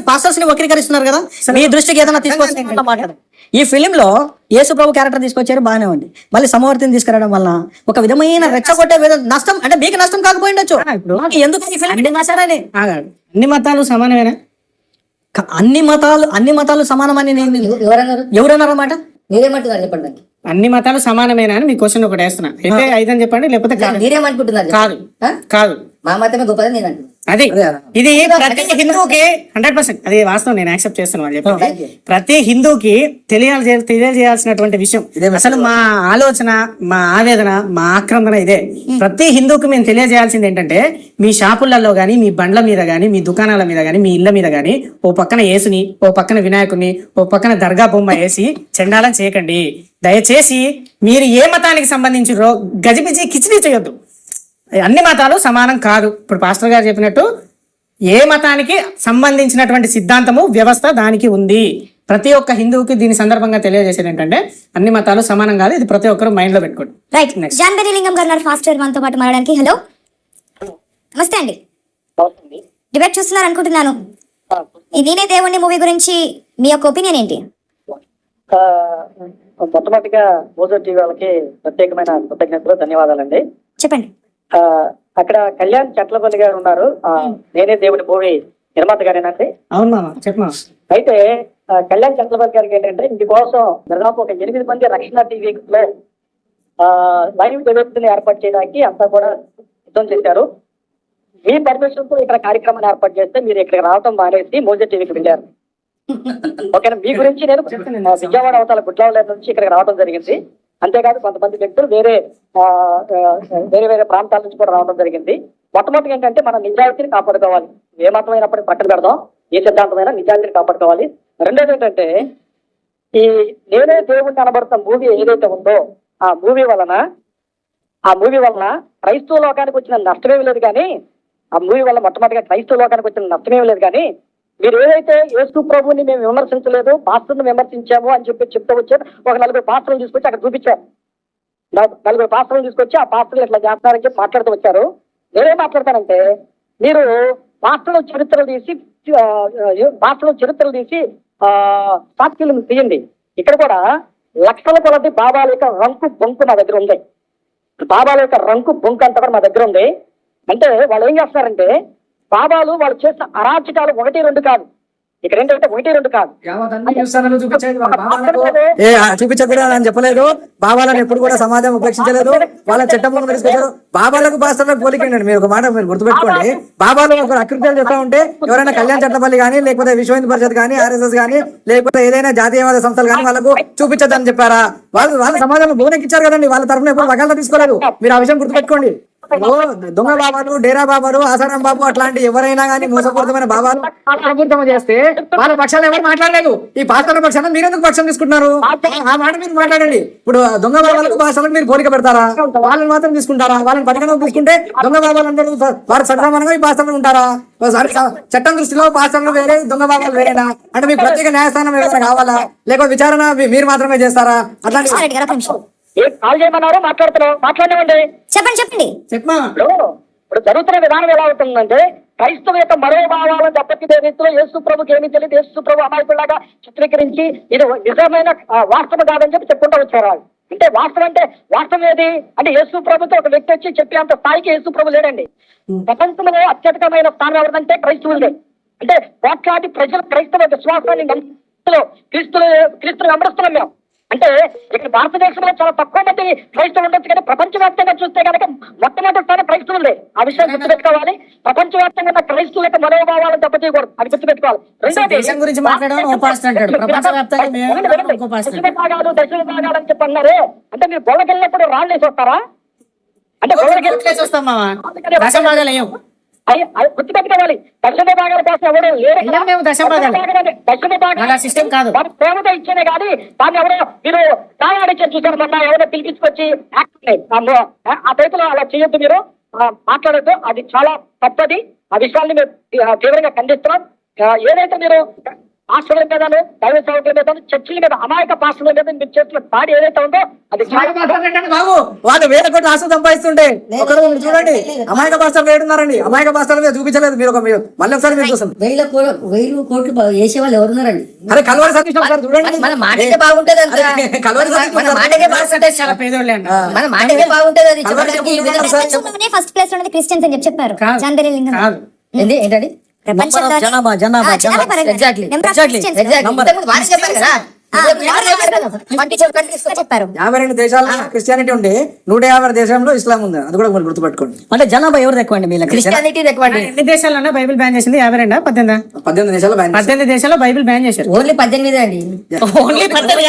పాస్టర్స్ ని వక్రీకరిస్తున్నారు కదా, మీ దృష్టికి ఏదైనా తీసుకొస్తే మాట్లాడండి. ఈ ఫిలిం లో యేసు ప్రభు క్యారెక్టర్ తీసుకొచ్చారు, బాగానే ఉంది. మళ్ళీ సమవర్తిని తీసుకురావడం వల్ల ఒక విధమైన రెచ్చగొట్టే నష్టం, అంటే మీకు నష్టం కాకపోయిండొచ్చు. ఎందుకు ఈ ఫిలిం అన్ని మతాలు సమానమేనా? అన్ని మతాలు సమానమని ఎవరన్నారు అన్నమాట? మీరేమంటున్నారు చెప్పండి. అన్ని మతాలు సమానమేనా అని మీ క్వశ్చన్ ఒకటి వేస్తున్నా. అయితే ఐదని చెప్పండి, లేకపోతే మీరేమనుకుంటున్నారు? కాదు మా మతమే గొప్పదని నేను అంటున్నాను. అది ఇది ప్రతి హిందువుకి 100% అది వాస్తవం, నేను యాక్సెప్ట్ చేస్తాను వాళ్ళు చెప్పి. ప్రతి హిందువుకి తెలియజేయాల్సినటువంటి విషయం, అసలు మా ఆలోచన, మా ఆవేదన, మా ఆక్రందన ఇదే. ప్రతి హిందువుకి మేము తెలియజేయాల్సింది ఏంటంటే, మీ షాపులలో గానీ, మీ బండ్ల మీద గానీ, మీ దుకాణాల మీద గానీ, మీ ఇళ్ల మీద గానీ ఓ పక్కన యేసుని, ఓ పక్కన వినాయకుని, ఓ పక్కన దర్గా బొమ్మ వేసి చండాలం చేయకండి. దయచేసి మీరు ఏ మతానికి సంబంధించిరో గజిబిజి కిచిడి చేయొద్దు. అన్ని మతాలు సమానం కాదు. ఇప్పుడు పాస్టర్ గారు చెప్పినట్టు ఏ మతానికి సంబంధించినటువంటి సిద్ధాంతము, వ్యవస్థ దానికి ఉంది. ప్రతి ఒక్క హిందువుకి దీని సందర్భంగా తెలియజేసేది ఏంటంటే అన్ని మతాలు సమానం కాదు. ఇది ప్రతి ఒక్కరు మైండ్ లో పెట్టుకోండి. రైట్. జాన్బెర్రీ లింగం గారు ఫాస్టర్ మనతో పాటు మాట్లాడడానికి. హలో, నమస్తే అండి. డిబేట్ చూస్తున్నారు అనుకుంటున్నాను. ఈ నేనే దేవుణ్ణి మూవీ గురించి మీ యొక్క ఒపీనియన్ ఏంటి? మొట్టమొదటిగా ఓజో టీవీ వాళ్ళకి ప్రత్యేకమైన కృతజ్ఞతలు, ధన్యవాదాలండి. చెప్పండి. అక్కడ కళ్యాణ్ చట్లపల్లి గారు ఉన్నారు, నేనే దేవుడి మూవీ నిర్మాత గారేనండి. అవును మామ, చెప్పమా. అయితే కళ్యాణ్ చట్లపల్లి గారికి ఏంటంటే ఇందుకోసం దాదాపు ఒక 8 మంది రక్షణ టీవీలో లైవ్ డిబేట్ని ఏర్పాటు చేయడానికి అంతా కూడా సిద్ధం చేశారు. మీ పర్మిషన్ తో ఇక్కడ కార్యక్రమాన్ని ఏర్పాటు చేస్తే మీరు ఇక్కడికి రావడం మానేసి మోజో టీవీకి వెళ్ళారు. ఓకేనా? మీ గురించి నేను విజయవాడ అవతల గుడ్లవల నుంచి ఇక్కడికి రావడం జరిగింది. అంతేకాదు కొంతమంది వ్యక్తులు వేరే ప్రాంతాల నుంచి కూడా రావడం జరిగింది. మొట్టమొదటి ఏంటంటే మనం నిజాయితీని కాపాడుకోవాలి. ఏ మతమైనప్పటికీ పక్కన పెడదాం, ఏ సిద్ధాంతమైనా నిజాయితీని కాపాడుకోవాలి. రెండోది ఏంటంటే ఈ నేనే దేవుడిని అనబడుతున్న మూవీ ఏదైతే ఉందో ఆ మూవీ వలన క్రైస్తవ లోకానికి వచ్చిన నష్టమేమి లేదు. కానీ ఆ మూవీ వల్ల మొట్టమొదటిగా క్రైస్తవ లోకానికి వచ్చిన నష్టమేమి లేదు. కానీ మీరు ఏదైతే యేసు ప్రభుని మేము విమర్శించలేదు, పాస్టర్ని విమర్శించాము అని చెప్తూ వచ్చారు. ఒక 40 పాస్టర్లు తీసుకొచ్చి అక్కడ చూపించారు. 40 పాస్టర్లు తీసుకొచ్చి ఆ పాస్టర్లు ఇట్లా చేస్తున్నారని చెప్పి మాట్లాడుతూ వచ్చారు. నేనేం మాట్లాడతానంటే, మీరు పాస్టర్ల చరిత్రలు తీసి సాక్షులను తీయండి. ఇక్కడ కూడా లక్షల కొలది బాబాల యొక్క రంకు బొంకు మా దగ్గర ఉంది. బాబాల యొక్క రంకు బొంకు అంతా కూడా మా దగ్గర ఉంది. అంటే వాళ్ళు ఏం చేస్తున్నారంటే, బాబాలు వాళ్ళు చేసిన అరాచకాలు 1-2 కాదు. ఇక్కడ ఏంటంటే 1-2 కాదు, చూపించకూడదు అని చెప్పలేదు. బాబాలను ఎప్పుడు కూడా సమాజం ఉపేక్షించలేదు. వాళ్ళ చట్టంలో తీసుకొచ్చారు. బాబాలకు పాస్టర్లకు పోలికండి. మీరు ఒక మాట మీరు గుర్తుపెట్టుకోండి. బాబాలు ఒక అకృత్యాలు చేస్తా ఉంటే ఎవరైనా కళ్యాణ్ చట్టపల్లి కానీ, లేకపోతే విశ్వ హిందూ పరిషత్ కానీ, RSS కానీ, లేకపోతే ఏదైనా జాతీయవాద సంస్థలు కానీ వాళ్ళకు చూపించద్దని చెప్పారా? వాళ్ళ సమాజంలో బోనెక్కిచ్చారు కదండి. వాళ్ళ తరఫున ఎప్పుడు వకాలత తీసుకోలేదు. మీరు ఆ విషయం గుర్తుపెట్టుకోండి. దొంగ బాబాలు, డేరా బాబాలు, ఆసారాం బాబు అట్లాంటి ఎవరైనా కానీ మోసపూరితమైన బాబాలు చేస్తే వాళ్ళ పక్షాలు ఎవరు మాట్లాడలేదు. ఈ పాస్టర్ల పక్షాన మీరెందుకు పక్షం తీసుకుంటున్నారు? ఆ మాట మీరు మాట్లాడండి. ఇప్పుడు దొంగ బాబాలకు పాస్టర్లకు మీరు పోలిక పెడతారా? వాళ్ళని మాత్రం తీసుకుంటారా? వాళ్ళని పరిగణలోకి తీసుకుంటే దొంగ బాబాలు అందరూ వారు సమానంగా ఈ పాస్టర్లు ఉంటారా? చట్టం దృష్టిలో పాస్టర్లు వేరే, దొంగ బాబాలు వేరేనా? అంటే మీకు ప్రత్యేక న్యాయస్థానం ఏమైనా కావాలా? లేకపోతే విచారణ మీరు మాత్రమే చేస్తారా? అట్లాంటి కాల్ చేయమన్నారు, మాట్లాడినామండి. చెప్పండి. ఇప్పుడు జరుగుతున్న విధానం ఎలా అవుతుందంటే, క్రైస్తవ యొక్క మనోభావాలను దెబ్బతినే రీతిలో యేసు ప్రభుకి ఏమీ తెలియదు, యేసు ప్రభు అమాయకులాగా చిత్రీకరించి ఇది నిజమైన వాస్తవం కాదని చెప్పుకుంటూ వచ్చారు. అంటే వాస్తవం ఏది అంటే, యేసు ప్రభుతో ఒక వ్యక్తి వచ్చి చెప్పేంత స్థాయికి యేసు ప్రభు లేడండి. ప్రపంచంలో అత్యధికమైన స్థానం ఎవరిదంటే క్రైస్తవులదే. అంటే కోట్లాది ప్రజలు క్రైస్తవ విశ్వాసాన్ని క్రీస్తులు నమ్మస్తున్నాం మేము. అంటే ఇక్కడ భారతదేశంలో చాలా తక్కువ మంది క్రైస్తవులు ఉండొచ్చు, కానీ ప్రపంచవ్యాప్తంగా చూస్తే కనుక మొట్టమొదటి స్థానం క్రైస్తవులే. ఆ విషయాన్ని గుర్తుపెట్టుకోవాలి. ప్రపంచవ్యాప్తంగా ఉన్న క్రైస్తవుల యొక్క మనోభావాలను దెబ్బతీయకూడదు, అది గుర్తుపెట్టుకోవాలి. రెండోది దశమ భాగాలని చెప్పి అన్నారే, అంటే మీరు గొల్లకెళ్ళినప్పుడు రాళ్ళు వేసి వస్తారా? అంటే గుర్తుపెట్టుకోవాలి. దశమ భాగాల కోసం ఎవరు లేరు. దశమ భాగాలు ప్రేమతో ఇచ్చేనే కానీ దాన్ని ఎవరో మీరు తాగాడిచ్చని చూసారు. మొన్న ఎవరో పిలిపించుకొచ్చి ఆ టైపులో అలా చేయొద్దు, మీరు మాట్లాడద్దు. అది చాలా తప్పది. ఆ విషయాన్ని మేము తీవ్రంగా ఖండిస్తున్నాం. ఏదైతే మీరు పాస్టర్ల మీద దైవ సేవకుల మీద చర్చిల మీద అమాయక పాస్టర్ల మీద మీరు చేస్తున్న దాడి ఏదైతే ఉందో అది బాబు వాళ్ళు వేల కోట్ల ఆస్తులు సంపాదిస్తుంటే ఒకరు మీరు చూడండి అమాయక పాస్టర్లు ఏడున్నారండి. అమాయక పాస్టర్ల మీద చూపించలేదు మీరు మళ్ళీ ఒకసారి మీరు చూస్తాం. వెయ్యి కోట్లు వేసే వాళ్ళు ఎవరున్నారండి? అరే కల్వరి సతీష్ ఒకసారి చూడండి. మన మాటకే బాగుంటది అంత. కల్వరి సతీష్ మన మాటకే బాగుంటది. చాలా పేదోళ్ళే అండి. మన మాటకే బాగుంటది. అది చెప్పడానికి ఈ విధంగా ఫస్ట్ ప్లేస్ లో ఉన్నది క్రిస్టియన్స్ అని చెప్పారు. కాదు. జాందరి లింగం కాదు. ఏంటండి? ప్రపంచంలో జనాభా Exactly. ఇంతకుముందు వారే చెప్పారు కదా. చెప్పారు. 52 దేశాల్లో క్రిస్టియానిటీ ఉంటే 150 దేశంలో ఇస్లాం ఉంది. అది కూడా మీరు గుర్తుపెట్టుకోండి. అంటే జనాభా ఎవరు ఎక్కువ అండి మీ లెక్క? క్రిస్టియానిటీ ఎక్కువ అండి. ఎన్ని దేశాల్లో బైబిల్ బ్యాన్ చేసింది? 52 18 18 దేశాల్లో బ్యాన్ చేశారు. 18 దేశాల్లో బైబిల్ బ్యాన్ చేశారు. ఓన్లీ 18 అండి. ఓన్లీ 18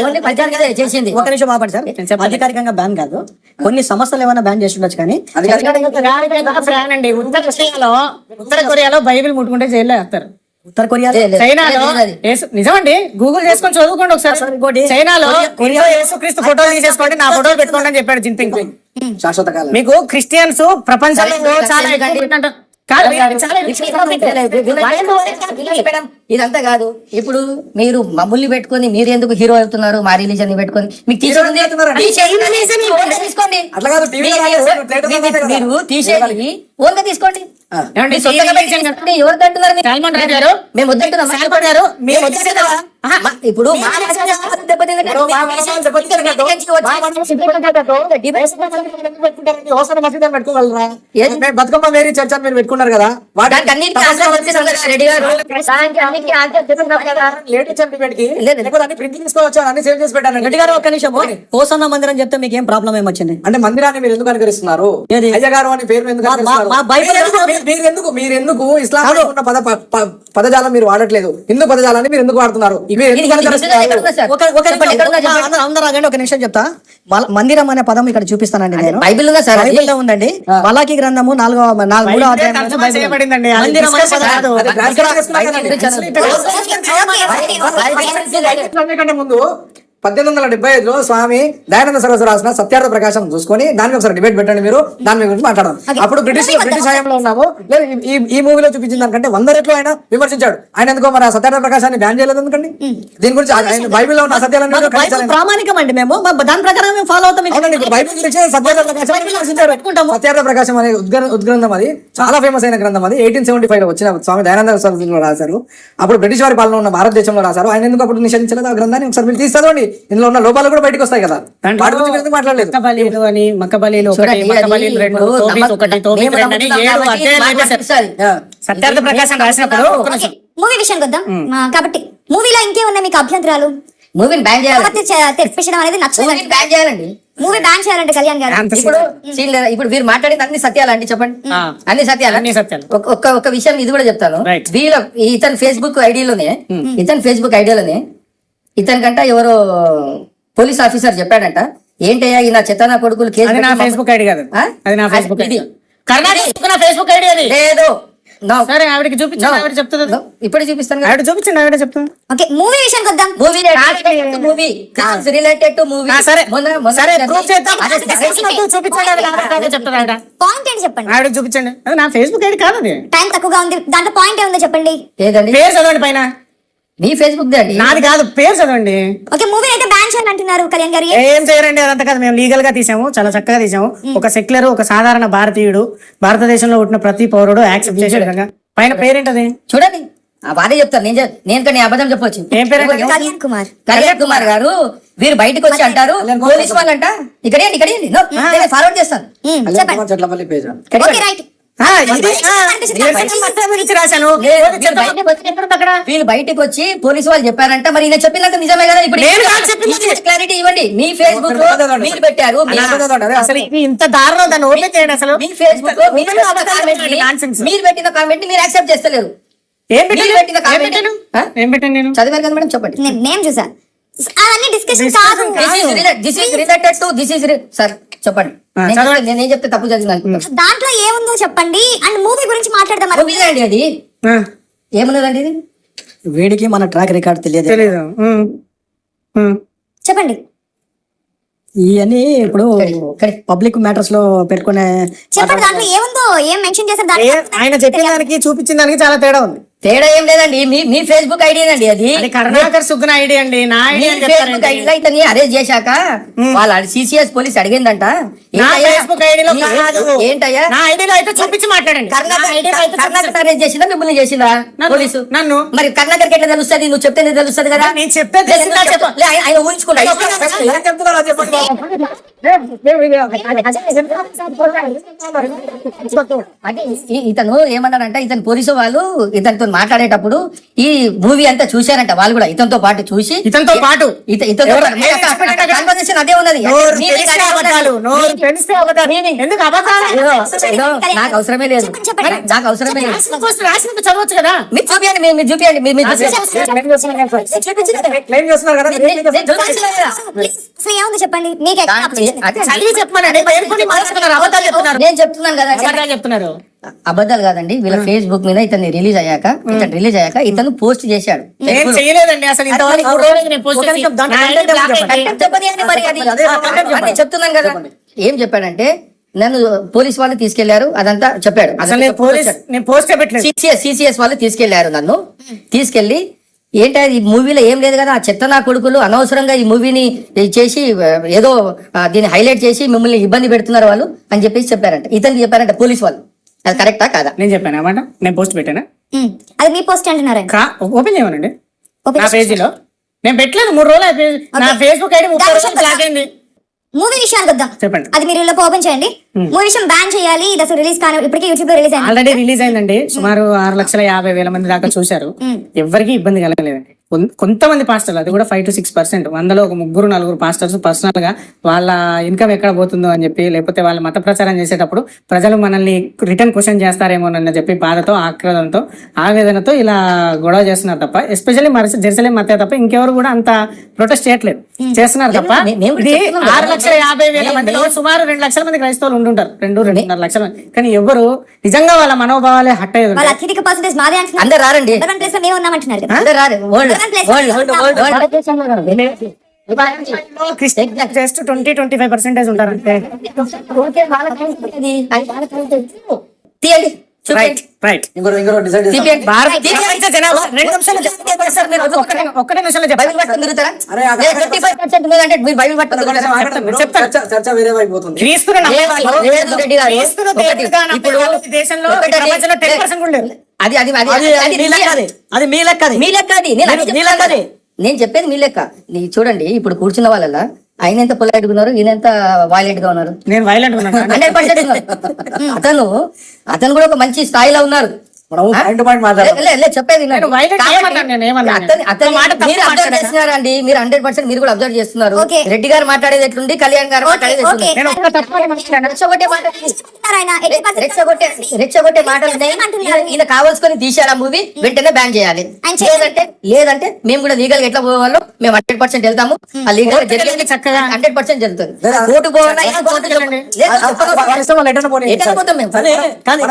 ఓన్లీ 18 చేసింది. ఒక నిమిషం ఆపండి సార్. అధికారికంగా బ్యాన్ కాదు, కొన్ని సంస్థలు ఏమైనా బ్యాన్ చేసి ఉండొచ్చు కానీ బ్యాన్ అండి. ఉత్తర కొరియాలో బైబిల్ ముట్టుకుంటే జైల్లో వేస్తారు. ఉత్తర కొరియా చైనాలో నిజమండి, గూగుల్ చేసుకొని చదువుకోండి ఒకసారి. చైనాలో యేసుక్రీస్తు ఫోటో తీసేసుకోండి, నా ఫోటో పెట్టుకోండి అని చెప్పాడు జిన్పింగ్. శాశ్వత కాలం. మీకు క్రిస్టియన్స్ ప్రపంచంలో చాలా ఎక్కువ ఉందంట. కాదు, చాలా ఇదంతా కాదు. ఇప్పుడు మీరు మమ్మల్ని పెట్టుకొని మీరు ఎందుకు హీరో అవుతున్నారు? మా రిలీజన్ ని పెట్టుకొని మీకు తీసుకోండి. అట్లా కాదు, టీవీలో మీరు తీసేయాలి, ఓన్గా తీసుకోండి. ఏమండి, మీ సొంతంగా పెట్టుకోండి. ఎవరు అంటున్నారు? సల్మాన్ ఖాన్ గారు మేము వద్దంటున్నాం. సల్మాన్ గారు మేము ఇప్పుడు మా దెబ్బతిన్నట్టు బతుకమ్మ వేరే చర్చ మీరు పెట్టుకున్నారు కదా, దానికి అన్నిటికీ ఆన్సర్ చెప్పేసారు రెడ్డి గారు. దానికి అన్నిటికీ ఆన్సర్ చెప్పేసారు కదా. లేటెస్ట్ సర్టిఫికేట్ కి అన్ని ప్రింటింగ్ తీసుకోవచ్చు, అన్ని సేవ్ చేసి పెట్టాను. రెడ్డి గారు ఒక్క నిమిషం, హోసన్న మందిరం చెప్తే మీకు ఏం ప్రాబ్లం ఏమొచ్చింది? అంటే మందిరాన్ని మీరు ఎందుకు అనుకరిస్తున్నారు? ఏది? అయ్యగారు అని పేరు ఎందుకు అనుకరిస్తున్నారు? మా బైబిల్ మీరు ఎందుకు ఇస్లాం ఉన్న పదజాలం మీరు వాడట్లేదు? హిందూ పదజాలాన్ని మీరు ఎందుకు వాడుతున్నారు? మీరు ఎందుకు అనుకరిస్తున్నారు? అందరూ ఆగండి, ఒక నిమిషం చెప్తా. మందిరం అనే పదం ఇక్కడ చూపిస్తానండి నేను. బైబిల్ ఉందా సార్? బైబిల్లో ఉందండి. మలాకి గ్రంథము 3వ అధ్యాయం తర్జుమా చేయబడిందండి. మందిరం అనే పదం కాదు. అది కంటే ముందు 1875లో స్వామి దయానంద సరస్వతి రాసిన సత్యార్థ ప్రకాశం చూసుకొని దానికి ఒకసారి డిబేట్ పెట్టండి, మీరు దాని గురించి మాట్లాడడం. అప్పుడు బ్రిటిష్ హయాంలో ఉన్నాము. లేదు, ఈ మూవీలో చూపించిన దానికంటే 100 రెట్లు ఆయన విమర్శించాడు. ఆయన ఎందుకో మరి ఆ సత్యార్థ ప్రకాశాన్ని బ్యాన్ చేయలేదు ఎందుకండి? దీని గురించి ఆయన బైబిల్లో ఉన్న సత్యాలను ప్రామాణికం అండి, మేము దాని ప్రకారం మేము ఫాలో అవుతాం. బైబిల్ గురించి సత్యార్థ ప్రకాశం విమర్శించాడు. సత్యార్థ ప్రకాశం అనే ఉద్గ్రంథం, అది చాలా ఫేమస్ అయిన గ్రంథం. అది 1875 లో వచ్చిన స్వామి దయానంద సరస్వతిలో రాశారు. అప్పుడు బ్రిటిష్ వారి పాలన ఉన్న భారతదేశంలో రాశారు. ఆయన ఎందుకు అప్పుడు నిషేధించలేదు ఆ గ్రంథాన్ని? ఒకసారి మీరు తీసుకోండి, ఇందులో ఉన్న లోపాలు కూడా బయటకు వస్తాయి కదా. వాటి గురించి మీరు ఎందుకు మాట్లాడలేదు? మక్కబలీలు అని, మక్కబలీలు 1, మక్కబలీలు 2, తోబీత్ 1, తోబీత్ 2 అని 7 అధ్యాయాలు రాశారు. సత్యార్థ ప్రకాశం రాసినప్పుడు మూవీ విషయానికి వద్దాం. కాబట్టి మూవీలో ఇంకేమున్నాయి మీకు అభ్యంతరాలు? మూవీని బ్యాన్ చేయాలి. తెప్పించడం అనేది నచ్చలేదు. బ్యాన్ చేయాలండి. మూవీ బ్యాన్ చేయాలంటే కళ్యాణ్ గారు ఇప్పుడు మీరు మాట్లాడింది అన్ని సత్యాలు అండి, చెప్పండి. అన్ని సత్యాలు. అన్ని సత్యాలు. ఒక విషయం ఇది కూడా చెప్తాను. Right. ఇతని ఫేస్బుక్ ఐడిలోనే ఇతనికంట ఎవరో పోలీస్ ఆఫీసర్ చెప్పాడంట, ఏంటయ్యా ఈ నా చెత్త నా కొడుకులు కేసు అది నా పెట్టి ఫేస్బుక్ ఐడి కాదు, అది నా ఫేస్బుక్ ఐడి. ఇది కర్ణాటక నా ఫేస్బుక్ ఐడి అది లేదు. సరే, ఆవిడకి చూపించండి, ఆవిడ చెప్తుంది. ఇప్పుడే చూపిస్తాను. ఆవిడ చూపించండి, ఆవిడ చెప్తుంది. ఓకే, మూవీ విషయానికి వద్దాం. Movie related to movie. సరే సరే, ప్రూఫ్ చేద్దాం. చూపించండి, ఆవిడ చెప్తుంది. ఆవిడ పాయింట్ ఏంటి చెప్పండి. ఆవిడ చూపించండి. అది నా ఫేస్బుక్ ఐడి కాదు, అది టైం తక్కువగా ఉంది, దాంట్లో పాయింట్ ఏముందో చెప్పండి. ఏదండి? పేరు చదవండి పైన. మీ ఫేస్బుక్ దే అండి, నాది కాదు, పేరు చదవండి. ఓకే, మూవీ అయితే బ్యాన్ చేయాలంటున్నారు కళ్యాణ్ గారు. ఏం చేయరండి, అదంతా కాదు. మేము లీగల్ గా తీసాము, చాలా చక్కగా తీసాము. ఒక సెక్యులర్, ఒక సాధారణ భారతీయుడు, భారతదేశంలో పుట్టిన ప్రతి పౌరుడు యాక్సెప్ట్ చేసే విధంగా. పైన పేరేంటది చూడండి. వాడే చెప్తారు, నేను కానీ అబద్ధం చెప్పొచ్చు. ఏం పేరు? కళ్యాణ్ కుమార్ గారు. వీరు బయటకు వచ్చి అంటారు పోలీస్ వాళ్ళంట ఇక్కడ ఫార్వర్డ్ చేస్తాను. చెట్లపల్లి పేజ్. Okay, right. రాశాను. వీళ్ళు బయటకు వచ్చి పోలీసు వాళ్ళు చెప్పారంట, మరి ఈయన చెప్పినంత నిజమే కదా? ఇప్పుడు క్లారిటీ ఇవ్వండి. మీ ఫేస్బుక్ లో మీరు పెట్టారు, అసలు ఇది ఇంత దారుణం, దాన్ని ఓపెన్ చేయండి. అసలు మీ ఫేస్బుక్ లో మీరు పెట్టిన కామెంట్ ని మీరు యాక్సెప్ట్ చేస్తలేరు. ఏం మీరు పెట్టిన కామెంట్ ఏం పెట్టాను నేను? చదివారు కదా మేడం, చెప్పండి. నేను చూసా, అవన్నీ డిస్కషన్ కాదు. సార్ చెప్పండి, నేనేం చెప్తే తప్పు చదివింది. దాంట్లో ఏముందో చెప్పండి. అండ్ మూవీ గురించి మాట్లాడదాం. అండి అది ఏమున్నదండి? ఇది వీడికి మన ట్రాక్ రికార్డ్ తెలియదు. తెలీదు. చెప్పండి. ఇవన్నీ ఇప్పుడు పబ్లిక్ మ్యాటర్స్ లో పెట్టుకునే చెప్పండి దాంట్లో ఏముందో, ఏం మెన్షన్ చేశారు దాంట్లో? ఆయన చెప్పిన దానికి చూపించిన దానికి చాలా తేడా ఉంది. తేడా ఏం లేదండి, మీ ఫేస్బుక్ ఐడి అండి అది. అది కరుణాకర్ సుగ్న ఐడి అండి, నా ఐడి అని ఫేస్బుక్ ఐడిలో ఇతని అరెస్ట్ చేశాక వాళ్ళ సిసిఎస్ పోలీస్ అడిగిందంట. నా ఏంటయ్యా? ఫేస్బుక్ ఐడిలో కాదు. ఏంటయ్యా నా ఐడిలో అయితే చూపించి మాట్లాడండి. కర్ణాకర్ అరెస్ట్ చేసిందా మిమ్మల్ని చేసిందా పోలీసు? నన్ను మరి కర్ణాకర్కి ఎట్లా తెలుస్తుంది? నువ్వు చెప్తే తెలుస్తుంది కదా. నేను చెప్తే లే, ఎందుకు చెప్పు? లే, ఆయన ఊహించుకుంటా. ఏం చెప్తున్నారో చెప్పండి. అంటే ఇతను ఏమన్నారంటే, ఇతను పోలీసు వాళ్ళు ఇతనితో మాట్లాడేటప్పుడు ఈ మూవీ అంతా చూశారంట వాళ్ళు కూడా, ఇతనితో పాటు చూసి ఇతనితో పాటు కాన్వర్సేషన్ అదే ఉన్నది. ఎందుకు అబద్ధాలు? నాకు అవసరమే లేదు, నాకు అవసరమే లేదు. చదవచ్చు కదా. మీరు చూపియండి, మీరు చూపియండి, మీరు క్లెయిమ్ చేస్తున్నారు కదా. అసలు ఏముంది చెప్పండి, మీకు ఎక్కడ అనిపించింది? చదివి చెప్పమనండి. ఎరుకొని మాట్లాడుతున్నారు, అబద్ధాలు చెప్తున్నారు. నేను చెప్తున్నాను కదా, అబద్ధాలు చెప్తున్నారు. అబద్ధాలు కాదండి. వీళ్ళ ఫేస్బుక్ మీద ఇతను రిలీజ్ అయ్యాక ఇతను పోస్ట్ చేశాడు. నేను చేయలేదండి అసలు ఇంతవరకు. నేను పోస్ట్ చేసి నా ఐడి బ్లాక్ అయింది. చెప్పనీయండి మరి అది. నేను చెప్తున్నాను కదా. ఏం చెప్పాడంటే, నన్ను పోలీస్ వాళ్ళు తీసుకెళ్లారు, అదంతా చెప్పాడు. అసలు నేను పోస్ట్ పెట్టలేదు. సిసిఎస్ వాళ్ళు తీసుకెళ్లారు నన్ను. తీసుకెళ్లి ఏంటో ఈ మూవీలో ఏం లేదు కదా, ఆ చెత్త నా కొడుకులు అనవసరంగా ఈ మూవీని చేసి ఏదో దీన్ని హైలైట్ చేసి మిమ్మల్ని ఇబ్బంది పెడుతున్నారు వాళ్ళు అని చెప్పేసి చెప్పారంట. ఇతనికి చెప్పారంట పోలీస్ వాళ్ళు. అది కరెక్టా కాదా? నేను చెప్పాను అన్నమాట. నేను పోస్ట్ పెట్టానా? అది మీ పోస్ట్ అంటున్నారు. ఓపెన్ చేయమనండి నా పేజీలో. నేను పెట్టలేదు 3 రోజులు అయిపోయింది. నా ఫేస్బుక్ ఐడి 30 రోజులు బ్లాక్ అయింది. మూవీ విషయానికి వద్దాం. చెప్పండి. అది మీరు ఓపెన్ చేయండి. మూవీ విషయం బ్యాన్ చేయాలి, ఇది అసలు రిలీజ్ కానీ ఇప్పటికే యూట్యూబ్ లో రిలీజ్ అయింది. ఆల్రెడీ రిలీజ్ అయిందండి. సుమారు 6,50,000 మంది దాకా చూశారు. ఎవరికి ఇబ్బంది కలగలేదండి. కొంతమంది పాస్టర్లు, అది కూడా 5 to 6%, 100లో ఒక 3-4 పాస్టర్స్ పర్సనల్ గా వాళ్ళ ఇన్కమ్ ఎక్కడ పోతుందో అని చెప్పి, లేకపోతే వాళ్ళ మత ప్రచారం చేసేటప్పుడు ప్రజలు మనల్ని రిటర్న్ క్వశ్చన్ చేస్తారేమోనని చెప్పి బాధతో, ఆక్రోధంతో, ఆవేదనతో ఇలా గొడవ చేస్తున్నారు తప్ప, ఎస్పెషల్లీ జెరూసలేం మధ్య తప్ప ఇంకెవరు కూడా అంత ప్రొటెస్ట్ చేయట్లేదు, చేస్తున్నారు తప్ప. ఇది 6,50,000 మందిలో సుమారు 2 లక్షల మంది క్రైస్తవులు ఉంటుంటారు, 2-2.5 లక్షల మంది. కానీ ఎవరు నిజంగా వాళ్ళ మనోభావాలే హట్ అయ్యేది. వాళ్ళ అత్యధిక పర్సెంటేజ్ మాదే అంటున్నారు. అందరు రారండి, మేము ఉన్నామంటున్నారు కదా. అందరు రారు. జస్ట్ 20-25% ఉంటారంటే. తీయండి, రైట్ రైట్. ఇంకో డిసైడ్ తీయండి. ప్రపంచ జనాభా 2 నిమిషాలు ఒక్కటే నిమిషంలో చెప్పండి. బైబిల్ పట్టుకొని తిరుగుతారా? 35% మీదంటే మీరు బైబిల్ పట్టుకొని తిరుగుతారా? చర్చ వేరే అయిపోతుంది. క్రీస్తుని నమ్మేవాళ్ళు, రేవంత్ రెడ్డి గారు క్రీస్తుని ఒకటి దేవుడిగా నమ్మే ఇప్పుడు వాళ్ళు ఈ దేశంలో ఒకటి ప్రపంచంలో 10% కూడా లేరు. అది అది అది అది అది మీ లెక్క, అది మీ లెక్క, అది మీ లెక్క అది. నేను అది మీ లెక్క అది. నేను చెప్పేది మీ లెక్క. చూడండి, ఇప్పుడు కూర్చున్న వాళ్ళ ఆయన ఎంత పొలైట్ గా ఉన్నారు, ఈయన ఎంత వైలెంట్ గా ఉన్నారు. నేను వైలెంట్ ఉన్నాను. 100% ఉన్నారు. అతను కూడా ఒక మంచి స్థాయిలో ఉన్నారు. మనం పాయింట్ టు పాయింట్ మాట్లాడాలి. చెప్పేది నేను violent ఏమన్నాను? నేను ఏమన్నాను? మీరు అబ్జర్వ్ చేస్తున్నారండి, మీరు 100% మీరు కూడా అబ్జర్వ్ చేస్తున్నారు. Okay. రెడ్డి గారు మాట్లాడేది ఎట్లుంది, కళ్యాణ్ గారు మాట్లాడేది ఎట్లుంది. Okay. నేను ఒక్క తప్పని మాట్లాడాను. రెచ్చగొట్టే మాటలు ఆయన 80% రెచ్చగొట్టే మాటలు ఉన్నాయి. ఈయన కావాల్సుకొని తీశాడు ఆ మూవీ, వెంటనే బ్యాన్ చేయాలి. లేదంటే మేము కూడా లీగల్ గా ఎట్లా పోవాలో మేము 100% వెళ్తాము. ఆ లీగల్ చక్కగా 100% జరుగుతుంది. కోర్టు పోవాలి.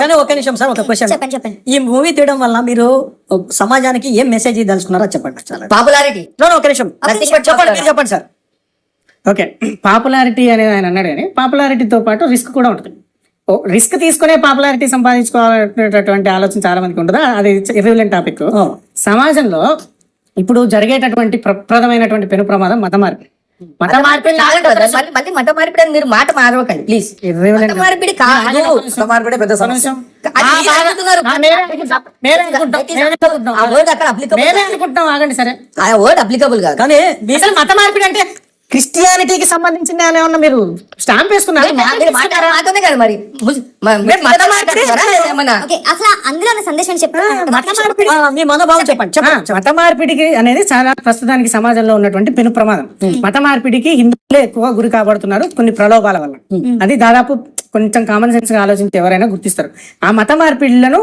కానీ ఒక నిమిషం సార్, ఒక క్వశ్చన్. చెప్పండి. ఈ మూవీ తీయడం వల్ల మీరు సమాజానికి ఏం మెసేజ్ ఇవ్వదలుచుకున్నారో చెప్పండి. చాలా పాపులారిటీ. ఒక నిమిషం చెప్పండి, మీరు చెప్పండి సార్. ఓకే, పాపులారిటీ అనేది ఆయన అన్నాడు, కానీ పాపులారిటీతో పాటు రిస్క్ కూడా ఉంటుంది. రిస్క్ తీసుకునే పాపులారిటీ సంపాదించుకోవాలనేటటువంటి ఆలోచన చాలా మందికి ఉంటుందా? అది ఇర్రిలెవెంట్ టాపిక్. సమాజంలో ఇప్పుడు జరిగేటటువంటి ప్రప్రదమైనటువంటి పెను ప్రమాదం మత మార్పిడి. మత మార్పిడి మళ్ళీ మత మార్పిడి అని మీరు మాట మారవకండి ప్లీజ్. మత మార్పిడి కాదు, మార్పిడే పెద్ద సమస్య. ఆ వర్డ్ అక్కడ అప్లికబుల్ అనుకుంటున్నాం. ఆగండి సరే, ఆ వర్డ్ అప్లికబుల్ కాదు. కానీ అసలు మత మార్పిడి అంటే క్రిస్టియానిటీకి సంబంధించిన ఏమన్నా మీరు స్టాంప్ వేసుకున్నారు? మీరు మాట్లాడే కదా మరి మత మార్పిడి ఏమన్నా ఓకే, అసలు అందులో ఉన్న సందేశం చెప్పండి. మీ మనోభావం చెప్పండి. మత మార్పిడికి అనేది చాలా ప్రస్తుతానికి సమాజంలో ఉన్నటువంటి పెను ప్రమాదం. మత మార్పిడికి హిందువులే ఎక్కువ గురి కాబడుతున్నారు కొన్ని ప్రలోభాల వల్ల. అది దాదాపు కొంచెం కామన్ సెన్స్ గా ఆలోచించి ఎవరైనా గుర్తిస్తారు. ఆ మత మార్పిడులను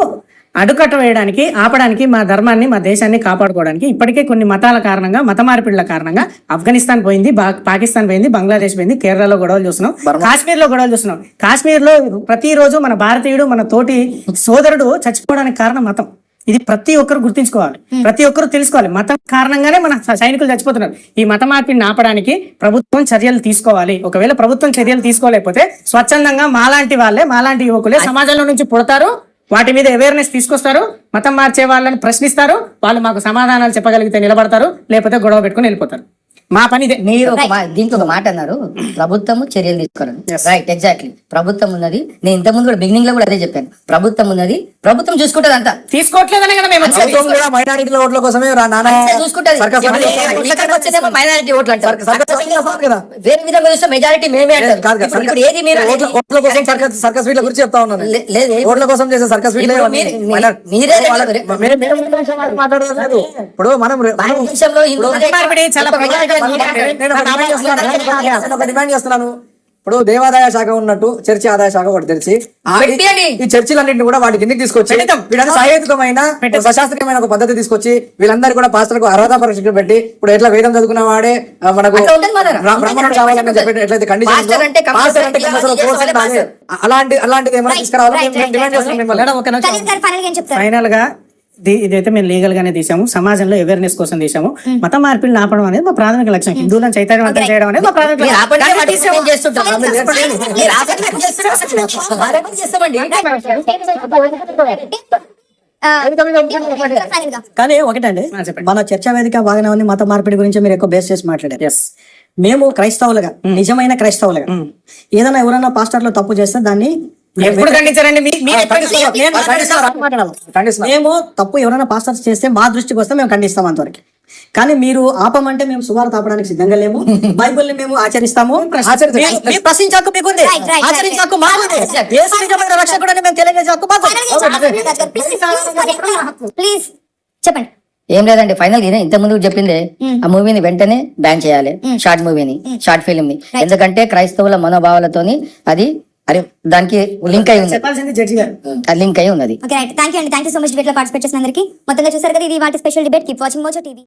అడుకట్ట వేయడానికి, ఆపడానికి, మా ధర్మాన్ని, మా దేశాన్ని కాపాడుకోవడానికి ఇప్పటికే కొన్ని మతాల కారణంగా, మత మార్పిడుల కారణంగా ఆఫ్ఘనిస్తాన్ పోయింది, పాకిస్తాన్ పోయింది, బంగ్లాదేశ్ పోయింది, కేరళలో గొడవలు చూస్తున్నాం, కాశ్మీర్ లో గొడవలు చూస్తున్నాం. కాశ్మీర్ లో ప్రతిరోజు మన భారతీయుడు, మన తోటి సోదరుడు చచ్చిపోవడానికి కారణం మతం. ఇది ప్రతి ఒక్కరు గుర్తించుకోవాలి, ప్రతి ఒక్కరు తెలుసుకోవాలి. మతం కారణంగానే మన సైనికులు చచ్చిపోతున్నారు. ఈ మత మార్పిడిని ఆపడానికి ప్రభుత్వం చర్యలు తీసుకోవాలి. ఒకవేళ ప్రభుత్వం చర్యలు తీసుకోలేకపోతే స్వచ్ఛందంగా మాలాంటి వాళ్ళే, మాలాంటి యువకులే సమాజంలో నుంచి పుడతారు, వాటి మీద అవేర్నెస్ తీసుకొస్తారు, మతం మార్చే వాళ్ళని ప్రశ్నిస్తారు, వాళ్ళు మాకు సమాధానాలు చెప్పగలిగితే నిలబడతారు, లేకపోతే గొడవ పెట్టుకుని వెళ్ళిపోతారు. మా పని ఇదే. మీరు దీంట్లో ఒక మాట అన్నారు, ప్రభుత్వం చర్యలు తీసుకోవాలి. Right, exactly. ప్రభుత్వం ఉన్నది. నేను ఇంత ముందు కూడా బిగినింగ్ లో కూడా అదే చెప్పాను, ప్రభుత్వం ఉన్నది, ప్రభుత్వం చూసుకుంటది అంతా. తీసుకోవట్లేదనే కదా మేము వచ్చేది. ప్రభుత్వం కూడా మైనారిటీల ఓట్ల కోసమే చూసుకుంటది. మైనారిటీ ఓట్లు అంటారు, కదా. వేరే విధంగా చూస్తే మెజారిటీ మేమే అంటారు. ఇప్పుడు ఏది మీరు ఓట్ల కోసం సర్కస్ వీళ్ళ గురించి చెప్తా ఉన్నాను. లేదు, ఓట్ల కోసం చేసే సర్కస్ వీళ్ళే మీరే మాట్లాడలేదు. ఇప్పుడు మనం దేశంలో హిందూ నేను ఒక డిమాండ్ చేస్తున్నాను. ఇప్పుడు దేవాదాయ శాఖ ఉన్నట్టు చర్చి ఆదాయ శాఖ ఒకటి తెరిచి ఈ చర్చిలన్నింటినీ కూడా వాటి కిందకి తీసుకొచ్చి వీళ్ళంతా సహేతుకమైన సశాస్త్రీయమైన ఒక పద్ధతి తీసుకొచ్చి వీళ్ళందరూ కూడా పాస్టర్లకు అర్హత పరీక్షలు పెట్టి, ఇప్పుడు ఎట్లా వేదం చదువుకున్న వాడే మనకు బ్రాహ్మణుడు కావాలని చెప్పి ఎట్లయితే కండిషన్ అలాంటిది ఏమైనా తీసుకురావాలని డిమాండ్ చేస్తున్నాం. ఫైనల్ గా ఇదైతే మేము లీగల్ గానే తీసాము, సమాజంలో అవేర్నెస్ కోసం తీసాము. మత మార్పిడిని ఆపడం అనేది మా ప్రాథమిక లక్ష్యం, హిందువులను చైతన్యవంతం చేయడం అనేది మా ప్రాథమిక కానీ ఒకటండి, మన చర్చా వేదిక బాగానే ఉంది, మత మార్పిడి గురించి మీరు ఎక్కువ బేస్ చేసి మాట్లాడారు. మేము క్రైస్తవులుగా, నిజమైన క్రైస్తవులుగా ఏదైనా ఎవరైనా పాస్టర్లు తప్పు చేస్తే దాన్ని ఎప్పుడు ఖండించారండి? మేము తప్పు ఎవరైనా పాస్టర్స్ చేస్తే మా దృష్టికి వస్తే మేము ఖండిస్తాం అంతవరకు. కానీ మీరు ఆపమంటే మేము సువార్త ఆపడానికి సిద్ధంగా లేము. బైబిల్ ని మేము ఆచరిస్తాము, ప్రశ్నించాకు మీకుంది, ఆచరించాకు మాకుంది, యేసు నిజమైన రక్షకుడని మేము తెలియజేసాకు ప్లీజ్ చెప్పండి. ఏం లేదండి, ఫైనల్ ఇంత ముందు చెప్పిందే, ఆ మూవీని వెంటనే బ్యాన్ చేయాలి, షార్ట్ మూవీని, షార్ట్ ఫిల్మ్ ని. ఎందుకంటే క్రైస్తవుల మనోభావాలతోని అది దానికి లింక్ అయి ఉంది, లింక్ అయి ఉన్నది. Thank you so much debate లో పార్టిసిపేట్ చేసిన అందరికీ. మొత్తంగా చూసారు కదా, ఇది వాటి special debate. Keep watching Mojo TV.